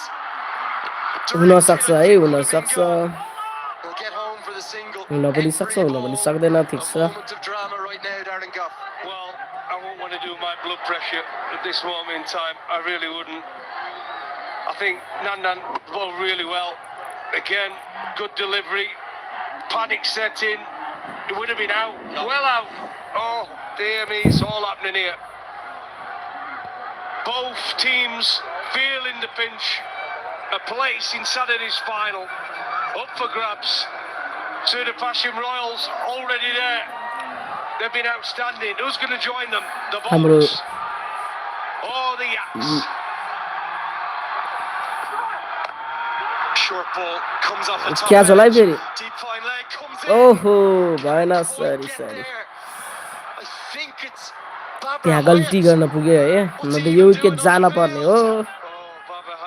[SPEAKER 1] हुन सक्छ है हुन सक्छ
[SPEAKER 9] He'll get home for the single.
[SPEAKER 1] हुन पनि सक्छ हुन पनि सक्दैन ठिक
[SPEAKER 9] A
[SPEAKER 1] छ
[SPEAKER 9] moment of drama right now, Darren Goff.
[SPEAKER 12] Well, I wouldn't want to do my blood pressure at this moment in time. I really wouldn't. I think Nandan bowled really well. Again, good delivery. Panic set in. It would have been out. No. Well out. Oh, dear me, it's all happening here. Both teams feeling the pinch. A place in Saturday's final. Up for grabs. Sudha Pashim Royals already there. They've been outstanding. Who's going to join them? The Bowlers. Oh, the Yaks.
[SPEAKER 9] Short ball comes off the top
[SPEAKER 1] क्या चला है
[SPEAKER 9] edge.
[SPEAKER 1] फेरि
[SPEAKER 9] Deep fine leg comes in.
[SPEAKER 1] ओहो भएन
[SPEAKER 9] Can't
[SPEAKER 1] सरी
[SPEAKER 9] get
[SPEAKER 1] सरी
[SPEAKER 9] there. I think it's Babra
[SPEAKER 1] त्यहाँ गल्ती
[SPEAKER 9] Hyatt.
[SPEAKER 1] गर्न पुग्यो है न त यो विकेट जान पर्ने हो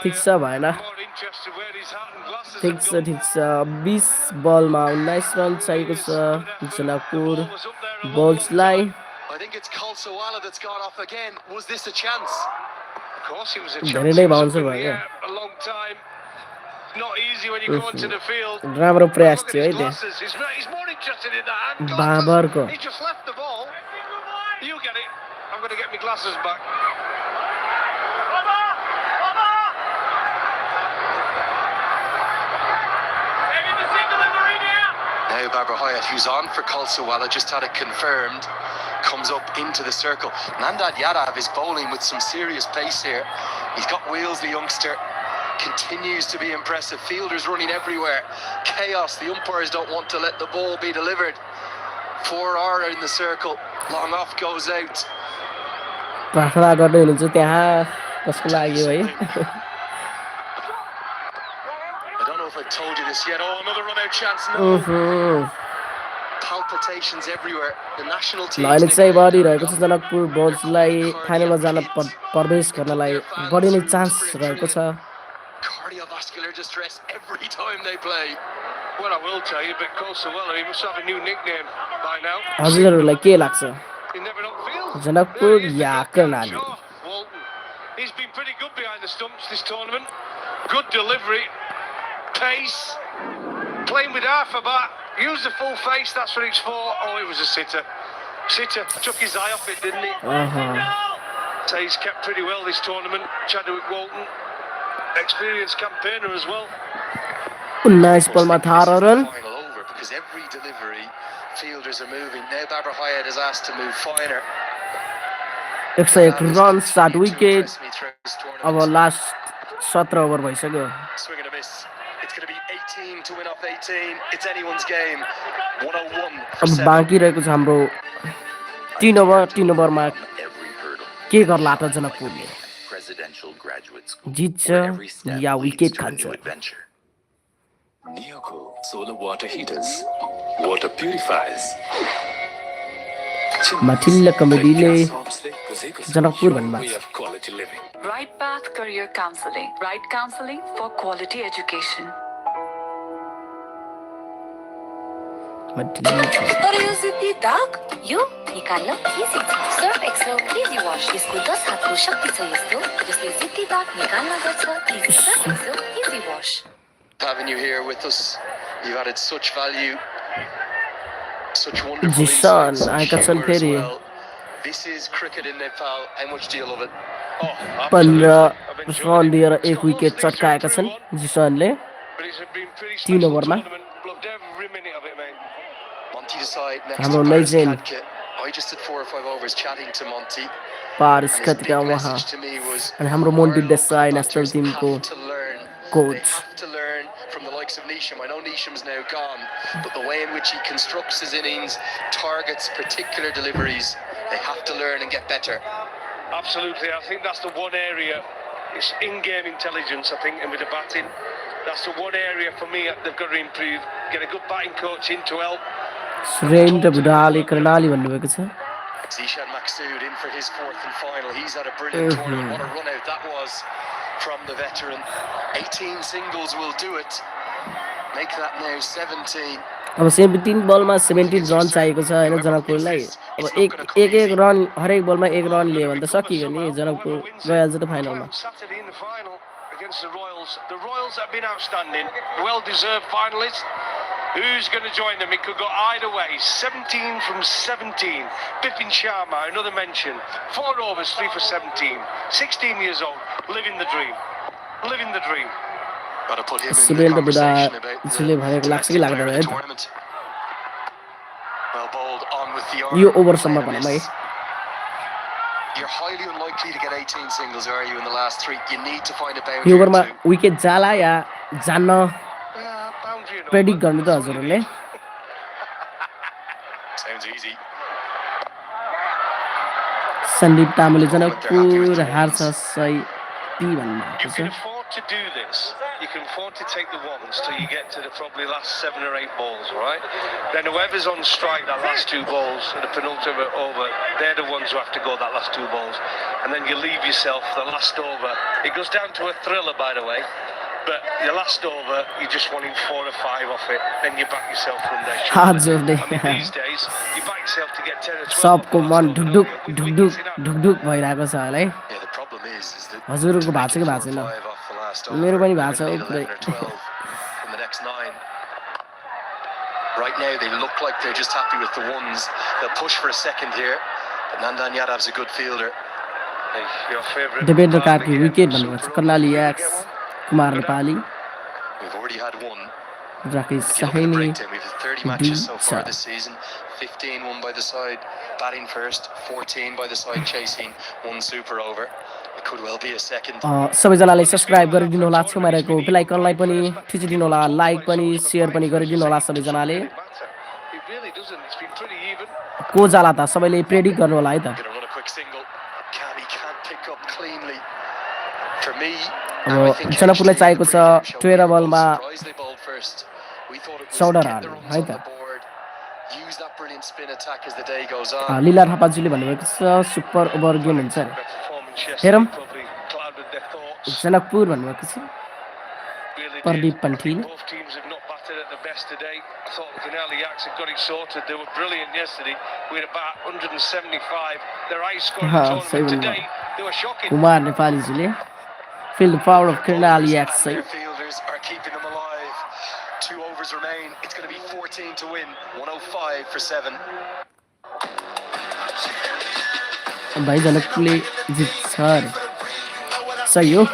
[SPEAKER 1] ठिक छ भएन
[SPEAKER 12] More interested where his hat and glasses
[SPEAKER 1] ठिक
[SPEAKER 12] have
[SPEAKER 1] छ
[SPEAKER 12] gone.
[SPEAKER 1] ठिक छ 20 बलमा 19 रन चाहिएको छ Janakpur बल्सलाई
[SPEAKER 9] I think it's Kalsawala that's gone off again. Was this a chance?
[SPEAKER 12] Of course, it was a
[SPEAKER 1] धेरै
[SPEAKER 12] chance.
[SPEAKER 1] नै
[SPEAKER 12] He was
[SPEAKER 1] bouncer
[SPEAKER 12] up in
[SPEAKER 1] भयो
[SPEAKER 12] the
[SPEAKER 1] क्या
[SPEAKER 12] air a long time. Not easy when you go into the field.
[SPEAKER 1] राम्रो प्रयास
[SPEAKER 12] Look at
[SPEAKER 1] थियो है
[SPEAKER 12] his
[SPEAKER 1] त्यहाँ
[SPEAKER 12] glasses. He's more interested in the hand
[SPEAKER 1] बाबरको
[SPEAKER 12] glasses. He just left the ball. You get it. I'm going to get my glasses back.
[SPEAKER 9] Now Babra Hyatt, who's on for Kalsawala, just had it confirmed, comes up into the circle. Nandad Yadav is bowling with some serious pace here. He's got wheels, the youngster. Continues to be impressive. Fielders running everywhere. Chaos. The umpires don't want to let the ball be delivered. 4R in the circle. Long off goes out.
[SPEAKER 1] प्रार्थना गर्दै हुनुहुन्छ त्यहाँ कसको लागि है
[SPEAKER 9] I don't know if I told you this yet. Oh, another run-out chance. No. Palpitations everywhere. The national team.
[SPEAKER 1] Line चाहिँ बढिरहेको छ जनकपुर बल्सलाई फाइनलमा जान प्रवेश गर्नलाई बढी नै चान्स रहेको छ
[SPEAKER 9] Cardiovascular distress every time they play.
[SPEAKER 12] Well, I will tell you, but Colsawella, he must have a new nickname by now.
[SPEAKER 1] हजुरहरूलाई के लाग्छ
[SPEAKER 12] He never outfield.
[SPEAKER 1] जनकपुर या Karnali
[SPEAKER 12] Walton. He's been pretty good behind the stumps this tournament. Good delivery, pace, playing with half a bat. Use the full face. That's what it's for. Oh, it was a sitter. Sitter took his eye off it, didn't he? So he's kept pretty well this tournament. Chadwick Walton, experienced campaigner as well.
[SPEAKER 1] 19 बलमा 18 run
[SPEAKER 9] Final over because every delivery, fielders are moving. Now Babra Hyatt is asked to move finer.
[SPEAKER 1] 101 run 7 wicket अब last 17 over भइसक्यो
[SPEAKER 9] Swing and a miss. It's going to be 18 to win off 18. It's anyone's game. 101 for
[SPEAKER 1] अब
[SPEAKER 9] 7.
[SPEAKER 1] बाँकी रहेको छ हाम्रो 3 ओभरमा के गर्ला त जनकपुरले जित्छ या विकेट खान्छ
[SPEAKER 7] Neoco solar water heaters, water purifiers.
[SPEAKER 1] माथिल्लो कमेडीले जनकपुर भन्नुभएको छ
[SPEAKER 7] Quality living.
[SPEAKER 6] Right Path Career Counseling. Right counseling for quality education. अरे यो सिद्धि दाग यो निकाल्न इजी छ सर्फ एक्सेल इजी वाश यसको 10 हातको शक्ति छ यस्तो जसले सिद्धि दाग निकाल्न गर्छ easy Surf Excel easy wash
[SPEAKER 9] Having you here with us, you've added such value, such wonderful
[SPEAKER 1] Jishan,
[SPEAKER 9] insights,
[SPEAKER 1] I got some
[SPEAKER 9] humour as
[SPEAKER 1] pity.
[SPEAKER 9] well. This is cricket in Nepal. How much do you love it?
[SPEAKER 12] Oh,
[SPEAKER 1] 15
[SPEAKER 12] I've enjoyed
[SPEAKER 1] run
[SPEAKER 12] it.
[SPEAKER 1] दिएर
[SPEAKER 12] It's
[SPEAKER 1] एक
[SPEAKER 12] got
[SPEAKER 1] wicket
[SPEAKER 12] lots of things
[SPEAKER 1] चटकाएका
[SPEAKER 12] to
[SPEAKER 1] छन्
[SPEAKER 12] improve on,
[SPEAKER 1] जिसनले
[SPEAKER 12] but it's been pretty
[SPEAKER 1] 3
[SPEAKER 12] special
[SPEAKER 1] ओभरमा
[SPEAKER 12] tournament. Loved every minute of it, mate.
[SPEAKER 9] Monty Desai next
[SPEAKER 1] हाम्रो
[SPEAKER 9] to Paris
[SPEAKER 1] legend
[SPEAKER 9] Kadke. I just did 4 or 5 overs chatting to Monty.
[SPEAKER 1] Paras
[SPEAKER 9] And his
[SPEAKER 1] कतिका
[SPEAKER 9] big
[SPEAKER 1] उहाँ
[SPEAKER 9] message to me was
[SPEAKER 1] अनि हाम्रो
[SPEAKER 9] our
[SPEAKER 1] Monty
[SPEAKER 9] local
[SPEAKER 1] Desai national
[SPEAKER 9] batters
[SPEAKER 1] टिमको
[SPEAKER 9] have to learn.
[SPEAKER 1] Coach
[SPEAKER 9] They have to learn from the likes of Neesham. I know Neesham's now gone, but the way in which he constructs his innings, targets particular deliveries, they have to learn and get better.
[SPEAKER 12] Absolutely, I think that's the one area. It's in-game intelligence, I think, and with the batting, that's the one area for me they've got to improve. Get a good batting coach in to help.
[SPEAKER 1] Surendra बुढाले कर्णाली भन्नुभएको छ
[SPEAKER 9] Zishan Maksud in for his 4th and final. He's had a brilliant tournament. What a run out that was from the veteran. 18 singles will do it. Make that now 17.
[SPEAKER 1] अब 17 बलमा 17 run चाहिएको छ हैन जनकपुरलाई अब एक run हरेक बलमा एक run लियो भने त सकियो नि जनकपुर गइहाल्छ त फाइनलमा
[SPEAKER 12] Saturday in the final against the Royals. The Royals have been outstanding, well-deserved finalists. Who's going to join them? It could go either way. 17 from 17. Bipin Sharma, another mention. 4 overs, 3 for 17. 16 years old, living the dream. Living the dream.
[SPEAKER 9] Got to put him in the
[SPEAKER 1] Surendra बुढा
[SPEAKER 9] conversation about
[SPEAKER 1] जसले भनेको लाग्छ कि लाग्दैन है त
[SPEAKER 9] tournament. Well bowled on with the
[SPEAKER 1] yo
[SPEAKER 9] arm.
[SPEAKER 1] ओभरसम्म भनौँ है
[SPEAKER 9] You're highly unlikely to get 18 singles, are you, in the last 3? You need to find a
[SPEAKER 1] yo
[SPEAKER 9] boundary or
[SPEAKER 1] ओभरमा
[SPEAKER 9] 2.
[SPEAKER 1] विकेट जाला या जान्न
[SPEAKER 12] Boundary and all,
[SPEAKER 1] predict
[SPEAKER 12] but
[SPEAKER 1] गर्नु त
[SPEAKER 12] that's all you
[SPEAKER 1] हजुरहरूले
[SPEAKER 12] need.
[SPEAKER 9] Sounds easy.
[SPEAKER 1] Sandeep तामाङले जनकपुर हार्छ सही P भन्नुभएको
[SPEAKER 12] You
[SPEAKER 1] छ
[SPEAKER 12] can afford to do this. You can afford to take the ones till you get to the probably last 7 or 8 balls, all right? Then whoever's on strike that last 2 balls and the penultimate over, they're the ones who have to go that last 2 balls. And then you leave yourself the last over. It goes down to a thriller, by the way. But your last over, you're just wanting 4 or 5 off it. Then you back yourself from there.
[SPEAKER 1] हजुरले
[SPEAKER 12] I mean, these days, you back yourself to get 10 or 12.
[SPEAKER 1] सबको मन
[SPEAKER 12] off
[SPEAKER 1] ढुकढुक
[SPEAKER 12] with
[SPEAKER 1] ढुकढुक
[SPEAKER 12] wickets in hand.
[SPEAKER 1] ढुकढुक भइरहेको छ होला है
[SPEAKER 9] Yeah, the problem is that
[SPEAKER 1] हजुरको
[SPEAKER 9] to
[SPEAKER 1] भएको
[SPEAKER 9] make
[SPEAKER 1] छ कि
[SPEAKER 9] it
[SPEAKER 1] भएको
[SPEAKER 9] 4
[SPEAKER 1] छैन
[SPEAKER 9] or 5 off the last
[SPEAKER 1] मेरो
[SPEAKER 9] over,
[SPEAKER 1] पनि
[SPEAKER 9] they're
[SPEAKER 1] भएको छ
[SPEAKER 9] gonna need
[SPEAKER 1] पुरै
[SPEAKER 9] 11 or 12 from the next 9. Right now, they look like they're just happy with the ones. They'll push for a second here, but Nandan Yadav's a good fielder.
[SPEAKER 12] Hey, your favourite.
[SPEAKER 1] Devendra Karki wicket भन्नुभएको छ Karnali Yaks Kumar Nepali
[SPEAKER 9] We've already had one.
[SPEAKER 1] Rakesh
[SPEAKER 9] If you look at the
[SPEAKER 1] Sahni
[SPEAKER 9] breakdown, we've had 30 matches so far
[SPEAKER 1] छ
[SPEAKER 9] this season. 15 won by the side batting first, 14 by the side chasing, 1 super over. It could well be a second.
[SPEAKER 1] सबैजनाले subscribe गरिदिनु होला छेउमा रहेको bell आइकनलाई पनि थिचिदिनु होला like पनि share पनि गरिदिनु होला सबैजनाले
[SPEAKER 12] It really doesn't. It's been pretty even.
[SPEAKER 1] को जाला त सबैले प्रेडिक्ट गर्नु होला है त
[SPEAKER 9] Gonna run a quick single. He can't pick up cleanly. For me,
[SPEAKER 1] अब जनकपुरलाई चाहिएको छ 13 बलमा
[SPEAKER 9] surprise they bowled first. We thought it was
[SPEAKER 1] 14
[SPEAKER 9] get
[SPEAKER 1] run
[SPEAKER 9] the runs
[SPEAKER 1] है
[SPEAKER 9] on
[SPEAKER 1] त
[SPEAKER 9] the board, use that brilliant spin attack as the day goes on.
[SPEAKER 1] लीला थापाजीले भन्नुभएको छ super over game हुन्छ अरे
[SPEAKER 12] Their performance
[SPEAKER 1] हेरौँ
[SPEAKER 12] yesterday probably clouded their thoughts.
[SPEAKER 1] Janakpur भन्नुभएको छ
[SPEAKER 12] Really
[SPEAKER 1] Pradeep
[SPEAKER 12] did. I
[SPEAKER 1] पन्ठील
[SPEAKER 12] think both teams have not batted at the best today. I thought the Karnali Yaks had got it sorted. They were brilliant yesterday. We had about 175. Their highest score in the
[SPEAKER 1] हाँ, सही
[SPEAKER 12] tournament
[SPEAKER 1] बोल्नु
[SPEAKER 12] today. They were shocking.
[SPEAKER 1] Kumar नेपालीजीले feel the power of Karnali Yaks
[SPEAKER 9] And
[SPEAKER 1] है
[SPEAKER 9] their fielders are keeping them alive. 2 overs remain. It's going to be 14 to win. 105 for 7.
[SPEAKER 1] भाइ जनकपुरले जित्छ अरे सही हो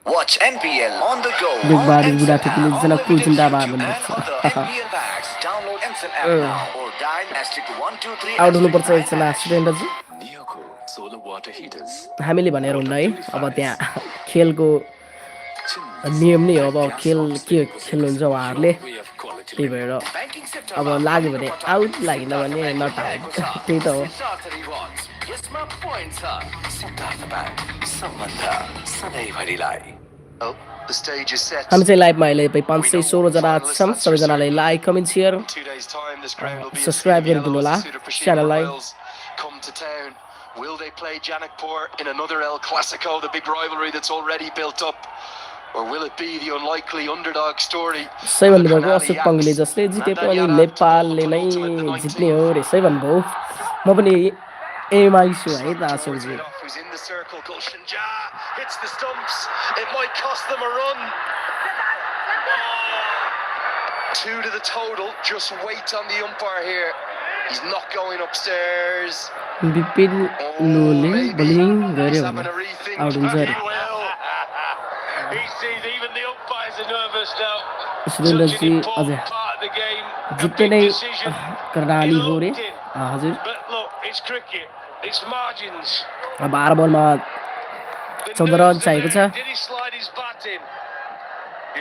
[SPEAKER 3] Watch NPL on the go.
[SPEAKER 1] Big
[SPEAKER 3] on
[SPEAKER 1] Body
[SPEAKER 3] NCL
[SPEAKER 1] Buddha
[SPEAKER 3] app,
[SPEAKER 1] Tikili
[SPEAKER 3] on
[SPEAKER 1] Jana
[SPEAKER 3] the
[SPEAKER 1] Cool Jinda
[SPEAKER 3] YouTube
[SPEAKER 1] Bad
[SPEAKER 3] and
[SPEAKER 1] भन्नुभएको
[SPEAKER 3] on
[SPEAKER 1] छ
[SPEAKER 3] the NPL Max. Download NCL app now or dial *123.
[SPEAKER 1] Out हुनुपर्छ एकजना स्टुडेन्टहरू
[SPEAKER 7] Niyoko solar water heaters.
[SPEAKER 1] हामीले भनेर हुन्न है अब त्यहाँ खेलको नियम नै हो अब खेल के खेल्नुहुन्छ उहाँहरूले त्यही भएर अब लाग्यो भने आउट लागेन भने नट आउट त्यही त हो
[SPEAKER 3] यसमा पोइन्ट छ सिद्धार्थ ब्याङ्क सम्बन्ध सधैँभरिलाई
[SPEAKER 9] Well, the stage is set.
[SPEAKER 1] हामी चाहिँ लाइभमा अहिले 516 जना छौँ सबैजनाले like comment share
[SPEAKER 9] In 2 days' time, this ground will be
[SPEAKER 1] subscribe
[SPEAKER 9] a sea of
[SPEAKER 1] गरिदिनु होला
[SPEAKER 9] yellow as the Super Precision
[SPEAKER 1] च्यानललाई
[SPEAKER 9] Royals come to town. Will they play Janakpur in another El Clasico, the big rivalry that's already built up? Or will it be the unlikely underdog story?
[SPEAKER 1] सही भन्नुभएको अशोक पङ्गुले जसले जिते पनि नेपालले नै जित्ने हो रे सही भन्नुभयो म पनि एमआई छु है त Ashokji
[SPEAKER 9] Who's in the circle? Gulshanjah hits the stumps. It might cost them a run. 2 to the total. Just wait on the umpire here. He's not going upstairs.
[SPEAKER 1] Bipin लोले बलिङ गर्यो भने आउट हुन्छ अरे
[SPEAKER 12] He sees even the umpires are nervous now.
[SPEAKER 1] सुरेन्द्रजी अझै जित्ने नै कर्णाली हो रे हजुर
[SPEAKER 12] But look, it's cricket. It's margins.
[SPEAKER 1] 12 बलमा 14 रन चाहिएको छ
[SPEAKER 12] Did he slide his bat in?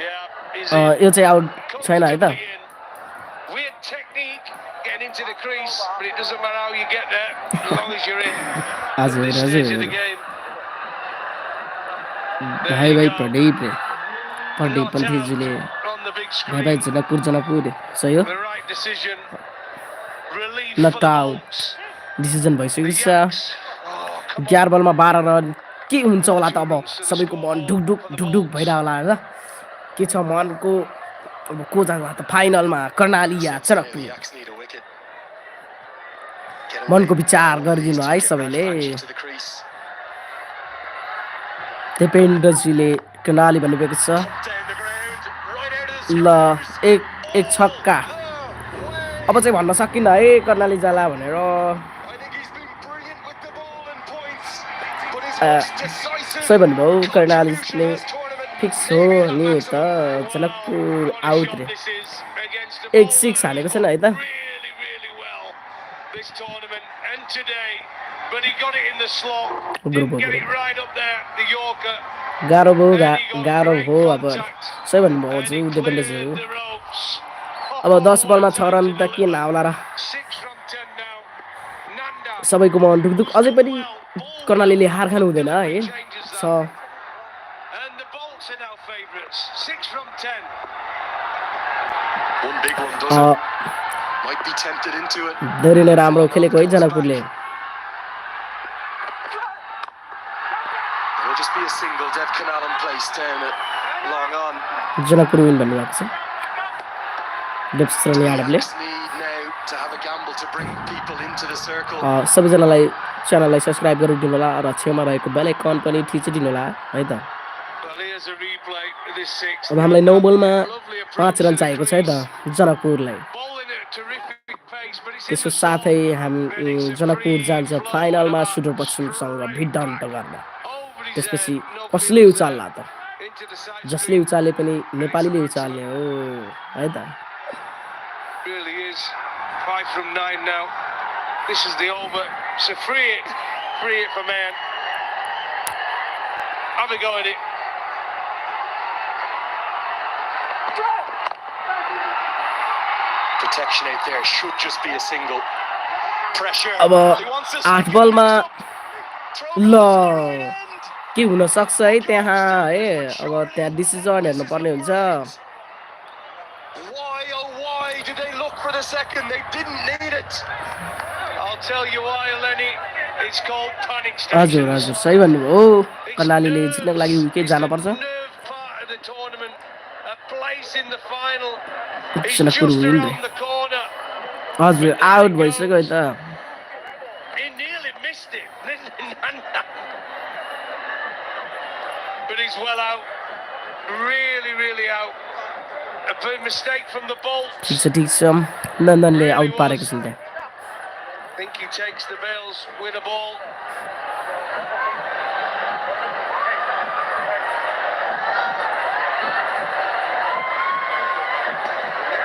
[SPEAKER 12] Yeah, he's
[SPEAKER 1] यो चाहिँ आउट छैन है त
[SPEAKER 12] weird technique getting into the crease, but it doesn't matter how you get there, as long as you're in.
[SPEAKER 1] हजुर
[SPEAKER 12] This stage of the
[SPEAKER 1] हजुर
[SPEAKER 12] game.
[SPEAKER 1] भाइ भाइ प्रदीप पन्थीजीले भाइ भाइ जनकपुर सही हो
[SPEAKER 12] The right decision. Relief
[SPEAKER 1] not
[SPEAKER 12] for the
[SPEAKER 1] out
[SPEAKER 12] Bolts.
[SPEAKER 1] Decision
[SPEAKER 12] The
[SPEAKER 1] भइसकेको छ
[SPEAKER 12] Yaks. Oh, come
[SPEAKER 1] 11 बलमा 12 रन के हुन्छ होला त अब सबैको मन ढुकढुक भइरह होला हैन के छ मनको अब को जान्छ त फाइनलमा कर्णाली या Janakpur
[SPEAKER 9] Yaks need a wicket. Get
[SPEAKER 1] मनको
[SPEAKER 9] away.
[SPEAKER 1] विचार गरिदिनु है
[SPEAKER 9] Get
[SPEAKER 1] सबैले
[SPEAKER 9] back into the crease.
[SPEAKER 1] दिपेन्द्रजीले Karnali भन्नुभएको छ
[SPEAKER 9] Down the ground, right out of the
[SPEAKER 1] ल एक छक्का अब चाहिँ भन्न सकिन्न है कर्णाली जाला भनेर
[SPEAKER 9] I think he's been brilliant with the ball and points. But his most decisive
[SPEAKER 1] सही भन्नुभयो कर्णालीले
[SPEAKER 9] contribution this tournament.
[SPEAKER 1] फिक्स हो नि त जनकपुर आउट रे
[SPEAKER 12] This is against the
[SPEAKER 1] एक सिक्स हालेको छैन है त
[SPEAKER 12] really, really well this tournament and today, but he got it in the slot. Didn't get it right up there, the Yorker.
[SPEAKER 1] गाह्रो भयो अब सही भन्नुभयो हजुर दिपेन्द्रजी
[SPEAKER 12] The ropes.
[SPEAKER 1] अब 10 बलमा 6 रन त के नआउला र
[SPEAKER 12] 6 from 10 now. Nanda.
[SPEAKER 1] सबैको मन ढुकढुक अझै पनि कर्णालीले हार खानु हुँदैन है छ
[SPEAKER 12] And the Bolts are now favourites. 6 from 10.
[SPEAKER 9] One big one does it. Might be tempted into it.
[SPEAKER 1] धेरै नै राम्रो खेलेको है जनकपुरले
[SPEAKER 9] It'll just be a single. Dev Canal in place down it. Long on.
[SPEAKER 1] Janakpur win भन्नुभएको छ देवश्रेणी यादवले
[SPEAKER 9] Yaks need now to have a gamble to bring people into the circle.
[SPEAKER 1] सबैजनालाई च्यानललाई सब्स्क्राइब गरिदिनु होला र छेउमा रहेको बेल आइकन पनि थिचिदिनु होला है त
[SPEAKER 12] Well, here's a replay of this 6.
[SPEAKER 1] अब हामीलाई 9 बलमा
[SPEAKER 12] Lovely approach
[SPEAKER 1] 5 run
[SPEAKER 12] to the
[SPEAKER 1] चाहिएको छ है त
[SPEAKER 12] crease.
[SPEAKER 1] जनकपुरलाई
[SPEAKER 12] Bowling at a terrific pace, but it's in
[SPEAKER 1] त्यसको
[SPEAKER 12] the
[SPEAKER 1] साथै
[SPEAKER 12] zone.
[SPEAKER 1] हामी
[SPEAKER 12] And it's a
[SPEAKER 1] Janakpur
[SPEAKER 12] free
[SPEAKER 1] जान्छ
[SPEAKER 12] flow
[SPEAKER 1] फाइनलमा
[SPEAKER 12] and a
[SPEAKER 1] सुदूर पश्चिमसँग भिडन्त गर्न
[SPEAKER 12] over his
[SPEAKER 1] त्यसपछि
[SPEAKER 12] head, no
[SPEAKER 1] कसले
[SPEAKER 12] fielders
[SPEAKER 1] उचाल्ला
[SPEAKER 12] there.
[SPEAKER 1] त
[SPEAKER 12] Into the side
[SPEAKER 1] जसले
[SPEAKER 12] screen.
[SPEAKER 1] उचाले पनि नेपालीले उचाल्ने हो है त
[SPEAKER 12] Really is 5 from 9 now. This is the over. So free it for man. Have a go at it.
[SPEAKER 9] Protection out there should just be a single. Pressure.
[SPEAKER 1] अब
[SPEAKER 9] He wants to
[SPEAKER 1] 8
[SPEAKER 9] stick
[SPEAKER 1] बलमा
[SPEAKER 9] it up.
[SPEAKER 1] ल के हुन सक्छ है त्यहाँ है अब त्यहाँ डिसिजन हेर्नु पर्ने हुन्छ
[SPEAKER 9] Why, oh why did they look for the second? They didn't need it.
[SPEAKER 12] I'll tell you why, Lenny. It's called panic
[SPEAKER 1] हजुर
[SPEAKER 12] stations.
[SPEAKER 1] हजुर सही भन्नुभयो
[SPEAKER 12] It's
[SPEAKER 1] कर्णालीले
[SPEAKER 12] nerves.
[SPEAKER 1] जित्नको लागि विकेट
[SPEAKER 12] It's the
[SPEAKER 1] जानुपर्छ
[SPEAKER 12] nerve part of the tournament. A place in the final. It's
[SPEAKER 1] Janakpur
[SPEAKER 12] just
[SPEAKER 1] win रे
[SPEAKER 12] around the corner.
[SPEAKER 1] हजुर out भइसक्यो है त
[SPEAKER 12] He nearly missed it. But he's well out. Really, really out. A big mistake from the Bolts.
[SPEAKER 1] ठिक छ नन्दनले out पारेको छ त्यहाँ
[SPEAKER 12] Think he takes the bails, win a ball.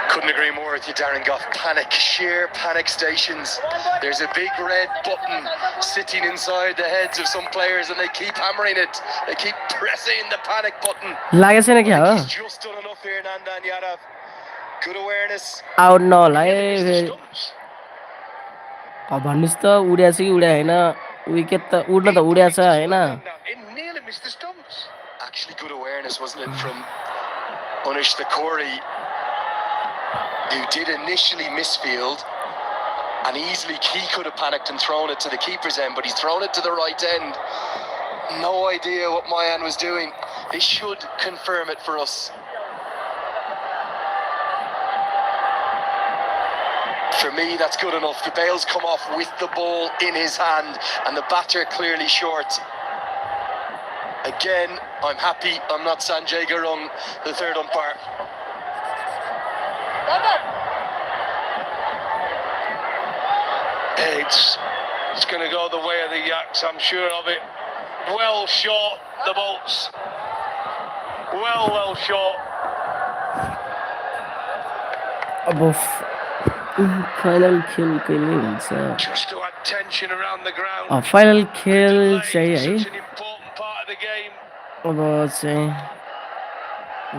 [SPEAKER 9] Couldn't agree more with you, Darren Goff. Panic, sheer panic stations. There's a big red button sitting inside the heads of some players, and they keep hammering it. They keep pressing the panic button.
[SPEAKER 1] लागेको छैन क्या हो
[SPEAKER 9] He's just done enough here, Nandan Yadav. Good awareness.
[SPEAKER 1] Out नहोला है
[SPEAKER 9] Missed the
[SPEAKER 1] फेरि
[SPEAKER 9] stumps.
[SPEAKER 1] अब भन्नुहोस् त उड्या छ कि उड्या होइन विकेट त उड्न त उड्या छ होइन
[SPEAKER 12] It nearly missed the stumps.
[SPEAKER 9] Actually, good awareness, wasn't it, from Unish the Corey, who did initially misfield, and easily he could have panicked and thrown it to the keeper's end, but he's thrown it to the right end. No idea what Mayan was doing. This should confirm it for us. For me, that's good enough. The Bale's come off with the ball in his hand, and the batter clearly short. Again, I'm happy I'm not Sanjay Gurung, the third umpire.
[SPEAKER 12] It's going to go the way of the Yaks, I'm sure of it. Well short, the bolts. Well short.
[SPEAKER 1] अब final खेल कहिले हुन्छ
[SPEAKER 12] Just to add tension around the ground.
[SPEAKER 1] Final खेल चाहिँ है
[SPEAKER 12] Such an important part of the game.
[SPEAKER 1] अब चाहिँ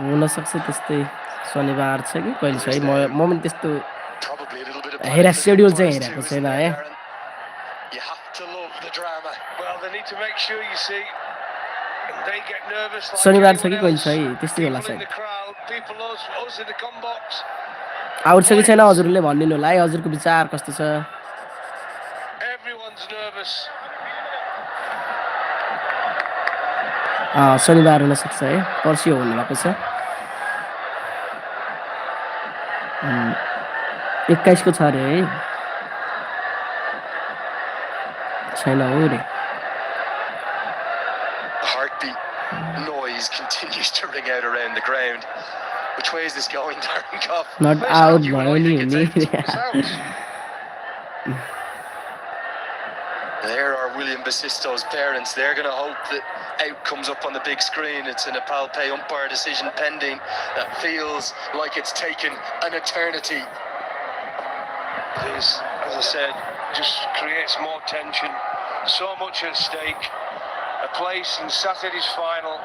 [SPEAKER 1] हुन सक्छ त्यस्तै शनिबार छ कि कहिले छ है म पनि त्यस्तो
[SPEAKER 9] Probably a little bit of
[SPEAKER 1] Hera
[SPEAKER 9] panic
[SPEAKER 1] schedule
[SPEAKER 9] for
[SPEAKER 1] चाहिँ
[SPEAKER 9] the
[SPEAKER 1] हेरेको
[SPEAKER 9] umpires
[SPEAKER 1] छैन
[SPEAKER 9] too,
[SPEAKER 1] है
[SPEAKER 9] isn't there, Darren? You have to love the drama.
[SPEAKER 12] Well, they need to make sure you see they get nervous like
[SPEAKER 1] शनिबार छ कि
[SPEAKER 12] anyone
[SPEAKER 1] कहिले छ
[SPEAKER 12] else.
[SPEAKER 1] है त्यस्तै होला
[SPEAKER 12] People in
[SPEAKER 1] सायद
[SPEAKER 12] the crowd, people us in the com box.
[SPEAKER 1] Out छ कि छैन हजुरले भनिदिनु होला है हजुरको विचार कस्तो छ
[SPEAKER 12] Everyone's nervous.
[SPEAKER 1] शनिबार हुन सक्छ है पर्सि हो भन्नुभएको छ 21 को छ अरे है छैन हो रे
[SPEAKER 9] Heartbeat noise continues to ring out around the ground. Which way is this going, Darren Goff?
[SPEAKER 1] Nut out भयो नि हुने
[SPEAKER 9] There are William Basisto's parents. They're going to hope that out comes up on the big screen. It's an Npl Pay umpire decision pending that feels like it's taken an eternity.
[SPEAKER 12] This, as I said, just creates more tension. So much at stake. A place in Saturday's final.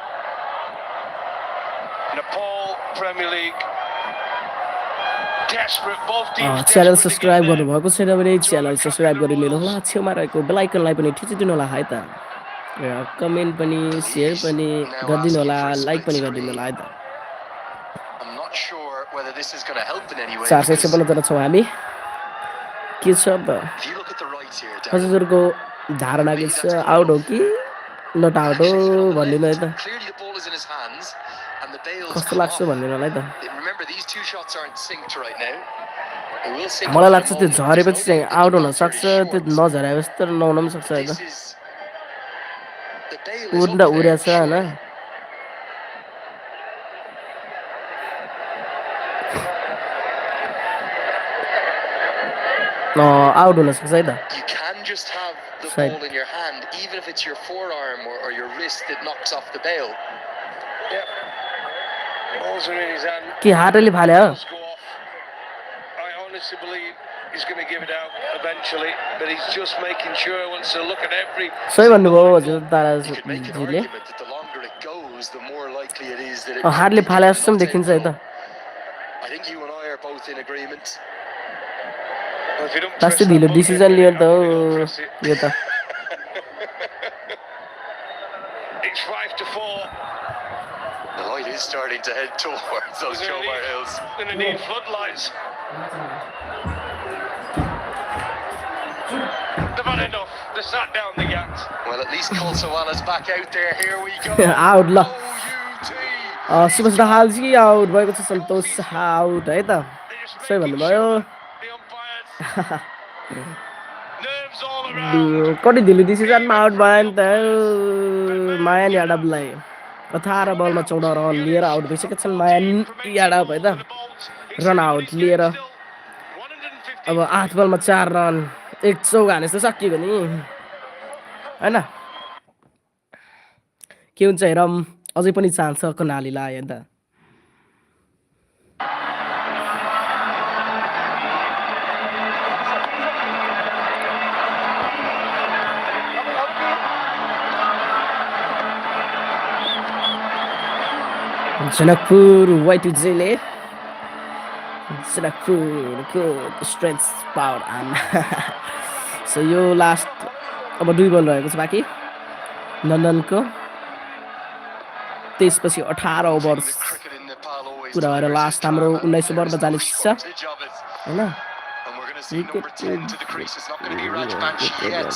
[SPEAKER 12] Nepal Premier League. Desperate, both teams
[SPEAKER 1] channel
[SPEAKER 12] desperate to
[SPEAKER 1] subscribe
[SPEAKER 12] get there.
[SPEAKER 1] गर्नुभएको छैन भने channel subscribe गरिदिनु होला छेउमा रहेको bell आइकनलाई पनि थिचिदिनु होला है त कमेन्ट पनि शेयर पनि गरिदिनु होला लाइक पनि गरिदिनु होला है त
[SPEAKER 9] I'm not sure whether this is going to help in any way.
[SPEAKER 1] 456 जना छौँ हामी के छ त
[SPEAKER 9] If you look at the right here, Darren,
[SPEAKER 1] हजुरको धारणा के छ आउट हो कि नट आउट हो भनिदिनु है त
[SPEAKER 9] clearly the ball is in his hands and the Bale's
[SPEAKER 1] कस्तो
[SPEAKER 9] come
[SPEAKER 1] लाग्छ
[SPEAKER 9] off.
[SPEAKER 1] भनिदिनु होला है त
[SPEAKER 9] Remember, these two shots aren't synced right now. They will sync
[SPEAKER 1] मलाई
[SPEAKER 9] in a
[SPEAKER 1] लाग्छ त्यो
[SPEAKER 9] moment.
[SPEAKER 1] झरेपछि
[SPEAKER 9] There's no
[SPEAKER 1] चाहिँ
[SPEAKER 9] doubt
[SPEAKER 1] आउट
[SPEAKER 9] that the
[SPEAKER 1] हुन
[SPEAKER 9] buzzer
[SPEAKER 1] सक्छ
[SPEAKER 9] is
[SPEAKER 1] त्यो
[SPEAKER 9] short.
[SPEAKER 1] नझरेपछि त नहुन पनि सक्छ है त
[SPEAKER 9] This is the Bale is
[SPEAKER 1] उड्दा
[SPEAKER 9] up there,
[SPEAKER 1] उडेछ हैन
[SPEAKER 9] surely.
[SPEAKER 1] आउट हुन सक्छ है त
[SPEAKER 9] You can just have the
[SPEAKER 1] Side.
[SPEAKER 9] ball in your hand, even if it's your forearm or your wrist that knocks off the Bale.
[SPEAKER 12] Yep. Balls are in his hand.
[SPEAKER 1] के हातले फाल्यो
[SPEAKER 12] Balls go off. I honestly believe he's going to give it out eventually, but he's just making sure he wants to look at every.
[SPEAKER 1] सही भन्नुभयो हजुर
[SPEAKER 9] You could make an
[SPEAKER 1] ताराजीले
[SPEAKER 9] argument that the longer it goes, the more likely it is that it
[SPEAKER 1] हातले
[SPEAKER 9] could be
[SPEAKER 1] फाले
[SPEAKER 9] given
[SPEAKER 1] जस्तो पनि
[SPEAKER 9] not
[SPEAKER 1] देखिन्छ है त
[SPEAKER 9] I think you and I are both in agreement.
[SPEAKER 12] Well, if you don't
[SPEAKER 1] last
[SPEAKER 12] press that
[SPEAKER 1] ढिलो
[SPEAKER 12] button,
[SPEAKER 1] decision
[SPEAKER 12] then
[SPEAKER 1] लियो नि
[SPEAKER 12] how
[SPEAKER 1] त
[SPEAKER 12] can you not press it?
[SPEAKER 1] यो त
[SPEAKER 12] It's 5-4.
[SPEAKER 9] The light is starting to head towards those Jobar Hills.
[SPEAKER 12] Going to need floodlights. They've had enough. They sat down the Yaks.
[SPEAKER 9] Well, at least Kulsawala's back out there. Here we go.
[SPEAKER 1] Out ल
[SPEAKER 9] OUT.
[SPEAKER 1] शिवज दाहालजी out भएको छ सन्तोष out है त
[SPEAKER 12] They're just
[SPEAKER 1] सही
[SPEAKER 12] making
[SPEAKER 1] भन्नुभयो
[SPEAKER 12] sure the umpires. Nerves all around.
[SPEAKER 1] कति ढिलो डिसिजनमा out भयो नि त मायान यादवलाई 18 बलमा 14 रन लिएर आउट भइसकेका छन् मायान यादव है त रन आउट लिएर अब 8 बलमा 4 रन एक चौका हाने जस्तो सकियो नि हैन के हुन्छ हेरौँ अझै पनि चान्स छ कर्णालीलाई हैन त जनकपुर वाइट जेले Janakpur good strength power and so yo last अब 2 बल रहेको छ बाँकी नन्दनको त्यसपछि 18 ओभर पुरा भएर लास्ट हाम्रो 19 ओभरमा जाने छ हैन
[SPEAKER 9] see number 10 to the crease. It's not going to be Rajbanshi yet.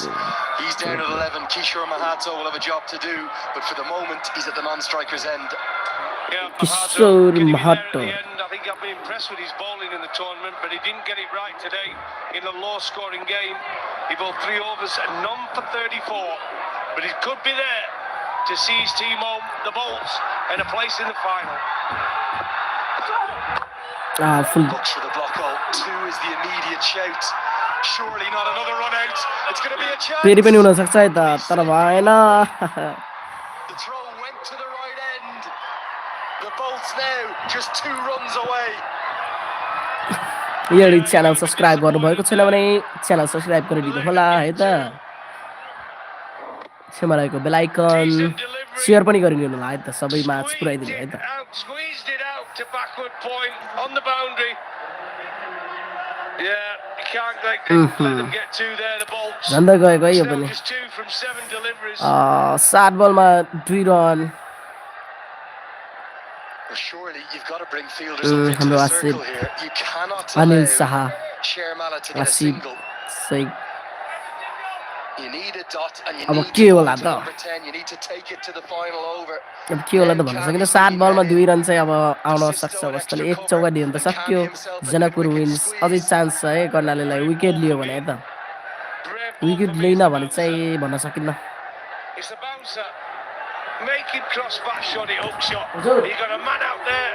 [SPEAKER 9] He's down at 11. Kishore Mahato will have a job to do, but for the moment, he's at the non-striker's end.
[SPEAKER 12] Yeah,
[SPEAKER 1] Kishore Mahato.
[SPEAKER 12] I think I've been impressed with his bowling in the tournament, but he didn't get it right today in a low-scoring game. He bowled 3 overs and none for 34, but he could be there to see his team home the Bolts and a place in the final.
[SPEAKER 1] Full.
[SPEAKER 9] Looks for the block hole. 2 is the immediate shout. Surely not another run out. It's going to be a chance.
[SPEAKER 1] फेरि पनि हुन सक्छ है त तर भएन
[SPEAKER 9] The throw went to the right end. The Bolts now just 2 runs away.
[SPEAKER 1] यदि channel subscribe गर्नुभएको छैन भने च्यानल सब्स्क्राइब गरिदिनु होला है त छेउमा रहेको बेल आइकन शेयर पनि गरिदिनु होला है त सबै म्याच पुराइदिनु है त
[SPEAKER 12] Squeezed it out to backward point on the boundary. Yeah, you can't let them get 2 there, the Bolts.
[SPEAKER 1] झन्डै गएको है यो पनि
[SPEAKER 12] Just 2 from 7 deliveries.
[SPEAKER 1] 7 बलमा 2 run
[SPEAKER 9] Surely you've got to bring fielders up into
[SPEAKER 1] हाम्रो
[SPEAKER 9] the
[SPEAKER 1] Asif
[SPEAKER 9] circle here. You cannot
[SPEAKER 1] Anil
[SPEAKER 9] allow
[SPEAKER 1] Shah
[SPEAKER 9] Shermala to get a
[SPEAKER 1] Asif
[SPEAKER 9] single.
[SPEAKER 1] सही
[SPEAKER 9] You need a dot and you
[SPEAKER 1] अब
[SPEAKER 9] need
[SPEAKER 1] के
[SPEAKER 9] to
[SPEAKER 1] होला
[SPEAKER 9] go to
[SPEAKER 1] त
[SPEAKER 9] number 10. You need to take it to the final over.
[SPEAKER 1] अब के होला त भन्न सकिन्न 7 बलमा 2 रन चाहिँ अब आउन सक्छ अवस्थाले 1 चौका दियो भने त सक्यो जनकपुर विन्स अझै चान्स छ है कर्णालीलाई विकेट लियो भने है त विकेट लिइन भने चाहिँ भन्न सकिन्न
[SPEAKER 12] It's a bouncer. Make him cross back shot, it hook shot. He got a man out there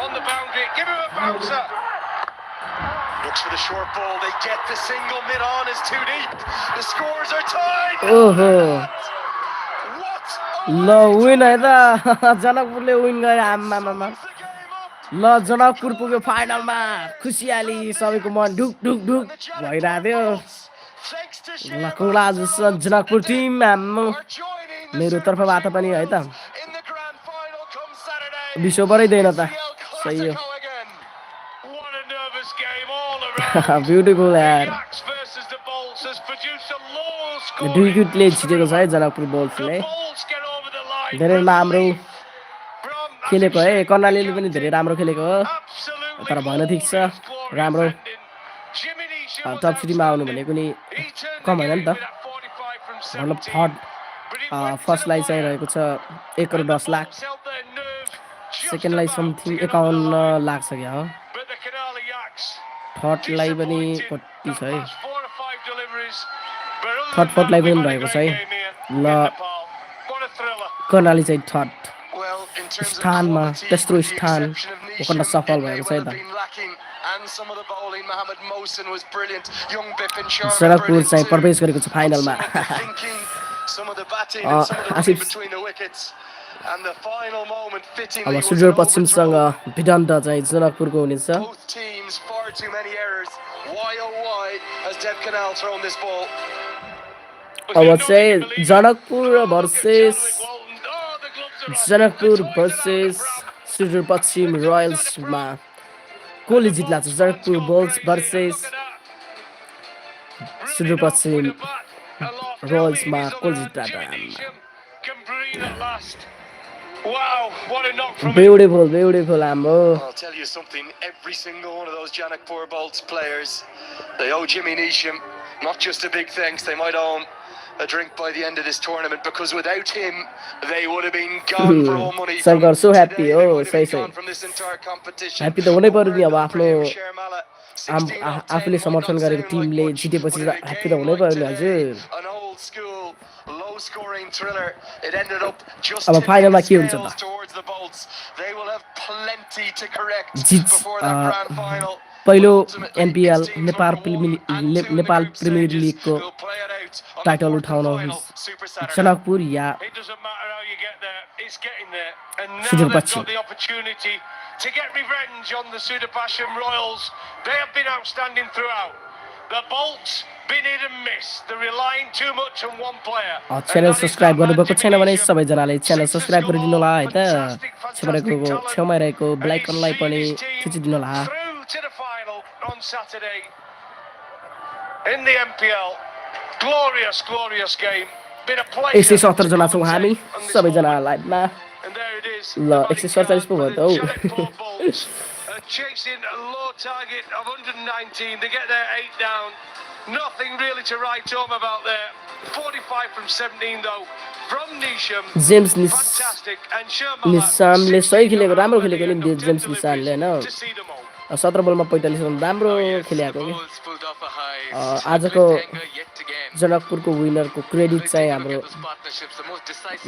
[SPEAKER 12] on the boundary. Give him a bouncer.
[SPEAKER 9] Looks for the short ball. They get the single. Mid-on is too deep. The scores are tied.
[SPEAKER 1] ओहो
[SPEAKER 9] What
[SPEAKER 1] ल win है त जनकपुरले win गरे आमामामा ल जनकपुर पुग्यो फाइनलमा खुसियाली सबैको मन ढुक ढुक ढुक भइरहेको थियो ल कङ्ग्रेचुलेसन जनकपुर टिम आम्मो मेरो तर्फबाट पनि है त विश्वबाटै दिएन त सही हो
[SPEAKER 12] What a nervous game all around.
[SPEAKER 1] Beautiful यार
[SPEAKER 12] Yaks versus the Bolts has produced a low
[SPEAKER 1] दुई
[SPEAKER 12] scoring.
[SPEAKER 1] विकेटले जितेको छ है Janakpur बोल्सले
[SPEAKER 12] The Bolts get over the line.
[SPEAKER 1] धेरै राम्रो
[SPEAKER 12] From
[SPEAKER 1] खेलेको है कर्णालीले पनि धेरै राम्रो खेलेको हो
[SPEAKER 12] absolutely
[SPEAKER 1] तर भएन ठिक छ
[SPEAKER 12] glorious
[SPEAKER 1] राम्रो
[SPEAKER 12] ending. Jimmy Neesham was
[SPEAKER 1] टप सिटीमा आउनु
[SPEAKER 12] outstanding.
[SPEAKER 1] भनेको नि
[SPEAKER 12] He turned
[SPEAKER 1] कम
[SPEAKER 12] the
[SPEAKER 1] होइन नि
[SPEAKER 12] game
[SPEAKER 1] त
[SPEAKER 12] with that 45 from
[SPEAKER 1] मतलब
[SPEAKER 12] 17.
[SPEAKER 1] Third
[SPEAKER 12] But it went to
[SPEAKER 1] फर्स्टलाई
[SPEAKER 12] the
[SPEAKER 1] चाहिँ
[SPEAKER 12] wire.
[SPEAKER 1] रहेको छ 1 crore 10 lakh
[SPEAKER 12] Bolts held their nerve just
[SPEAKER 1] सेकेन्डलाई
[SPEAKER 12] about
[SPEAKER 1] something
[SPEAKER 12] to get over the
[SPEAKER 1] 51
[SPEAKER 12] line.
[SPEAKER 1] Lakh छ क्या हो
[SPEAKER 12] But the Karnali Yaks
[SPEAKER 1] थर्डलाई पनि
[SPEAKER 12] disappointed.
[SPEAKER 1] कति छ
[SPEAKER 12] That
[SPEAKER 1] है
[SPEAKER 12] past 4 or 5 deliveries. But other
[SPEAKER 1] third
[SPEAKER 12] than
[SPEAKER 1] फोर्थलाई
[SPEAKER 12] that,
[SPEAKER 1] पनि
[SPEAKER 12] we've had a
[SPEAKER 1] रहेको
[SPEAKER 12] great
[SPEAKER 1] छ है
[SPEAKER 12] game here
[SPEAKER 1] ल
[SPEAKER 12] in Nepal. What a thriller.
[SPEAKER 1] Karnali चाहिँ third
[SPEAKER 9] Well, in terms of
[SPEAKER 1] स्थानमा
[SPEAKER 9] quality,
[SPEAKER 1] तेस्रो
[SPEAKER 9] with the
[SPEAKER 1] स्थान
[SPEAKER 9] exception of
[SPEAKER 1] ओखन्न
[SPEAKER 9] Neesham,
[SPEAKER 1] सफल
[SPEAKER 9] it may
[SPEAKER 1] भएको छ
[SPEAKER 9] well
[SPEAKER 1] है
[SPEAKER 9] have
[SPEAKER 1] त
[SPEAKER 9] been lacking. And some of the bowling, Mohammed Mohsin was brilliant. Young Bipin Sharma
[SPEAKER 1] Janakpur
[SPEAKER 9] brilliant
[SPEAKER 1] चाहिँ
[SPEAKER 9] too.
[SPEAKER 1] प्रवेश गरेको छ
[SPEAKER 9] But
[SPEAKER 1] फाइनलमा
[SPEAKER 9] some of the thinking, some of the batting, and some of the running
[SPEAKER 1] Asif
[SPEAKER 9] between the wickets. And the final moment
[SPEAKER 1] अब
[SPEAKER 9] fittingly was an
[SPEAKER 1] सुदूरपश्चिमसँग
[SPEAKER 9] overthrow.
[SPEAKER 1] भिडन्त चाहिँ जनकपुरको हुनेछ
[SPEAKER 9] Both teams far too many errors. Why oh why has Dev Canal thrown this ball?
[SPEAKER 1] अब चाहिँ Janakpur versus Janakpur versus Sudurpashchim रोयल्समा कसले जित्ला छ Janakpur balls versus Sudurpashchim रोयल्समा कसले जित्ला त
[SPEAKER 12] Can breathe at last. Wow, what a knock from him.
[SPEAKER 1] Beautiful हाम्रो
[SPEAKER 9] I'll tell you something, every single one of those Janakpur Bolts players, they owe Jimmy Neesham not just a big thanks, they might owe him a drink by the end of this tournament, because without him, they would have been gone for all money.
[SPEAKER 1] Sankar, so happy.
[SPEAKER 9] Today, they
[SPEAKER 1] Oh,
[SPEAKER 9] would have
[SPEAKER 1] say,
[SPEAKER 9] been
[SPEAKER 1] say.
[SPEAKER 9] gone from this entire competition.
[SPEAKER 1] Happy त हुनै पर्यो नि अब आफ्नो
[SPEAKER 9] Shermala,
[SPEAKER 1] आफूले समर्थन गरेको टिमले जितेपछि त ह्याप्पी त हुनै पर्यो नि हजुर
[SPEAKER 9] An old school, low scoring thriller. It ended up just
[SPEAKER 1] अब
[SPEAKER 9] tipping
[SPEAKER 1] फाइनलमा
[SPEAKER 9] the
[SPEAKER 1] के हुन्छ
[SPEAKER 9] scales
[SPEAKER 1] त
[SPEAKER 9] towards the Bolts. They will have plenty to correct
[SPEAKER 1] जित
[SPEAKER 9] before that grand final.
[SPEAKER 1] पहिलो एनपीएल नेपाल प्रिमियर लिगको टाइटल उठाउन जनकपुर या
[SPEAKER 12] It doesn't matter how you get there, it's getting there. And now they've
[SPEAKER 1] Sudurpashchim
[SPEAKER 12] got the opportunity to get revenge on the Sudapasham Royals. They have been outstanding throughout. The Bolts been hit and miss. They're relying too much on one player.
[SPEAKER 1] Channel subscribe गर्नुभएको छैन भने सबैजनाले channel subscribe गरिदिनु होला है त छेउमा रहेको बेल आइकनलाई पनि थिचिदिनु होला
[SPEAKER 12] Through to the final on Saturday in the NPL. Glorious, glorious game. Been a pleasure.
[SPEAKER 1] 170 जना छौँ हामी सबैजना लाइभमा
[SPEAKER 12] And there it is.
[SPEAKER 1] ल 147 पो भयो त हौ
[SPEAKER 12] Janakpur Bolts, a chasing a low target of 119. They get their 8 down. Nothing really to write home about there. 45 from 17 though. From Nisham.
[SPEAKER 1] James
[SPEAKER 12] Fantastic. And Sherman.
[SPEAKER 1] निसामले सही खेलेको राम्रो खेलेको नि जेम्स निसामले हैन
[SPEAKER 12] To see them all.
[SPEAKER 1] 17 बलमा 45 run राम्रो खेलेको के आजको जनकपुरको विनरको क्रेडिट चाहिँ हाम्रो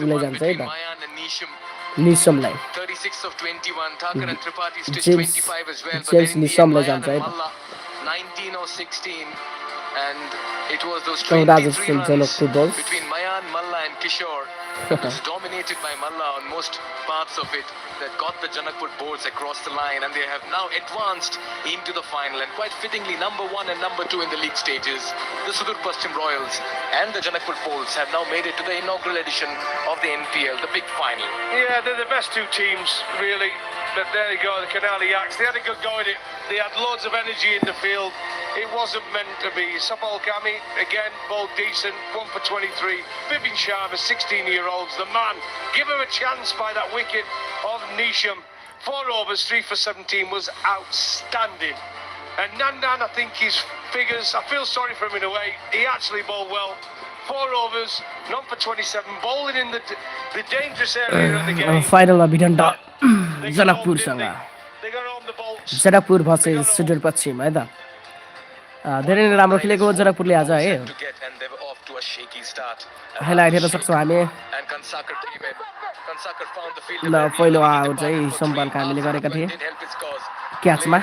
[SPEAKER 1] उले जान्छ है त निसमलाई जेम्स निसमलाई जान्छ है त
[SPEAKER 11] 19 or 16 and it was those
[SPEAKER 1] Congratulations, Janakpur balls.
[SPEAKER 11] between Mayan, Malla and Kishore. It was dominated by Malla on most parts of it that got the Janakpur boards across the line, and they have now advanced into the final, and quite fittingly number 1 and number 2 in the league stages. The Sudur Paschim Royals and the Janakpur Bulls have now made it to the inaugural edition of the NPL, the big final.
[SPEAKER 12] Yeah, they're the best two teams, really. But there you go, the Karnali Yaks. They had a good go at it. They had loads of energy in the field. It wasn't meant to be. Sapal Kami, again, bowled decent, 1 for 23. Bibin Sharma, 16-year-olds, the man. Give him a chance by that wicket of Nisham. 4 overs, 3 for 17 was outstanding. And Nandan, I think his figures, I feel sorry for him in a way. He actually bowled well. 4 overs, none for 27, bowling in the dangerous area of the game.
[SPEAKER 1] फाइनलमा भिडन्ट जनकपुरसँग Janakpur versus सुदूर पश्चिम है त धेरै नै राम्रो खेलेको जनकपुरले आज है हाइलाइट हेर्न सक्छौँ हामी ल पहिलो आउट चाहिँ सम्पाल कामीले गरेका थिए क्याचमा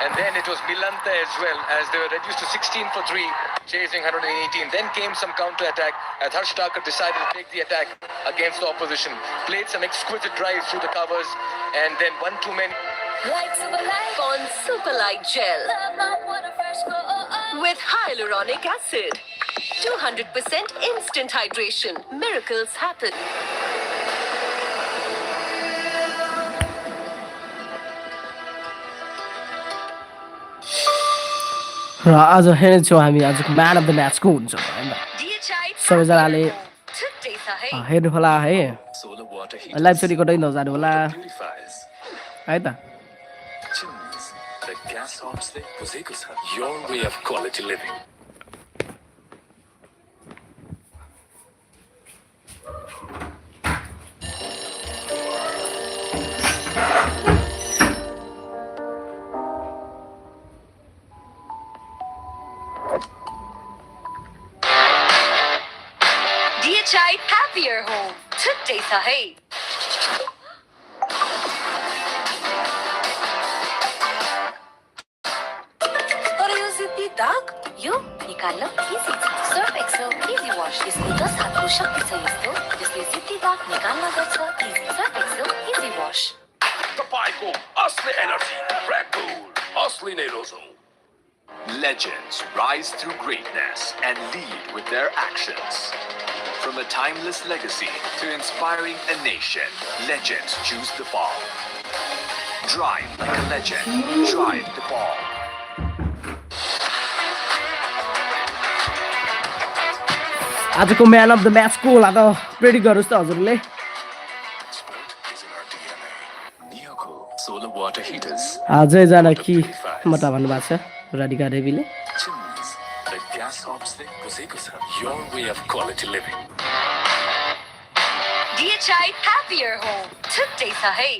[SPEAKER 11] And then it was Milanta as well, as they were reduced to 16 for 3, chasing 118. Then came some counter-attack as Harsh Thakur decided to take the attack against the opposition. Played some exquisite drives through the covers, and then 1 too many.
[SPEAKER 13] Like Super Light on Super Light Gel with hyaluronic acid. 200% instant hydration. Miracles happen.
[SPEAKER 1] र आज हेर्छौँ हामी आजको man of the match को हुन्छ सबैजनाले हेर्नु होला है लाइभ स्टोरी कतै नजानु होला है त
[SPEAKER 7] Your way of quality living.
[SPEAKER 13] DHI Happier Home. छुट्टै छ है तर यो जिद्दी दाग यो निकाल्न इजी छ सर्फ एक्सेल इजी वाश यसको 10 हातको शक्ति छ यस्तो जसले जिद्दी दाग निकाल्न गर्छ easy Surf Excel easy wash
[SPEAKER 7] Tapaico, Asli Energy, Red Bull, Asli Nerozo.
[SPEAKER 2] Legends rise through greatness and lead with their actions. From a timeless legacy to inspiring a nation, legends choose the ball. Drive like a legend. Drive the ball.
[SPEAKER 1] आजको man of the match को होला त predict गर्नुस् त हजुरले अजय जानकी मता भन्नुभएको छ Radhika देवीले
[SPEAKER 7] Your way of quality living.
[SPEAKER 13] DHI Happier Home. छुट्टै छ है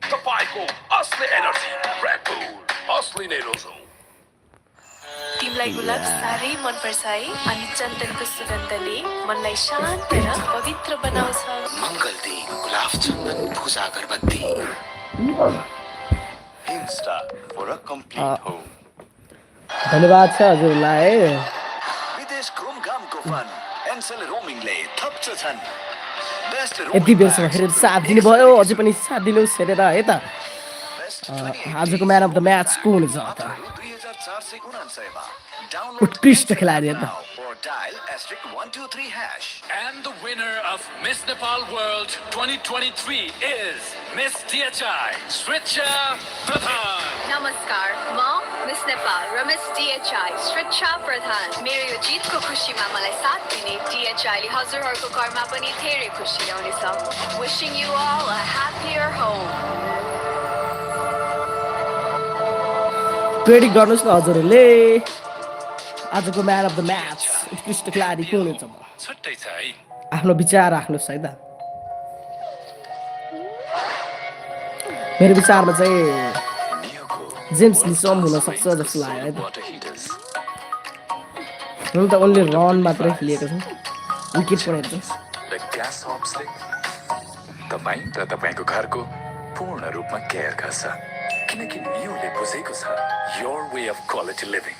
[SPEAKER 7] Tapaico, Asli Energy, Red Bull, Asli Nerozo.
[SPEAKER 14] तिमलाई गुलाब साह्रै मन पर्छ है अनि चन्दनको सुगन्धले मनलाई शान्त र पवित्र बनाउँछ
[SPEAKER 3] मंगल दे गुलाब चंदन पूजा अगरबत्ती
[SPEAKER 8] Insta for a complete home.
[SPEAKER 1] धन्यवाद छ हजुरलाई
[SPEAKER 8] विदेश घुमघामको फन एनसेल रोमिङले थप्छ छन् बेस्ट
[SPEAKER 1] यति बेरसम्म हेरेर साथ दिनुभयो अझै पनि साथ दिनुहोस् हेरेर है त आजको म्यान अफ द म्याच को हुनुहुन्छ त उत्कृष्ट खेलाडी हो त
[SPEAKER 8] dial *123#.
[SPEAKER 7] And the winner of Miss Nepal World 2023 is Miss DHI, Sricha Pradhan.
[SPEAKER 4] नमस्कार म मिस नेपाल र मिस DHI श्रिक्षा प्रधान मेरो यो जितको खुसीमा मलाई साथ दिने DHI ले हजुरहरूको घरमा पनि धेरै खुसी ल्याउनेछ Wishing you all a happier home
[SPEAKER 1] predict गर्नुस् न हजुरहरूले आजको म्यान अफ द म्याच उत्कृष्ट खेलाडी को हुनुहुन्छ
[SPEAKER 7] छट्टै छ है
[SPEAKER 1] आफ्नो विचार राख्नुस् है त मेरो विचारमा चाहिँ जेम्स लिसम हुन सक्छ जस्तो लाग्यो है त हुन त ओन्ली रन मात्रै खेलिएको छ विकेट पनि हेर्छ
[SPEAKER 7] ग्यास हब्सले तपाईँ र तपाईँको घरको पूर्ण रूपमा केयर गर्छ किनकि नियोले बुझेको छ your way of quality living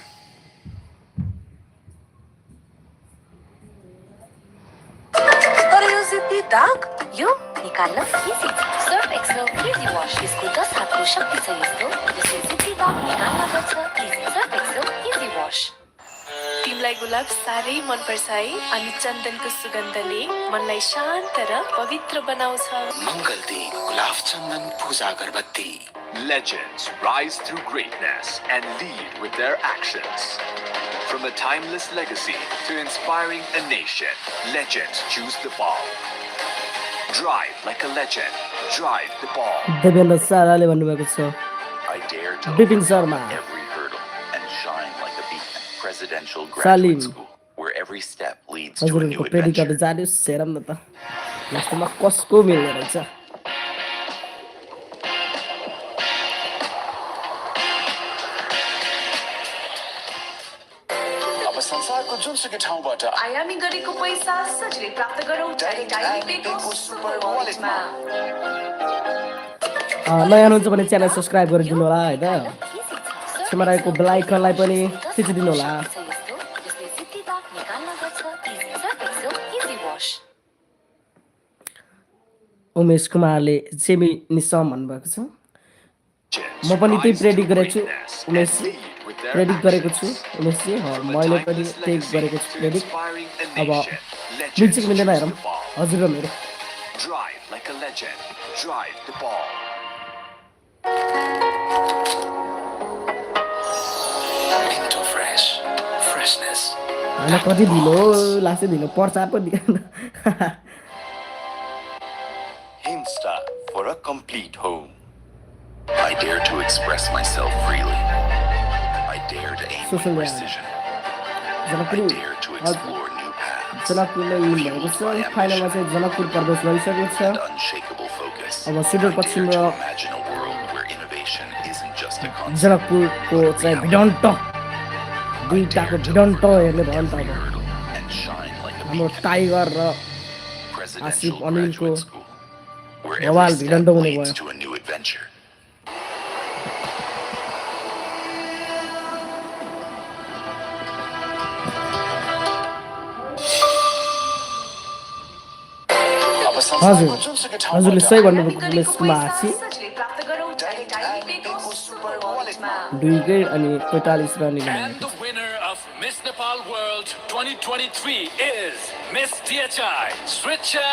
[SPEAKER 13] तर यो जिद्दी दाग यो निकाल्न इजी छ सर्फ एक्सेल इजी वाश यसको 10 हातको शक्ति छ यस्तो यसले जिद्दी दाग निकाल्न गर्छ easy Surf Excel easy wash
[SPEAKER 14] तिमीलाई गुलाब साह्रै मन पर्छ है अनि चन्दनको सुगन्धले मनलाई शान्त र पवित्र बनाउँछ
[SPEAKER 3] मङ्गलदेव गुलाब चन्दन पूजा अगरबत्ती
[SPEAKER 2] Legends rise through greatness and lead with their actions. From a timeless legacy to inspiring a nation, legends choose the ball. Drive like a legend. Drive the ball.
[SPEAKER 1] Devendra साराले भन्नुभएको छ
[SPEAKER 10] I dare to
[SPEAKER 1] Vipin
[SPEAKER 10] overcome
[SPEAKER 1] Sharma
[SPEAKER 10] every hurdle and shine like a beacon. Presidential
[SPEAKER 1] Salim.
[SPEAKER 10] graduate school, where every step leads to a new
[SPEAKER 1] हजुरहरूको predict
[SPEAKER 10] adventure.
[SPEAKER 1] जानुहोस् हेरौँ न त लास्टमा कसको मिल्ने रहेछ
[SPEAKER 8] अब संसारको जुनसुकै ठाउँबाट
[SPEAKER 6] आयामी गरेको पैसा सजिलै प्राप्त गरौँ
[SPEAKER 8] Npl सुपर वालेटमा
[SPEAKER 1] नयाँ हुनुहुन्छ भने च्यानल सब्सक्राइब गरिदिनु होला है त छेउमा रहेको बेल आइकनलाई पनि थिचिदिनु होला
[SPEAKER 13] यसले जिद्दी दाग निकाल्न गर्छ easy Surf Excel easy wash
[SPEAKER 1] Umesh कुमारले जेमी निसम भन्नुभएको छ म पनि त्यही प्रेडिक्ट गरेको छु उमेश प्रेडिक्ट गरेको छु उमेशजी मैले पनि त्यही गरेको छु प्रेडिक्ट अब मिल्छ कि मिल्दैन हेरौँ हजुर र मेरो
[SPEAKER 2] Drive like a legend. Drive the ball.
[SPEAKER 3] Into freshness.
[SPEAKER 1] होइन कति ढिलो लास्टै ढिलो पर्चा पो दिएन
[SPEAKER 8] Insta for a complete home.
[SPEAKER 10] I dare to express myself freely. I dare to aim with
[SPEAKER 1] Social media.
[SPEAKER 10] precision. I
[SPEAKER 1] Janakpur
[SPEAKER 10] dare to explore new paths.
[SPEAKER 1] जनकपुरले win भएको छ फाइनलमा चाहिँ जनकपुर प्रवेश गरिसकेको छ
[SPEAKER 10] And unshakable focus.
[SPEAKER 1] अब सुदूर
[SPEAKER 10] I
[SPEAKER 1] Paschim
[SPEAKER 10] dare
[SPEAKER 1] raw
[SPEAKER 10] to imagine a world where innovation isn't just a concept.
[SPEAKER 1] जनकपुरको चाहिँ भिडन्ट दुईटाको भिडन्ट हेर्ने भयो नि त अब
[SPEAKER 10] And shine like a
[SPEAKER 1] हाम्रो
[SPEAKER 10] beacon.
[SPEAKER 1] टाइगर र
[SPEAKER 10] Presidential
[SPEAKER 1] आसिफ अनिलको
[SPEAKER 10] graduate school, where
[SPEAKER 1] बवाल
[SPEAKER 10] every
[SPEAKER 1] भिडन्ट
[SPEAKER 10] step
[SPEAKER 1] हुने
[SPEAKER 10] leads
[SPEAKER 1] भयो
[SPEAKER 10] to a new adventure.
[SPEAKER 8] अब
[SPEAKER 1] हजुर
[SPEAKER 8] संसारको जुनसुकै
[SPEAKER 1] हजुरले
[SPEAKER 8] ठाउँबाट
[SPEAKER 1] सही भन्नुभएको उमेश कुमार सी
[SPEAKER 6] सजिलै प्राप्त गरौँ Npl सुपर वालेटमा
[SPEAKER 1] दुईकै अनि 45 run
[SPEAKER 7] And the winner of Miss Nepal World 2023 is Miss DHI, Sricha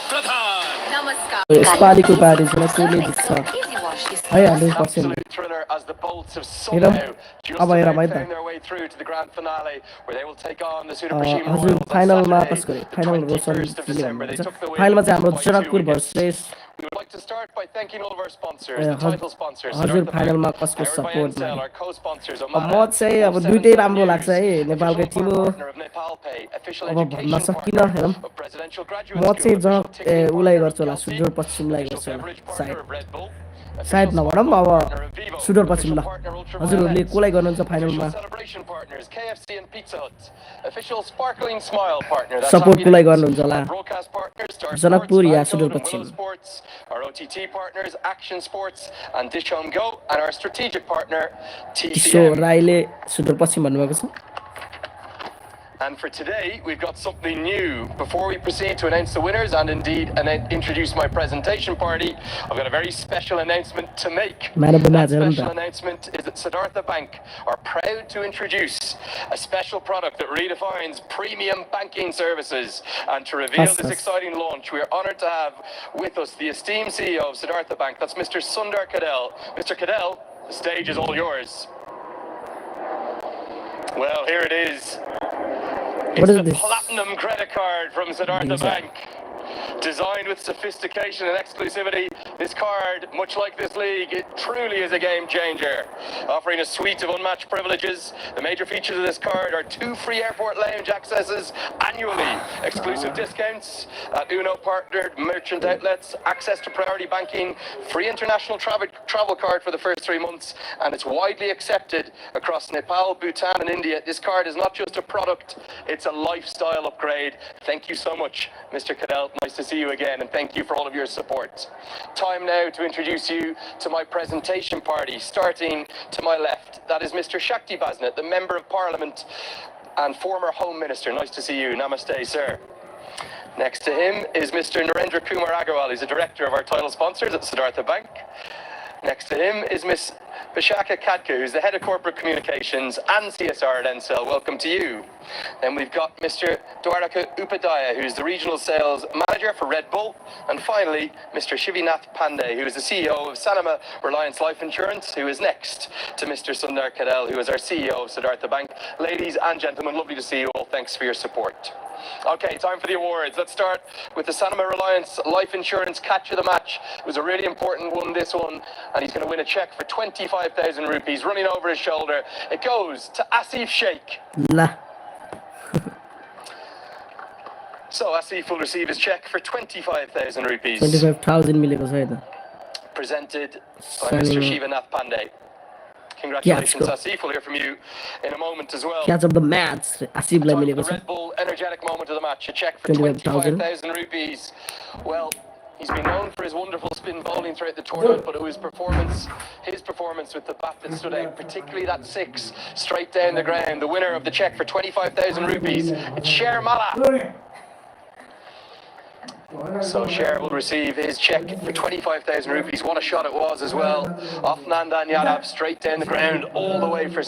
[SPEAKER 7] Pradhan.
[SPEAKER 4] नमस्कार
[SPEAKER 1] यसपालिको पार्टी जनकपुरले जित्छ
[SPEAKER 13] इजी वाश
[SPEAKER 1] है 100%
[SPEAKER 9] Thriller as the bolts have
[SPEAKER 1] हेरौँ
[SPEAKER 9] somehow just
[SPEAKER 1] अब हेरौँ है
[SPEAKER 9] about
[SPEAKER 1] त
[SPEAKER 9] found their way through to the grand finale where they will take on the Super Pashim
[SPEAKER 1] हजुर
[SPEAKER 9] Royals on
[SPEAKER 1] फाइनलमा
[SPEAKER 9] Saturday,
[SPEAKER 1] पास गरे
[SPEAKER 9] the
[SPEAKER 1] final
[SPEAKER 9] 21st of
[SPEAKER 1] रोशनले
[SPEAKER 9] December. They
[SPEAKER 1] भन्नुहुन्छ
[SPEAKER 9] took the win
[SPEAKER 1] फाइनलमा चाहिँ हाम्रो
[SPEAKER 9] by 2
[SPEAKER 1] Janakpur
[SPEAKER 9] wickets.
[SPEAKER 1] Versus
[SPEAKER 9] We would like to start by thanking all of our sponsors, the title sponsors.
[SPEAKER 1] हजुर
[SPEAKER 9] Start
[SPEAKER 1] फाइनलमा
[SPEAKER 9] with
[SPEAKER 1] कसको
[SPEAKER 9] powered by
[SPEAKER 1] support
[SPEAKER 9] Ncell,
[SPEAKER 1] लाग्यो
[SPEAKER 9] our co-sponsors,
[SPEAKER 1] अब
[SPEAKER 9] Omada,
[SPEAKER 1] म चाहिँ अब
[SPEAKER 9] 77
[SPEAKER 1] दुइटै राम्रो
[SPEAKER 9] News,
[SPEAKER 1] लाग्छ है नेपालकै टिम हो
[SPEAKER 9] partner of Nepal Pay, official
[SPEAKER 1] अब भन्न
[SPEAKER 9] education
[SPEAKER 1] सकिनँ
[SPEAKER 9] partner
[SPEAKER 1] हेरौँ
[SPEAKER 9] of Presidential Graduate
[SPEAKER 1] म चाहिँ
[SPEAKER 9] School,
[SPEAKER 1] जनक
[SPEAKER 9] official ticketing
[SPEAKER 1] उसलाई
[SPEAKER 9] partner
[SPEAKER 1] गर्छु
[SPEAKER 9] of
[SPEAKER 1] होला
[SPEAKER 9] Kelsey,
[SPEAKER 1] सुदूर पश्चिमलाई
[SPEAKER 9] official
[SPEAKER 1] गर्छु होला
[SPEAKER 9] beverage
[SPEAKER 1] सायद
[SPEAKER 9] partner of Red Bull,
[SPEAKER 1] सायद
[SPEAKER 9] official
[SPEAKER 1] नभनौँ
[SPEAKER 9] sparkling
[SPEAKER 1] अब
[SPEAKER 9] partner of Vivo,
[SPEAKER 1] सुदूर पश्चिम ल
[SPEAKER 9] official partner Ultraviolet,
[SPEAKER 1] हजुरहरूले कसलाई गर्नुहुन्छ फाइनलमा
[SPEAKER 9] official celebration partners KFC and Pizza Hut, official sparkling smile partner that's
[SPEAKER 1] support
[SPEAKER 9] Happy
[SPEAKER 1] कसलाई
[SPEAKER 9] Days,
[SPEAKER 1] गर्नुहुन्छ होला
[SPEAKER 9] our broadcast partners Star
[SPEAKER 1] Janakpur
[SPEAKER 9] Sports,
[SPEAKER 1] या
[SPEAKER 9] Vancode,
[SPEAKER 1] सुदूर
[SPEAKER 9] and
[SPEAKER 1] Paschim
[SPEAKER 9] Willow Sports, our OTT partners Action Sports and Dish Home Go, and our strategic partner
[SPEAKER 1] Kishore
[SPEAKER 9] TCM.
[SPEAKER 1] राईले सुदूर पश्चिम भन्नुभएको छ
[SPEAKER 9] And for today, we've got something new. Before we proceed to announce the winners and indeed introduce my presentation party, I've got a very special announcement to make. That special announcement is that Siddhartha Bank are proud to introduce a special product that redefines premium banking services. And to reveal this exciting launch, we are honored to have with us the esteemed CEO of Siddhartha Bank. That's Mr. Sundar Kadel. Mr. Kadel, the stage is all yours. Well, here it is. It's the platinum credit card from Siddhartha Bank. Designed with sophistication and exclusivity, this card, much like this league, it truly is a game changer. Offering a suite of unmatched privileges, the major features of this card are 2 free airport lounge accesses annually, exclusive discounts at Uno partnered merchant outlets, access to priority banking, free international travel card for the first 3 months, and it's widely accepted across Nepal, Bhutan and India. This card is not just a product, it's a lifestyle upgrade. Thank you so much, Mr. Kadel. Nice to see you again, and thank you for all of your support. Time now to introduce you to my presentation party, starting to my left. That is Mr. Shakti Basnet, the Member of Parliament and former Home Minister. Nice to see you. Namaste, sir. Next to him is Mr. Narendra Kumar Agarwal. He's the director of our title sponsors at Siddhartha Bank. Next to him is Miss Vishaka Kadka, who's the head of corporate communications and CSR at Ncell. Welcome to you. Then we've got Mr. Dwaraka Upadhyaya, who's the regional sales manager for Red Bull. And finally, Mr. Shivinath Pandey, who is the CEO of Sanama Reliance Life Insurance, who is next to Mr. Sundar Kadel, who is our CEO of Siddhartha Bank. Ladies and gentlemen, lovely to see you all. Thanks for your support. Okay, time for the awards. Let's start with the Sanama Reliance Life Insurance Catch of the Match. It was a really important one, this one, and he's going to win a cheque for 25,000 rupees running over his shoulder. It goes to Asif Sheikh. So Asif will receive his cheque for 25,000 rupees.
[SPEAKER 1] 25,000 मिलेको
[SPEAKER 9] presented by Mr. Shivanath Pandey. Congratulations, Asif. We'll hear from you in a moment as well.
[SPEAKER 1] Catch of the match. Asif लाई मिलेको
[SPEAKER 9] The Red Bull energetic moment of the match. A cheque for 25,000 rupees. Well, he's been known for his wonderful spin bowling throughout the tournament, but it was his performance with the bat that stood out, particularly that 6 straight down the ground. The winner of the cheque for 25,000 rupees, it's Sher Mala. So Sher will receive his cheque for 25,000 rupees. What a shot it was as well. Off Nandan Yadav, straight down the ground, all the way for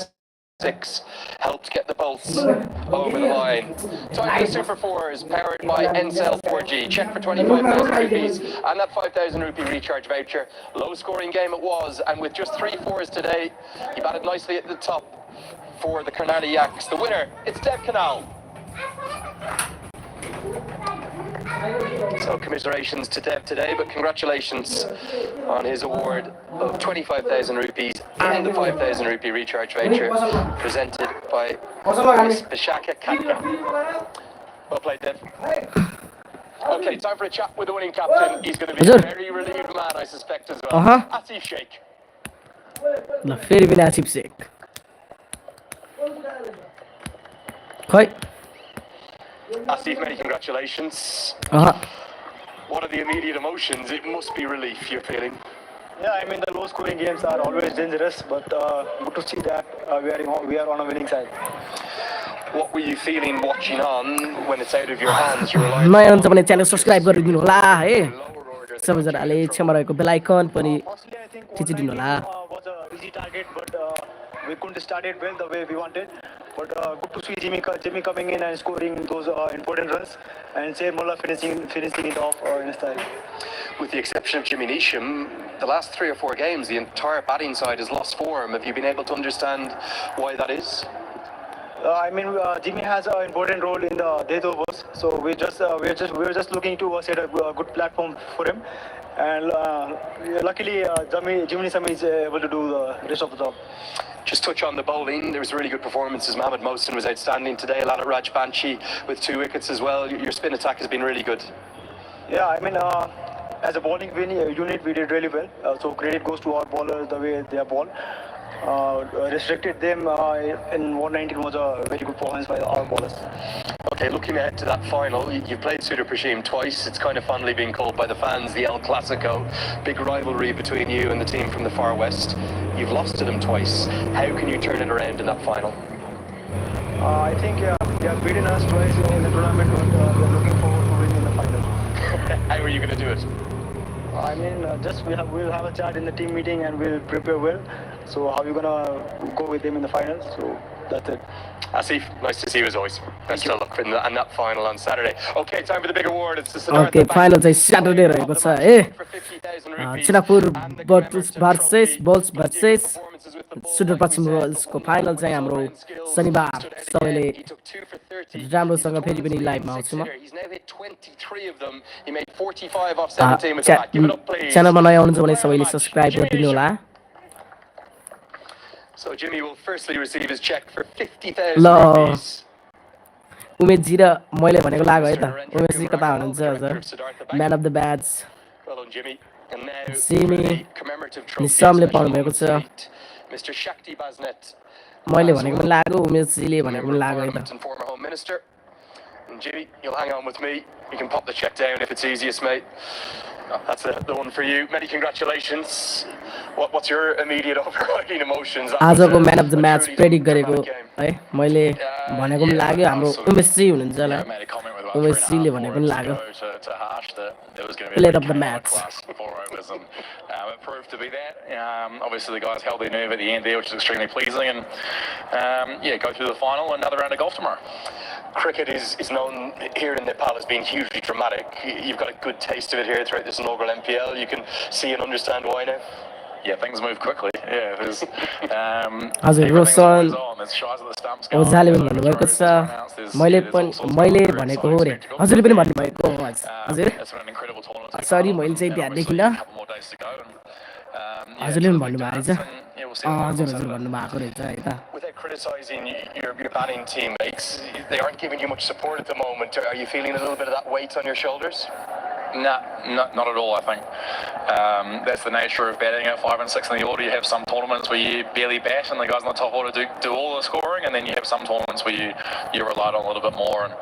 [SPEAKER 9] 6. Helped get the bolts over the line. Time for the Super 4s, powered by Ncell 4G. Cheque for 25,000 rupees and that 5,000 rupee recharge voucher. Low scoring game it was, and with just 3 4s today, he batted nicely at the top for the Karnali Yaks. The winner, it's Dev Canal. So commiserations to Dev today, but congratulations on his award of 25,000 rupees and the 5,000 rupee recharge voucher presented by Miss Vishaka Kadka. Well played, Dev. Okay, time for a chat with the winning captain. He's going to be a very relieved man, I suspect, as well. Asif Sheikh.
[SPEAKER 1] ल फेरि पनि आसिफ शेख खै
[SPEAKER 9] Asif, many congratulations. What are the immediate emotions? It must be relief you're feeling.
[SPEAKER 15] Yeah, I mean the low-scoring games are always dangerous, but good to see that we are on a winning side.
[SPEAKER 9] What were you feeling watching on when it's out of your hands? You're like,
[SPEAKER 1] नयाँ हुन्छ भने channel subscribe गरिदिनु होला है सबैजनाले छेउमा रहेको bell icon पनि थिचिदिनु होला
[SPEAKER 15] Was a easy target, but we couldn't start it well the way we wanted. But good to see Jimmy coming in and scoring those important runs, and Sher Mullah finishing it off in style.
[SPEAKER 9] With the exception of Jimmy Neesham, the last 3 or 4 games, the entire batting side has lost form. Have you been able to understand why that is?
[SPEAKER 15] I mean, Jimmy has an important role in the death overs, so we were just looking to set a good platform for him, and luckily Jimmy Neesham is able to do the rest of the job.
[SPEAKER 9] Just touch on the bowling. There was really good performances. Mohammad Mohsin was outstanding today. Alana Rajbanshi with 2 wickets as well. Your spin attack has been really good.
[SPEAKER 15] Yeah, I mean, as a bowling unit, we did really well. So credit goes to our bowlers, the way they are bowled. Restricted them in 119 was a very good performance by our bowlers.
[SPEAKER 9] Okay, looking ahead to that final, you've played Sudhir Prashim twice. It's kind of fondly being called by the fans the El Clasico. Big rivalry between you and the team from the Far West. You've lost to them twice. How can you turn it around in that final?
[SPEAKER 15] I think They have beaten us twice in the tournament, but we are looking forward to winning in the final.
[SPEAKER 9] How are you going to do it?
[SPEAKER 15] I mean, just we'll have a chat in the team meeting and we'll prepare well. So how you gonna go with them in the finals? So that's it.
[SPEAKER 9] Asif, nice to see you as always. Best of luck in that final on Saturday. Okay, time for the big award. It's the Siddhartha
[SPEAKER 1] Okay,
[SPEAKER 9] Bank
[SPEAKER 1] final चाहिँ Saturday रहेको छ ए
[SPEAKER 9] for 50,000 rupees.
[SPEAKER 1] चिनापुर
[SPEAKER 9] And the commemorative
[SPEAKER 1] versus
[SPEAKER 9] trophy.
[SPEAKER 1] Balls
[SPEAKER 9] 20
[SPEAKER 1] versus
[SPEAKER 9] performances with the ball,
[SPEAKER 1] सुडर
[SPEAKER 9] like we
[SPEAKER 1] पश्चिम
[SPEAKER 9] said,
[SPEAKER 1] रोयल्सको
[SPEAKER 9] but
[SPEAKER 1] final
[SPEAKER 9] one
[SPEAKER 1] चाहिँ
[SPEAKER 9] with his
[SPEAKER 1] हाम्रो
[SPEAKER 9] all-round skills
[SPEAKER 1] शनिबार
[SPEAKER 9] stood out
[SPEAKER 1] सबैले
[SPEAKER 9] again. He took 2 for 30.
[SPEAKER 1] राम्रोसँग
[SPEAKER 9] He's a
[SPEAKER 1] फेरि पनि
[SPEAKER 9] tournament
[SPEAKER 1] लाइभमा आउँछु म
[SPEAKER 9] six-hitter. He's now hit 23 of them. He made 45 off 17 with the bat. Give it up, please.
[SPEAKER 1] च्यानलमा नयाँ आउनुहुन्छ भने
[SPEAKER 9] Player of the
[SPEAKER 1] सबैले
[SPEAKER 9] match,
[SPEAKER 1] सब्सक्राइब
[SPEAKER 9] Jimmy
[SPEAKER 1] गरिदिनु होला
[SPEAKER 9] So Jimmy will firstly receive his check for 50,000
[SPEAKER 1] ल
[SPEAKER 9] rupees.
[SPEAKER 1] उमेशजी र मैले भनेको लाग्यो है त उमेशजी कता हुनुहुन्छ हजुर man of the match
[SPEAKER 9] Well done, Jimmy. And now
[SPEAKER 1] Jimmy,
[SPEAKER 9] for the commemorative trophy,
[SPEAKER 1] निशमले
[SPEAKER 9] special
[SPEAKER 1] पाउनु भएको
[SPEAKER 9] moments
[SPEAKER 1] छ
[SPEAKER 9] meet Mr. Shakti Basnet.
[SPEAKER 1] मैले भनेको पनि लाग्यो उमेशजीले भनेको
[SPEAKER 9] Member
[SPEAKER 1] पनि
[SPEAKER 9] of
[SPEAKER 1] लाग्यो है
[SPEAKER 9] Parliament
[SPEAKER 1] त
[SPEAKER 9] and former Home Minister. And Jimmy, you'll hang on with me. You can pop the check down if it's easiest, mate. That's the one for you. Many congratulations. What's your immediate overriding emotions?
[SPEAKER 1] आजको man of the match predict गरेको है मैले भनेको पनि लाग्यो हाम्रो उमेशजी हुनुहुन्छ होला उमेशजीले भनेको पनि लाग्यो player of the match
[SPEAKER 7] It proved to be that. Obviously, the guys held their nerve at the end there, which is extremely pleasing. And go through the final, another round of golf tomorrow.
[SPEAKER 9] Cricket is known here in Nepal as being hugely dramatic. You've got a good taste of it here throughout this inaugural NPL. You can see and understand why now.
[SPEAKER 7] Yeah, things move quickly. Yeah, there's
[SPEAKER 1] हजुर रोशन
[SPEAKER 7] there's shies at the stumps going.
[SPEAKER 1] ओझाले पनि भन्नुभएको छ मैले भनेको हो रे हजुरले पनि भन्नुभएको हो हजुर
[SPEAKER 7] It's been an incredible tournament.
[SPEAKER 1] सरी मैले चाहिँ ध्यान देखिनँ हजुरले पनि भन्नुभएको रहेछ हजुर हजुर भन्नुभएको रहेछ है त
[SPEAKER 9] Without criticising your batting teammates, they aren't giving you much support at the moment. Are you feeling a little bit of that weight on your shoulders?
[SPEAKER 7] No, not at all, I think. That's the nature of batting at 5 and 6 in the order. You have some tournaments where you barely bat and the guys in the top order do all the scoring, and then you have some tournaments where you relied on a little bit more. And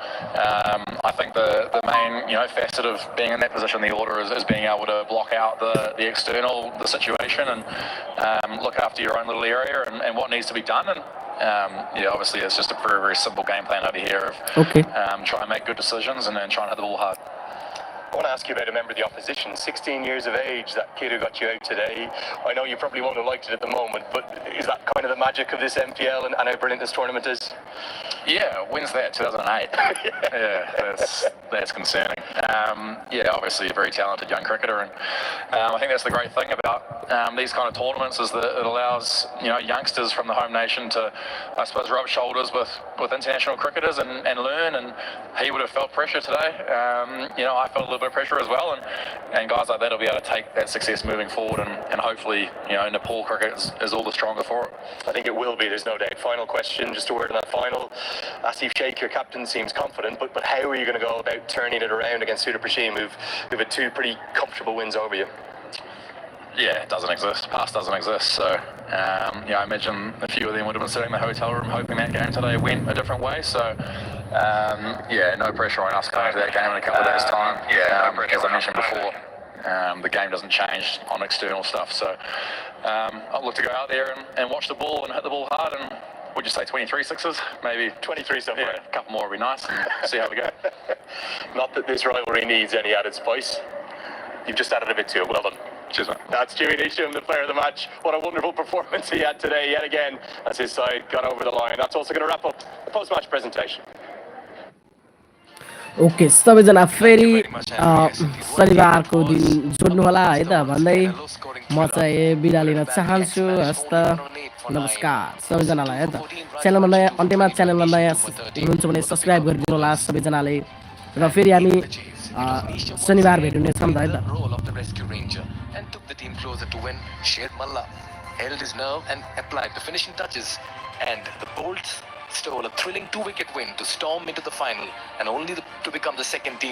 [SPEAKER 7] I think the main facet of being in that position in the order is being able to block out the external, the situation, and look after your own little area and what needs to be done. And obviously it's just a very, very simple game plan over here of trying to make good decisions and then trying to hit the ball hard.
[SPEAKER 9] I want to ask you about a member of the opposition, 16 years of age, that kid who got you out today. I know you probably won't have liked it at the moment, but is that kind of the magic of this NPL and how brilliant this tournament is?
[SPEAKER 7] Yeah, when's that? 2008? Yeah, that's concerning. Obviously a very talented young cricketer, and I think that's the great thing about these kind of tournaments is that it allows youngsters from the home nation to, I suppose, rub shoulders with international cricketers and learn. And he would have felt pressure today. I felt a little bit of pressure as well, and guys like that will be able to take that success moving forward, and hopefully Nepal cricket is all the stronger for it.
[SPEAKER 9] I think it will be, there's no doubt. Final question, just a word on that final. Asif Sheikh, your captain, seems confident, but how are you going to go about turning it around against Sudha Prashim, who've had 2 pretty comfortable wins over you?
[SPEAKER 7] Yeah, it doesn't exist. Past doesn't exist. So, I imagine a few of them would have been sitting in the hotel room hoping that game today went a different way. So, no pressure on us going into that game in a couple of days' time. As I mentioned before, the game doesn't change on external stuff. So, I'll look to go out there and watch the ball and hit the ball hard. And would you say 23 sixes? Maybe 23 somewhere. Yeah, a couple more would be nice and see how we go.
[SPEAKER 9] Not that this rivalry needs any added spice. You've just added a bit to it. Well done.
[SPEAKER 7] Cheers, mate.
[SPEAKER 9] That's Jimmy Neesham, the player of the match. What a wonderful performance he had today, yet again, as his side got over the line. That's also going to wrap up the post-match presentation.
[SPEAKER 1] Okay सबैजना फेरि शनिबारको दिन जोड्नु होला है त भन्दै म चाहिँ बिदा लिन चाहन्छु हस्त नमस्कार सबैजनालाई है त च्यानलमा नयाँ अन्त्यमा च्यानलमा नयाँ हुनुहुन्छ भने सब्सक्राइब गरिदिनु होला सबैजनाले र फेरि हामी शनिबार भेट्ने छौँ त है त
[SPEAKER 11] and took the team closer to win. Sher Malla held his nerve and applied the finishing touches, and the Bolts stole a thrilling 2-wicket win to storm into the final and only to become the second team